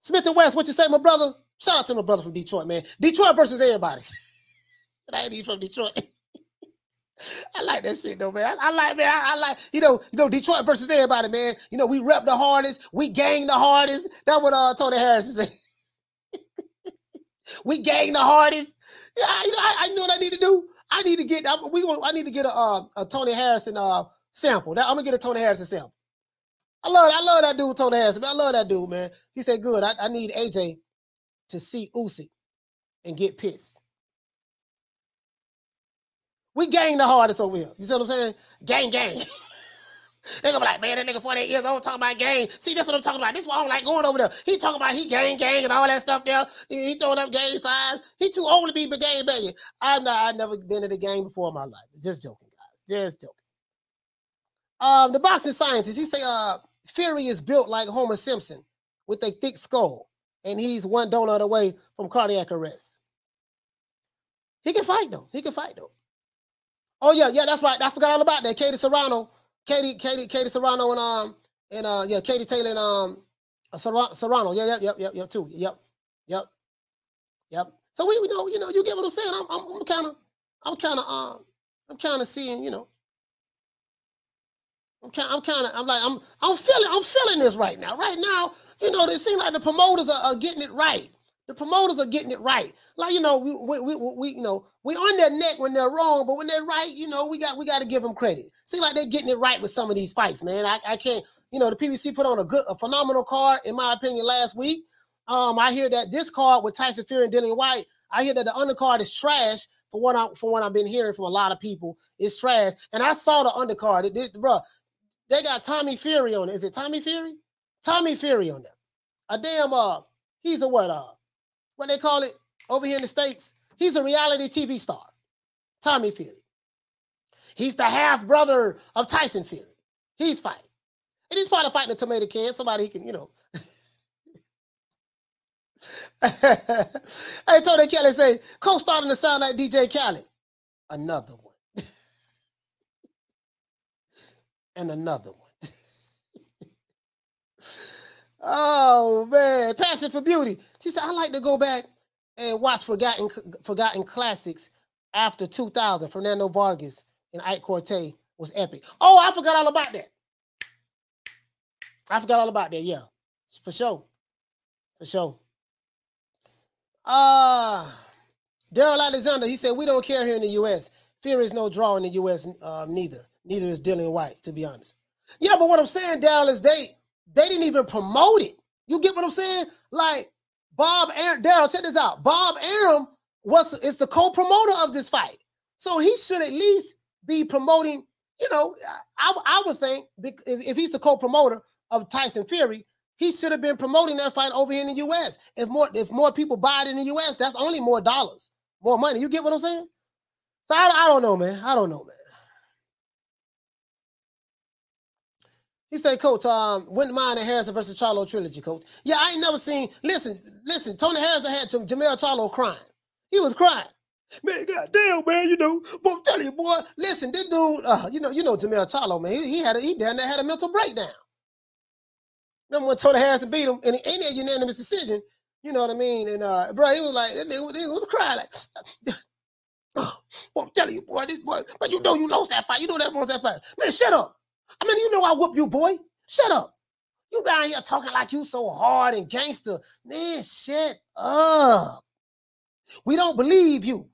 Smith and West, what you say, my brother? Shout out to my brother from Detroit, man. Detroit versus everybody. I ain't even from Detroit. I like that shit though, man. I like, you know, Detroit versus everybody, man. You know, we rep the hardest, we gang the hardest. That's what Tony Harris said. We gang the hardest. Yeah, you know, I know what I need to do. I need to get a Tony Harrison sample. I'm gonna get a Tony Harrison sample. I love that dude, Tony Harrison. Man, I love that dude, man. He said, good. I need AJ to see Usyk and get pissed. We gang the hardest over here. You see what I'm saying? Gang. They're gonna be like, man, that nigga 48 years old talking about gang. See, that's what I'm talking about. This is why I don't like going over there. He talking about he gang and all that stuff there. He throwing up gang signs. He too old to be gang banging. I've never been in a gang before in my life. Just joking, guys. Just joking. The boxing scientist, he say, Fury is built like Homer Simpson with a thick skull, and he's one donut away from cardiac arrest. He can fight though. Oh yeah, that's right. I forgot all about that. Katie Serrano, Katie Serrano and Katie Taylor and Serrano. Yeah, too. Yep. So we know, you get what I'm saying. I'm kind of seeing, you know. I'm feeling this right now. Right now, you know, it seems like the promoters are getting it right. The promoters are getting it right. Like, you know, we on their neck when they're wrong, but when they're right, you know, we got to give them credit. Seems like they're getting it right with some of these fights, man. I can't, you know, the PBC put on a phenomenal card, in my opinion, last week. I hear that this card with Tyson Fury and Dillian Whyte, I hear that the undercard is trash. For what I've been hearing from a lot of people, it's trash. And I saw the undercard. Bro, they got Tommy Fury on it. Is it Tommy Fury? Tommy Fury on there. A damn he's a what they call it over here in the States? He's a reality TV star. Tommy Fury. He's the half brother of Tyson Fury. He's fighting. And he's probably fighting a tomato can. Somebody he can, you know. Hey, Tony Kelly say, Coach starting to sound like DJ Khaled. Another one. And another one. Oh, man. Passion for Beauty. She said, I like to go back and watch forgotten classics after 2000. Fernando Vargas and Ike Cortez was epic. Oh, I forgot all about that. Yeah. For sure. Daryl Alexander, he said, we don't care here in the U.S. Fury is no draw in the U.S. Neither is Dillian Whyte, to be honest. Yeah, but what I'm saying, Daryl, is they didn't even promote it. You get what I'm saying? Like, Bob Arum, Daryl, check this out. Bob Arum is the co-promoter of this fight. So he should at least be promoting, you know, I would think if he's the co-promoter of Tyson Fury, he should have been promoting that fight over here in the U.S. If more people buy it in the U.S., that's only more dollars, more money. You get what I'm saying? So I don't know, man. He said, Coach, wouldn't mind a Harrison versus Charlo trilogy, Coach. Yeah, I ain't never seen. Listen. Tony Harrison had Jamel Charlo crying. He was crying. Man, goddamn, man, you know. But I'm telling you, boy, listen, this dude, you know Jamel Charlo, man. He had a mental breakdown. Remember when Tony Harrison beat him, and it ain't a unanimous decision. You know what I mean? And bro, he was like, he was crying like, oh, well, I'm telling you, boy, but you know you lost that fight. You know that lost that fight. Man, shut up. I mean, you know I whoop you, boy. Shut up. You down here talking like you so hard and gangster. Man, shut up. We don't believe you.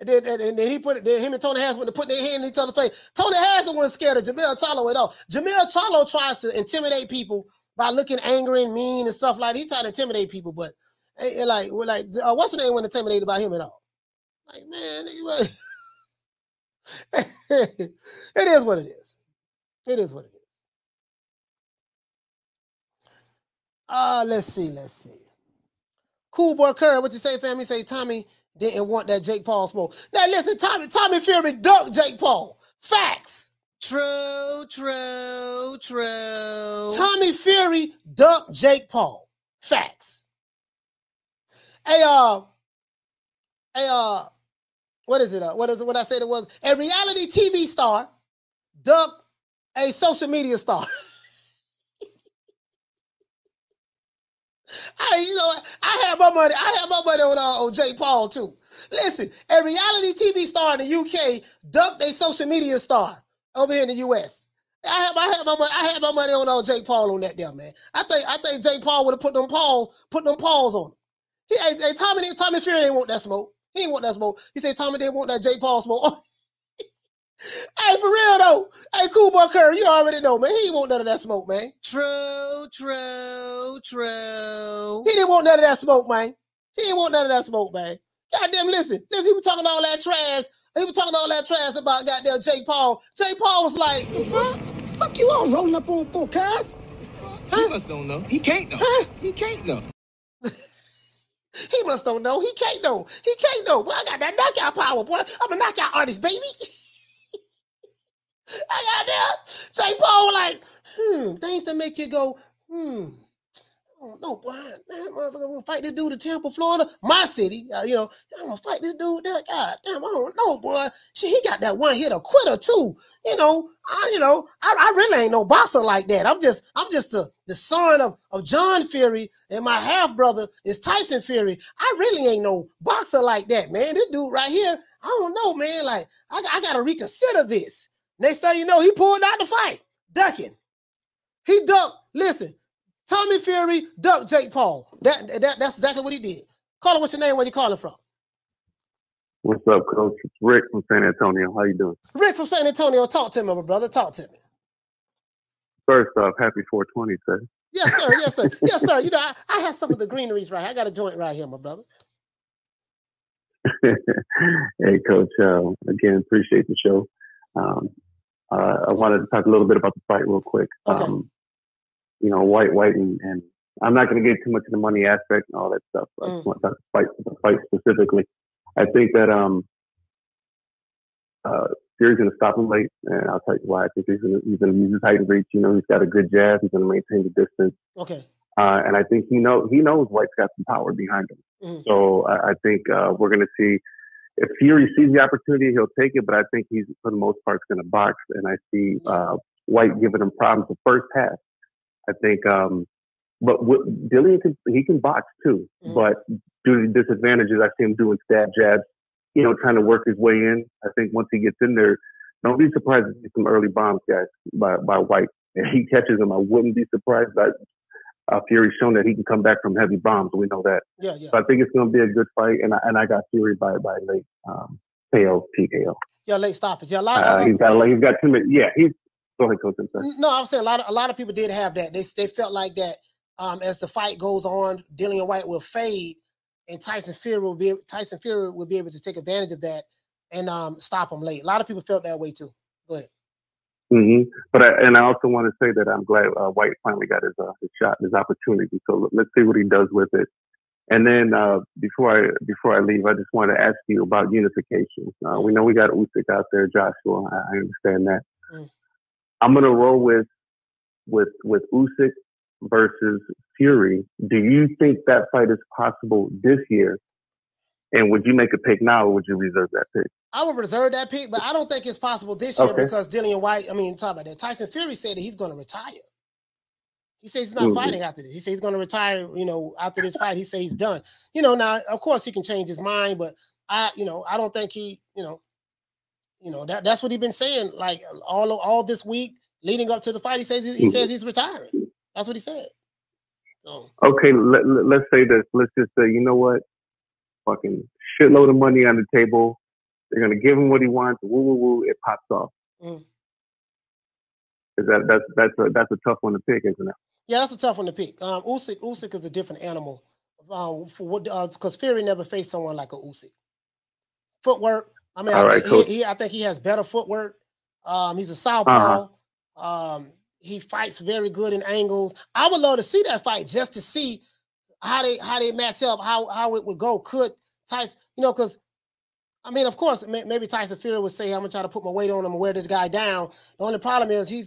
And then him and Tony Harrison went to put their hand in each other's face. Tony Harrison wasn't scared of Jamel Charlo at all. Jamel Charlo tries to intimidate people by looking angry and mean and stuff like that. He tried to intimidate people, but what's the name wasn't intimidated by him at all? Like, man, It is what it is. It is what it is. Let's see. Cool boy Curry, what you say, family? Say Tommy didn't want that Jake Paul smoke. Now listen, Tommy Fury ducked Jake Paul. Facts. True. Tommy Fury ducked Jake Paul. Facts. Hey, what is it? What I said it was? A reality TV star ducked a social media star. I had my money on Jake Paul too. Listen, a reality TV star in the UK ducked a social media star over here in the US. I had my money on Jake Paul on that there, man. I think Jake Paul would have put them paws on him. Tommy Fury didn't want that smoke. He didn't want that smoke. He said Tommy didn't want that Jake Paul smoke. Hey, for real though. Hey, Cool Boy Curry, you already know, man. He didn't want none of that smoke, man. True. He didn't want none of that smoke, man. Goddamn, listen, he was talking all that trash. He was talking all that trash about goddamn Jake Paul. Jake Paul was like, Fuck you all rolling up on full cuz. He must don't know. He can't know. He can't know. He must don't know. He can't know. Boy, I got that knockout power, boy. I'm a knockout artist, baby. I got that. Jake Paul like, things that make you go, I don't know, boy. Man, motherfucker, I'm gonna fight this dude in Tampa, Florida, my city. I'm gonna fight this dude there. God damn, I don't know, boy. Shit, he got that one hitter quitter too. I really ain't no boxer like that. I'm just the son of John Fury, and my half brother is Tyson Fury. I really ain't no boxer like that, man. This dude right here, I don't know, man. Like, I gotta reconsider this. Next thing you know, he pulled out the fight, ducking. He ducked. Listen, Tommy Fury ducked Jake Paul. That's exactly what he did. Caller, what's your name? Where you calling from? What's up, Coach? It's Rick from San Antonio. How you doing? Rick from San Antonio. Talk to me, my brother. Talk to me. First off, happy 420, sir. Yes, sir. Yes, sir. I have some of the greeneries right here. I got a joint right here, my brother. Hey, Coach. Again, appreciate the show. I wanted to talk a little bit about the fight real quick. Okay. Whyte and I'm not going to get too much of the money aspect and all that stuff. I just want to talk the fight specifically. I think that Fury's going to stop him late, and I'll tell you why. I think he's going to use his height and reach. He's got a good jab. He's going to maintain the distance. Okay. And I think he knows White's got some power behind him. So I think we're going to see. If Fury sees the opportunity, he'll take it, but I think he's, for the most part, going to box. And I see Whyte giving him problems the first half. I think, but Dillian can box too. But due to the disadvantages, I see him doing stab jabs, trying to work his way in. I think once he gets in there, don't be surprised to see some early bombs, guys, by Whyte. If he catches him, I wouldn't be surprised. Fury's shown that he can come back from heavy bombs. We know that. Yeah. So I think it's going to be a good fight, and I got Fury by late KO, TKO. Yeah, late stoppage. Yeah, he's got too many. Yeah, go ahead, Coach. No, I'm saying a lot of people did have that. They felt like that as the fight goes on, Dillian Whyte will fade, and Tyson Fury will be able to take advantage of that and stop him late. A lot of people felt that way too. Go ahead. But I also want to say that I'm glad Whyte finally got his shot, his opportunity. So let's see what he does with it. And then before I leave, I just want to ask you about unification. We know we got Usyk out there, Joshua. I understand that. I'm gonna roll with Usyk versus Fury. Do you think that fight is possible this year? And would you make a pick now, or would you reserve that pick? I would reserve that pick, but I don't think it's possible this year because Dillian Whyte, talk about that. Tyson Fury said that he's going to retire. He says he's not fighting after this. He says he's going to retire, after this fight. He says he's done. Now, of course, he can change his mind, but I don't think he, that's what he's been saying. Like all this week leading up to the fight, he says he's retiring. That's what he said. So. Okay, let's say this. Let's just say, you know what? Fucking shitload of money on the table. They're gonna give him what he wants. Woo woo woo! It pops off. That's a tough one to pick, isn't it? Yeah, that's a tough one to pick. Usyk is a different animal. Because Fury never faced someone like a Usyk. Footwork, I mean, All right, coach. I think he has better footwork. He's a southpaw. He fights very good in angles. I would love to see that fight just to see how they match up, how it would go. Could Tyson, because I mean, of course, maybe Tyson Fury would say, I'm gonna try to put my weight on him and wear this guy down. The only problem is he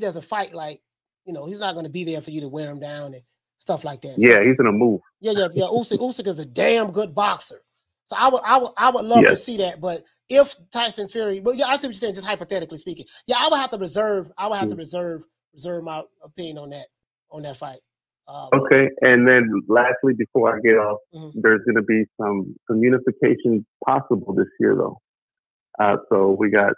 doesn't fight like, he's not gonna be there for you to wear him down and stuff like that. Yeah, so, he's gonna move. Yeah. Usyk is a damn good boxer. So I would love to see that. But if Tyson Fury, but yeah, I see what you're saying, just hypothetically speaking. Yeah, I would have to reserve my opinion on that fight. Okay, and then lastly, before I get off, there's going to be some unification possible this year, though. So we got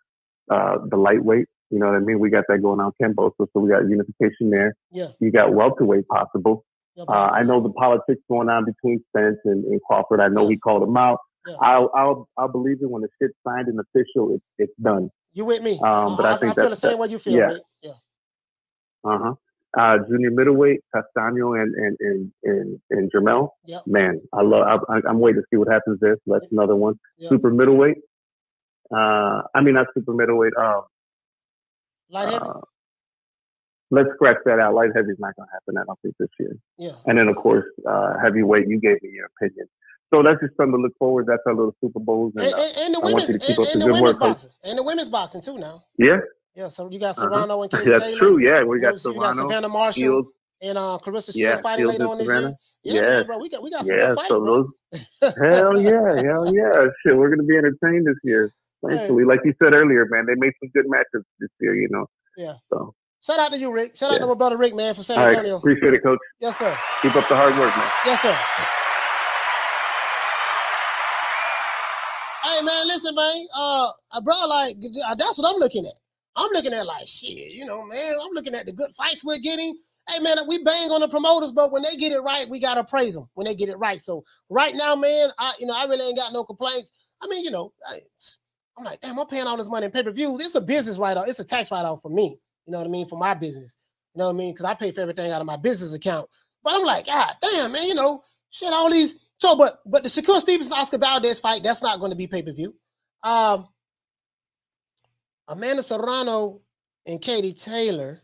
the lightweight, you know what I mean? We got that going on, Ken Bosa, so we got unification there. Yeah. You got welterweight possible. I know the politics going on between Spence and Crawford. I know he called him out. Yeah. I'll believe it when the shit's signed and official. It's done. You with me? But I think I feel the same way you feel. Yeah. Right? Yeah. Junior middleweight, Castaño and Jermell. Yep. Man, I'm waiting to see what happens there. So that's another one. Yep. Super middleweight. Not super middleweight. Light heavy. Let's scratch that out. Light heavy is not going to happen, I don't think, this year. Yeah. And then, of course, heavyweight, you gave me your opinion. So that's just something to look forward. That's our little Super Bowls. And the women's, boxing. And the women's boxing, too, now. Yeah. Yeah, so you got Serrano and Katie Taylor. That's true, yeah. We got Serrano. You got Savannah Marshall Fields, and Clarissa Shields fighting later on this year. Yeah, man, bro. We got some good fights, so bro. Hell yeah. Shit, we're going to be entertained this year. Thankfully, like you said earlier, man, they made some good matchups this year, Yeah. So. Shout out to you, Rick. Shout out to my brother Rick, man, from San Antonio. Right. Appreciate it, Coach. Yes, sir. Keep up the hard work, man. Yes, sir. Hey, man, listen, man. Bro, that's what I'm looking at. I'm looking at like, shit, man, I'm looking at the good fights we're getting. Hey, man, we bang on the promoters, but when they get it right, we got to praise them when they get it right. So right now, man, I really ain't got no complaints. I mean, I'm like, damn, I'm paying all this money in pay-per-view. It's a business write-off. It's a tax write-off for me. You know what I mean? For my business. You know what I mean? Because I pay for everything out of my business account. But I'm like, God damn, man, shit, all these. So, but the Shakur Stevenson Oscar Valdez fight, that's not going to be pay-per-view. Amanda Serrano and Katie Taylor,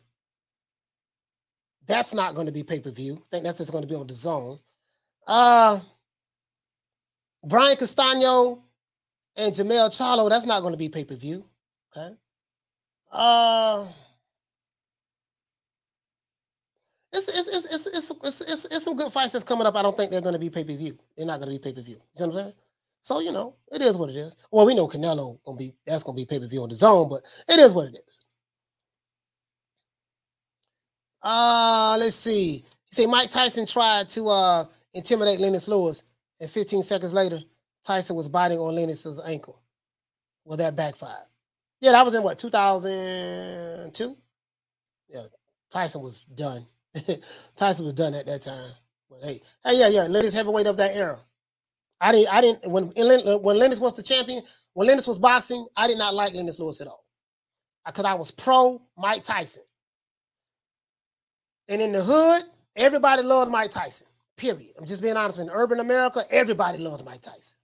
that's not going to be pay-per-view. I think that's just going to be on the zone. Brian Castaño and Jamel Charlo, that's not going to be pay-per-view. Okay. It's some good fights that's coming up. I don't think they're going to be pay-per-view. They're not going to be pay-per-view. You see what I'm saying? So, it is what it is. Well, we know Canelo that's going to be pay-per-view on the zone, but it is what it is. Let's see. You say Mike Tyson tried to intimidate Lennox Lewis, and 15 seconds later, Tyson was biting on Lennox's ankle. Well, that backfired. Yeah, that was in 2002? Yeah, Tyson was done. Tyson was done at that time. But hey, Lennox heavyweight of that era. I didn't when Lennox was the champion, when Lennox was boxing, I did not like Lennox Lewis at all. Because I was pro Mike Tyson. And in the hood, everybody loved Mike Tyson. Period. I'm just being honest. In urban America, everybody loved Mike Tyson.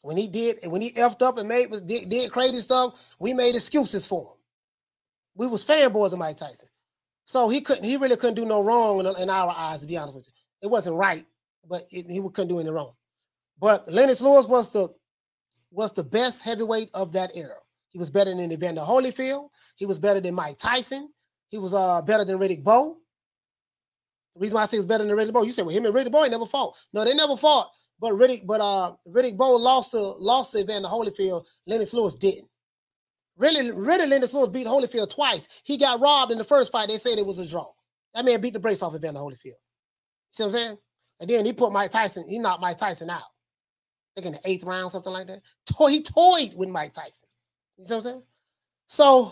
When he effed up and did crazy stuff, we made excuses for him. We was fanboys of Mike Tyson. So he really couldn't do no wrong in our eyes, to be honest with you. It wasn't right, but he couldn't do any wrong. But Lennox Lewis was the best heavyweight of that era. He was better than Evander Holyfield. He was better than Mike Tyson. He was better than Riddick Bowe. The reason why I say he was better than Riddick Bowe, you say, well, him and Riddick Bowe never fought. No, they never fought. But Riddick Bowe lost to Evander Holyfield. Lennox Lewis didn't. Really, Lennox Lewis beat Holyfield twice. He got robbed in the first fight. They said it was a draw. That man beat the brace off Evander Holyfield. See what I'm saying? And then he knocked Mike Tyson out. I think in the 8th round, something like that. He toyed with Mike Tyson. You see what I'm saying? So,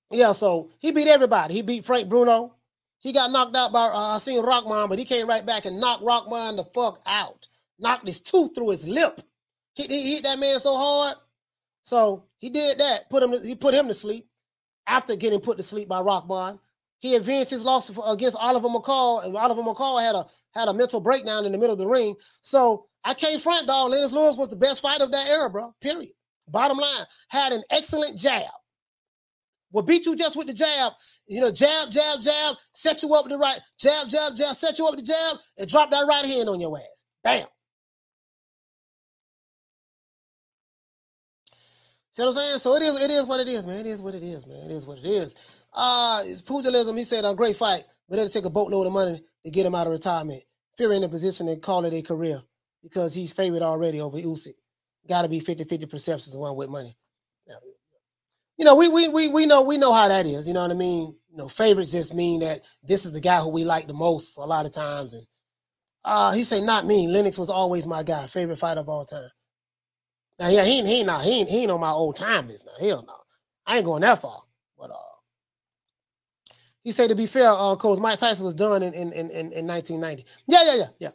yeah, so he beat everybody. He beat Frank Bruno. He got knocked out by Hassim Rahman, but he came right back and knocked Rahman the fuck out. Knocked his tooth through his lip. He hit that man so hard. So he did that. He put him to sleep. After getting put to sleep by Rahman, he advanced his loss against Oliver McCall, and Oliver McCall had a mental breakdown in the middle of the ring. So I can't front, dog. Lennox Lewis was the best fighter of that era, bro. Period. Bottom line, had an excellent jab. Will beat you just with the jab. You know, jab, jab, jab, set you up with the right, jab, jab, jab, set you up with the jab, and drop that right hand on your ass. Bam. See what I'm saying? So it is what it is, man. It is what it is, man. It is what it is. It's pugilism. He said a great fight, but it'll take a boatload of money to get him out of retirement. Fury in a position to call it a career because he's favored already over Usyk. Got to be 50-50 perceptions of one with money. You know, we know how that is. You know what I mean? You know, favorites just mean that this is the guy who we like the most a lot of times. And he said, not me. Lennox was always my guy, favorite fighter of all time. Now, yeah, he ain't on my old time list now. Hell no. I ain't going that far. But he said, to be fair, Coach, Mike Tyson was done in 1990. Yeah.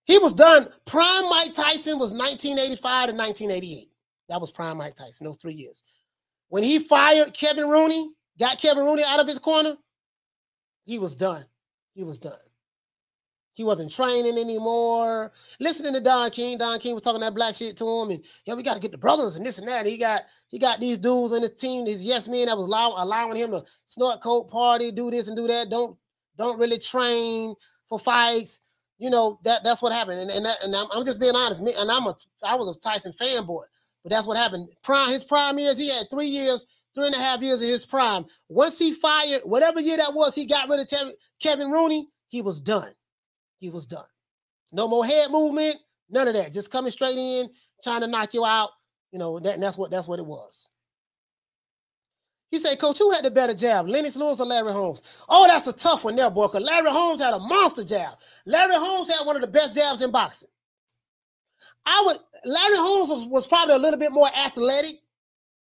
He was done. Prime Mike Tyson was 1985 to 1988. That was prime Mike Tyson, those 3 years. When he fired Kevin Rooney, got Kevin Rooney out of his corner, he was done. He was done. He wasn't training anymore. Listening to Don King was talking that black shit to him, and yeah, we got to get the brothers and this and that. And he got these dudes on his team, these yes men that was allowing him to snort coke, party, do this and do that. Don't really train for fights. You know, that's what happened. And I'm just being honest. I was a Tyson fanboy, but that's what happened. His prime years, he had 3 years, 3.5 years of his prime. Once he fired, whatever year that was, he got rid of Kevin Rooney. He was done. He was done. No more head movement, none of that. Just coming straight in, trying to knock you out. You know, that's what it was. He said, Coach, who had the better jab, Lennox Lewis or Larry Holmes? Oh, that's a tough one there, boy, because Larry Holmes had a monster jab. Larry Holmes had one of the best jabs in boxing. Larry Holmes was probably a little bit more athletic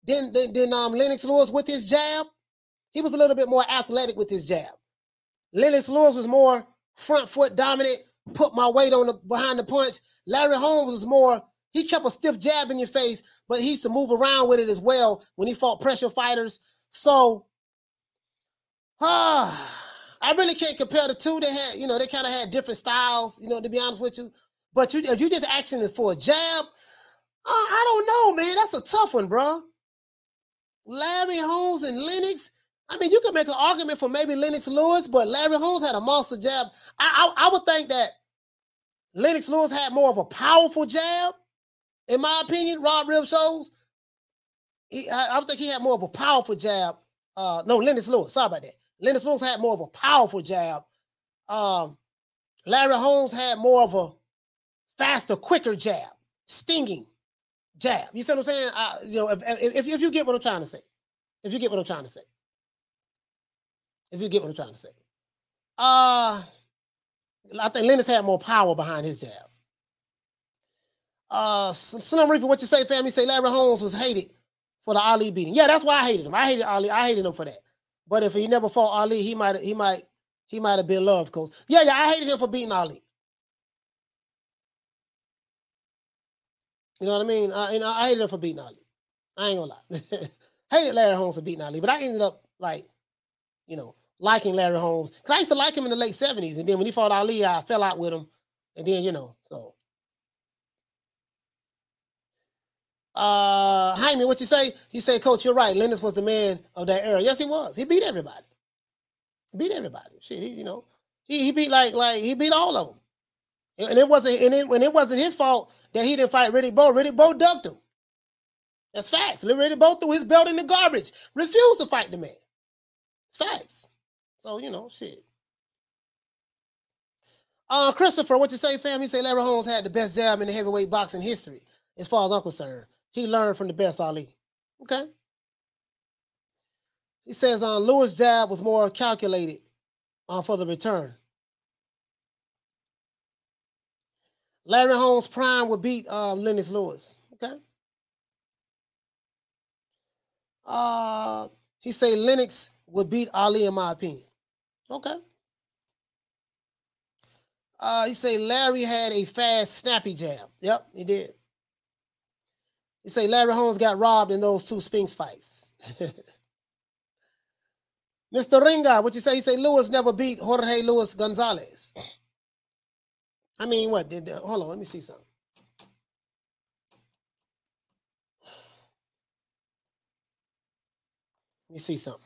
than Lennox Lewis with his jab. He was a little bit more athletic with his jab. Lennox Lewis was more front foot dominant, put my weight on behind the punch. Larry Holmes was more, he kept a stiff jab in your face, but he used to move around with it as well when he fought pressure fighters. So, I really can't compare the two. They had, they kind of had different styles, to be honest with you. But if you just asking for a jab, I don't know, man. That's a tough one, bro. Larry Holmes and Lennox. I mean, you could make an argument for maybe Lennox Lewis, but Larry Holmes had a monster jab. I would think that Lennox Lewis had more of a powerful jab, in my opinion. Rob Rib shows. I would think he had more of a powerful jab. No, Lennox Lewis. Sorry about that. Lennox Lewis had more of a powerful jab. Larry Holmes had more of a faster, quicker jab, stinging jab. You see what I'm saying? If you get what I'm trying to say. If you get what I'm trying to say. If you get what I'm trying to say. I think Lennox had more power behind his jab. Slim Reaper, what you say, fam? You say Larry Holmes was hated for the Ali beating. Yeah, that's why I hated him. I hated Ali. I hated him for that. But if he never fought Ali, he might have been loved, Coach. Yeah, I hated him for beating Ali. You know what I mean? I hated him for beating Ali. I ain't gonna lie. Hated Larry Holmes for beating Ali, but I ended up liking Larry Holmes. Because I used to like him in the late 70s. And then when he fought Ali, I fell out with him. And then, so. Jaime, what you say? He said, Coach, you're right. Lennox was the man of that era. Yes, he was. He beat everybody. He beat everybody. Shit, he beat he beat all of them. And it wasn't his fault that he didn't fight Riddick Bowe. Riddick Bowe ducked him. That's facts. Riddick Bowe threw his belt in the garbage. Refused to fight the man. It's facts. So, shit. Christopher, what you say, fam? He say Larry Holmes had the best jab in the heavyweight boxing history, as far as I'm concerned. He learned from the best Ali. Okay. He says Lewis' jab was more calculated for the return. Larry Holmes' prime would beat Lennox Lewis. Okay. He say Lennox would beat Ali, in my opinion. Okay. He say Larry had a fast, snappy jab. Yep, he did. He say Larry Holmes got robbed in those two Spinks fights. Mr. Ringa, what you say? He say Lewis never beat Jorge Luis Gonzalez. I mean, what? Hold on, let me see something. Let me see something.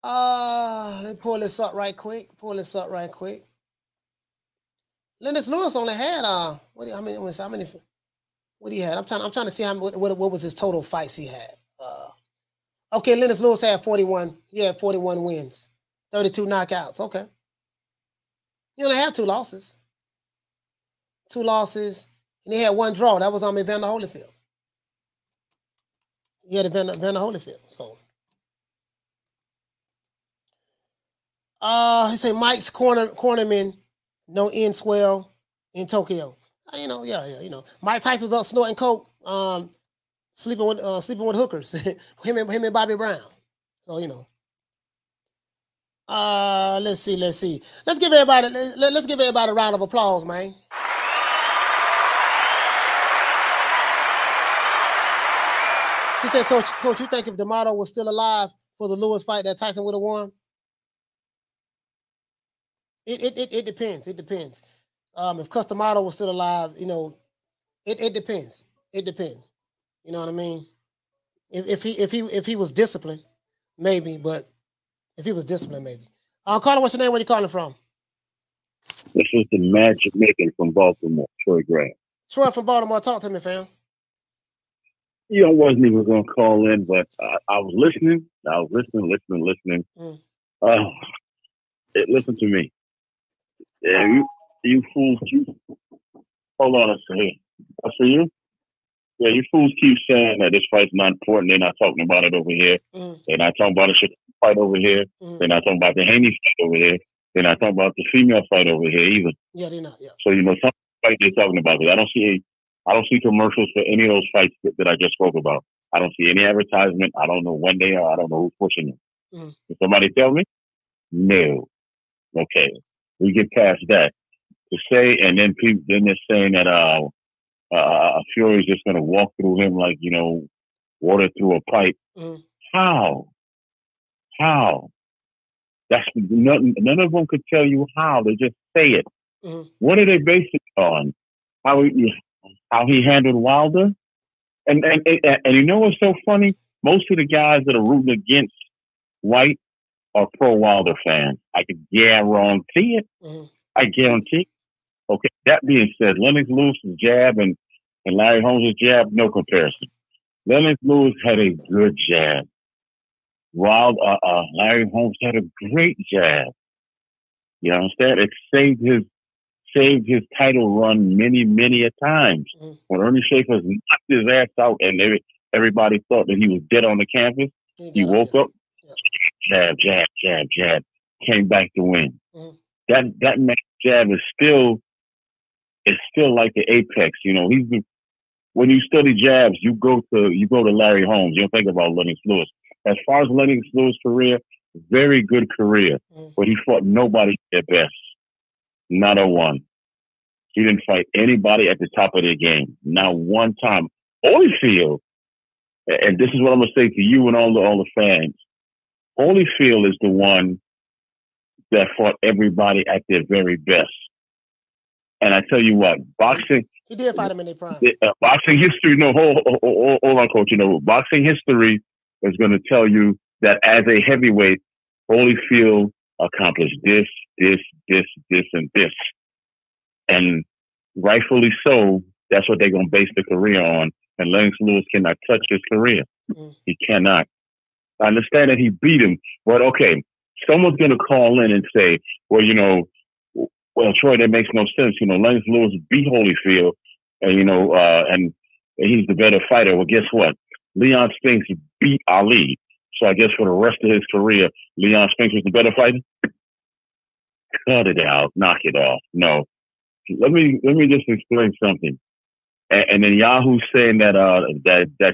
Let me pull this up right quick. Lennox Lewis only had what he had? I'm trying to see what was his total fights he had. Okay, Lennox Lewis had 41. He had 41 wins, 32 knockouts. Okay. He only had 2 losses. 2 losses, and he had 1 draw. That was on Evander Holyfield. He had Evander Holyfield. So, he said Mike's cornerman, no end swell in Tokyo. You know, yeah. Mike Tyson was up snorting coke, sleeping with hookers. him and Bobby Brown. So, you know. Let's see. Let's give everybody a round of applause, man. He said, Coach, you think if D'Amato was still alive for the Lewis fight that Tyson would have won? It depends. It depends. If Cus D'Amato was still alive, you know, it depends. It depends. You know what I mean? If he was disciplined, maybe. But if he was disciplined, maybe. Carter, what's your name? Where you calling from? This is the Magic Making from Baltimore, Troy Graham. Troy from Baltimore, talk to me, fam. You know, I wasn't even going to call in, but I was listening. Listening. Listen to me. Yeah, you fools keep. Hold on a second. That's for you? Yeah, you fools keep saying that this fight's not important. They're not talking about it over here. They're not talking about the fight over here. They're not talking about the Haney fight over here. They're not talking about the female fight over here either. Yeah, they're not. Yeah. So, you know, some fight they're talking about it. I don't see commercials for any of those fights that I just spoke about. I don't see any advertisement. I don't know when they are. I don't know who's pushing them. Can somebody tell me? No. Okay. We get past that. To say, and then they're saying that Fury is just going to walk through him like, you know, water through a pipe. How? That's none of them could tell you how. They just say it. What are they based it on? How he handled Wilder? And you know what's so funny? Most of the guys that are rooting against White are pro Wilder fans. I can guarantee it. I guarantee. Okay. That being said, Lennox Lewis's jab and Larry Holmes' jab, no comparison. Lennox Lewis had a good jab. Larry Holmes had a great jab. You understand? It saved his title run many a times. When Ernie Schaefer knocked his ass out and everybody thought that he was dead on the campus, he woke up, jab, came back to win. That man's jab is still like the apex. You know, when you study jabs, you go to Larry Holmes. You don't think about Lennox Lewis. As far as Lennox Lewis' career, very good career, but he fought nobody at their best. Not a one. He didn't fight anybody at the top of their game. Not one time. Holyfield, and this is what I'm going to say to you and all the fans, Holyfield is the one that fought everybody at their very best. And I tell you what, boxing... He did fight him in their prime. Boxing history... No, hold on, Coach. You know, boxing history is going to tell you that as a heavyweight, Holyfield accomplished this, and this. And rightfully so, that's what they're going to base the career on. And Lennox Lewis cannot touch his career. He cannot. I understand that he beat him, but okay, someone's going to call in and say, well, you know, Troy, that makes no sense. You know, Lennox Lewis beat Holyfield, and, you know, and he's the better fighter. Well, guess what? Leon Spinks beat Ali. So I guess for the rest of his career, Leon Spinks was the better fighter? Cut it out. Knock it off. No. Let me just explain something. And then Yahoo's saying that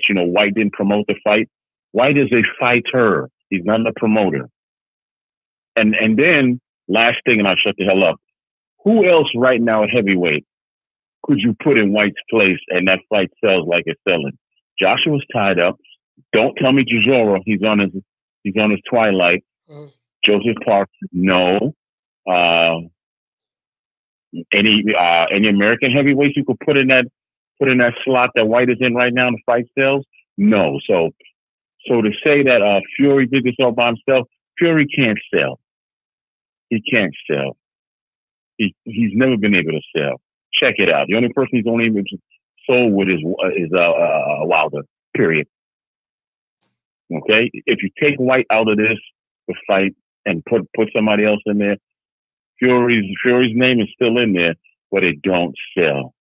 you know, White didn't promote the fight. White is a fighter. He's not a promoter. And then last thing, and I'll shut the hell up. Who else right now at heavyweight could you put in White's place and that fight sells like it's selling? Joshua's tied up. Don't tell me Chisora, he's on his twilight. Joseph Parker, no. Any American heavyweights you could put in that slot that White is in right now in the fight sales? No. So to say that Fury did this all by himself, Fury can't sell. He can't sell. He's never been able to sell. Check it out. The only person he's only even sold with is Wilder. Period. Okay. If you take White out of this the fight and put somebody else in there, Fury's name is still in there, but it don't sell.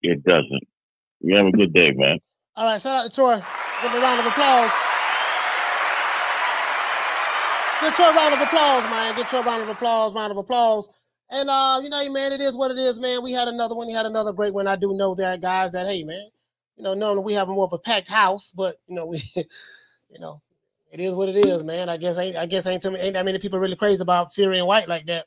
It doesn't. You have a good day, man. All right, shout out to Troy. Give him a round of applause. Get Troy a round of applause, man. Get Troy a round of applause. And you know, man, it is what it is, man. We had another one. He had another great one. I do know that, guys, that hey, man, you know, normally we have more of a packed house, but you know, it is what it is, man. I guess ain't that many people really crazy about Fury and White like that.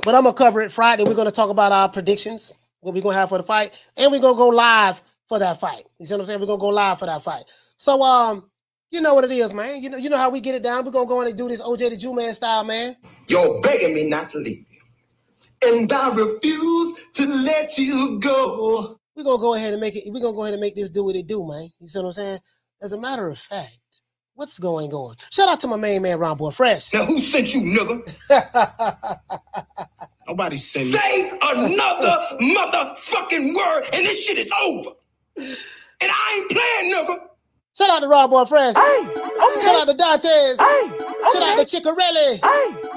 But I'm gonna cover it Friday. We're gonna talk about our predictions, what we're gonna have for the fight, and we're gonna go live for that fight. You see what I'm saying? We're gonna go live for that fight. So you know what it is, man. You know how we get it down. We're gonna go in and do this OJ the Jew Man style, man. You're begging me not to leave you, and I refuse to let you go. We're gonna go ahead and make it. We're gonna go ahead and make this do what it do, man. You see what I'm saying? As a matter of fact, what's going on? Shout out to my main man, Ron Boy Fresh. Now, who sent you, nigga? Nobody sent me. Say another motherfucking word, and this shit is over. And I ain't playing, nigga. Shout out to Ron Boy Fresh. Shout out to Dantes. Shout out to Ciccarelli.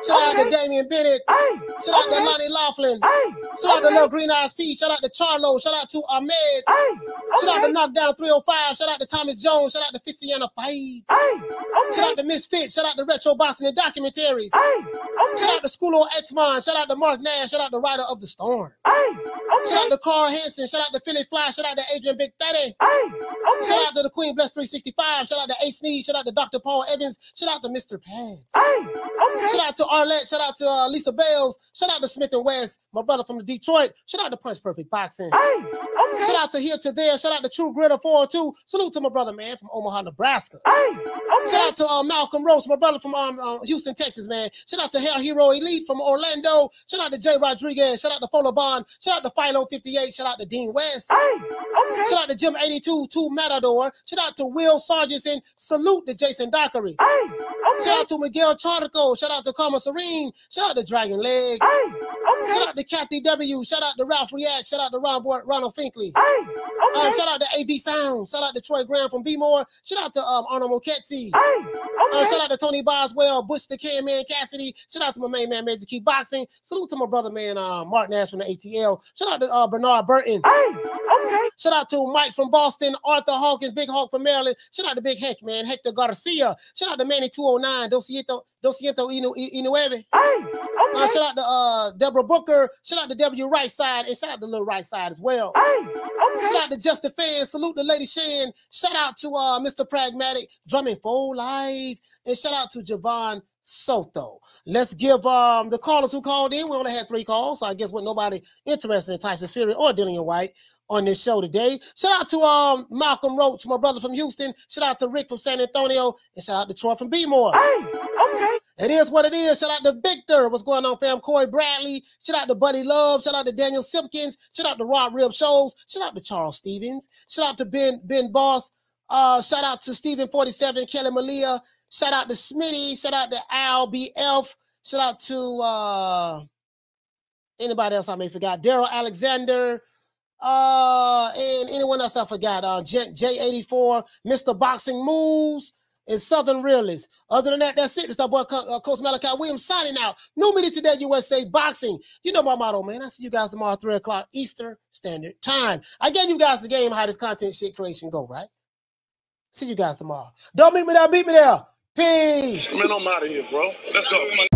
Shout out to Damian Bennett. Shout out to Lonnie Laughlin. Shout out to Lil Green Eyes P. Shout out to Charlo. Shout out to Ahmed. Shout out to Knockdown 305. Shout out to Thomas Jones. Shout out to Fistiana Page. Shout out to Misfit. Shout out to Retro Boxing and Documentaries. Shout out to Schoolo Exmon. Shout out to Mark Nash. Shout out to Rider of the Storm. Shout out to Carl Hansen. Shout out to Philly Fly. Shout out to Adrian Big Daddy. Shout out to the Queen Bless 365. Shout out to A Sneed. Shout out to Dr. Paul Evans. Shout out to Mr. Pads. Shout out to Arlette. Shout out to Lisa Bales. Shout out to Smith and West, my brother from Detroit. Shout out to Punch Perfect Boxing. Shout out to Here to There. Shout out to True Gritter 402. Salute to my brother, man, from Omaha, Nebraska. Shout out to Malcolm Rose, my brother from Houston, Texas, man. Shout out to Hair Hero Elite from Orlando. Shout out to Jay Rodriguez. Shout out to Polo Bond. Shout out to Philo 58. Shout out to Dean West. Shout out to Jim 82, to Matador. Shout out to Will Sargentson. Salute to Jason Dockery. Shout out to Miguel Chartico. Shout out to Karma Serene. Shout out to Dragon Leg. Shout out to Kathy W. Shout out to Ralph React. Shout out to Ronald Finkley. Shout out to AB Sound. Shout out to Troy Graham from B-More. Shout out to Arnold Moketti. Shout out to Tony Boswell, Bush the Can Man Cassidy. Shout out to my main man, Magic Keep Boxing. Salute to my brother, man, Mark Nash from the ATL. Shout out to Bernard Burton. Shout out to Mike from Boston, Arthur Hawkins, Big Hawk from Maryland. Shout out to Big Heck, man, Hector Garcia. Shout out to Manny 209, Dosiento Inueve. Shout out to Deborah Booker. Shout out to W Right Side, and shout out to Little Right Side as well. Shout out to Justin Fan. Salute to Lady Shan. Shout out to Mr. Pragmatic, Drumming for Life, and shout out to Javon Soto. Let's give the callers who called in. We only had 3 calls, so I guess with nobody interested in Tyson Fury or Dillian Whyte on this show today. Shout out to Malcolm Roach, my brother from Houston. Shout out to Rick from San Antonio, and shout out to Troy from B-More. It is what it is. Shout out to Victor. What's going on, fam? Corey Bradley. Shout out to Buddy Love. Shout out to Daniel Simpkins. Shout out to Rod Rib Shows. Shout out to Charles Stevens. Shout out to Ben Boss. Shout out to Stephen 47, Kelly Malia. Shout out to Smitty. Shout out to Al B. Elf. Shout out to anybody else I may forgot. Daryl Alexander. And anyone else I forgot. J84, Mr. Boxing Moves, and Southern Realist. Other than that, that's it. It's our boy Coach Malachi Williams signing out. New Media Today USA Boxing. You know my motto, man. I see you guys tomorrow, 3 o'clock Eastern Standard Time. I gave you guys the game how this content shit creation go, right? See you guys tomorrow. Don't meet me there, beat me there. Peace. Man, I'm out of here, bro. Let's go.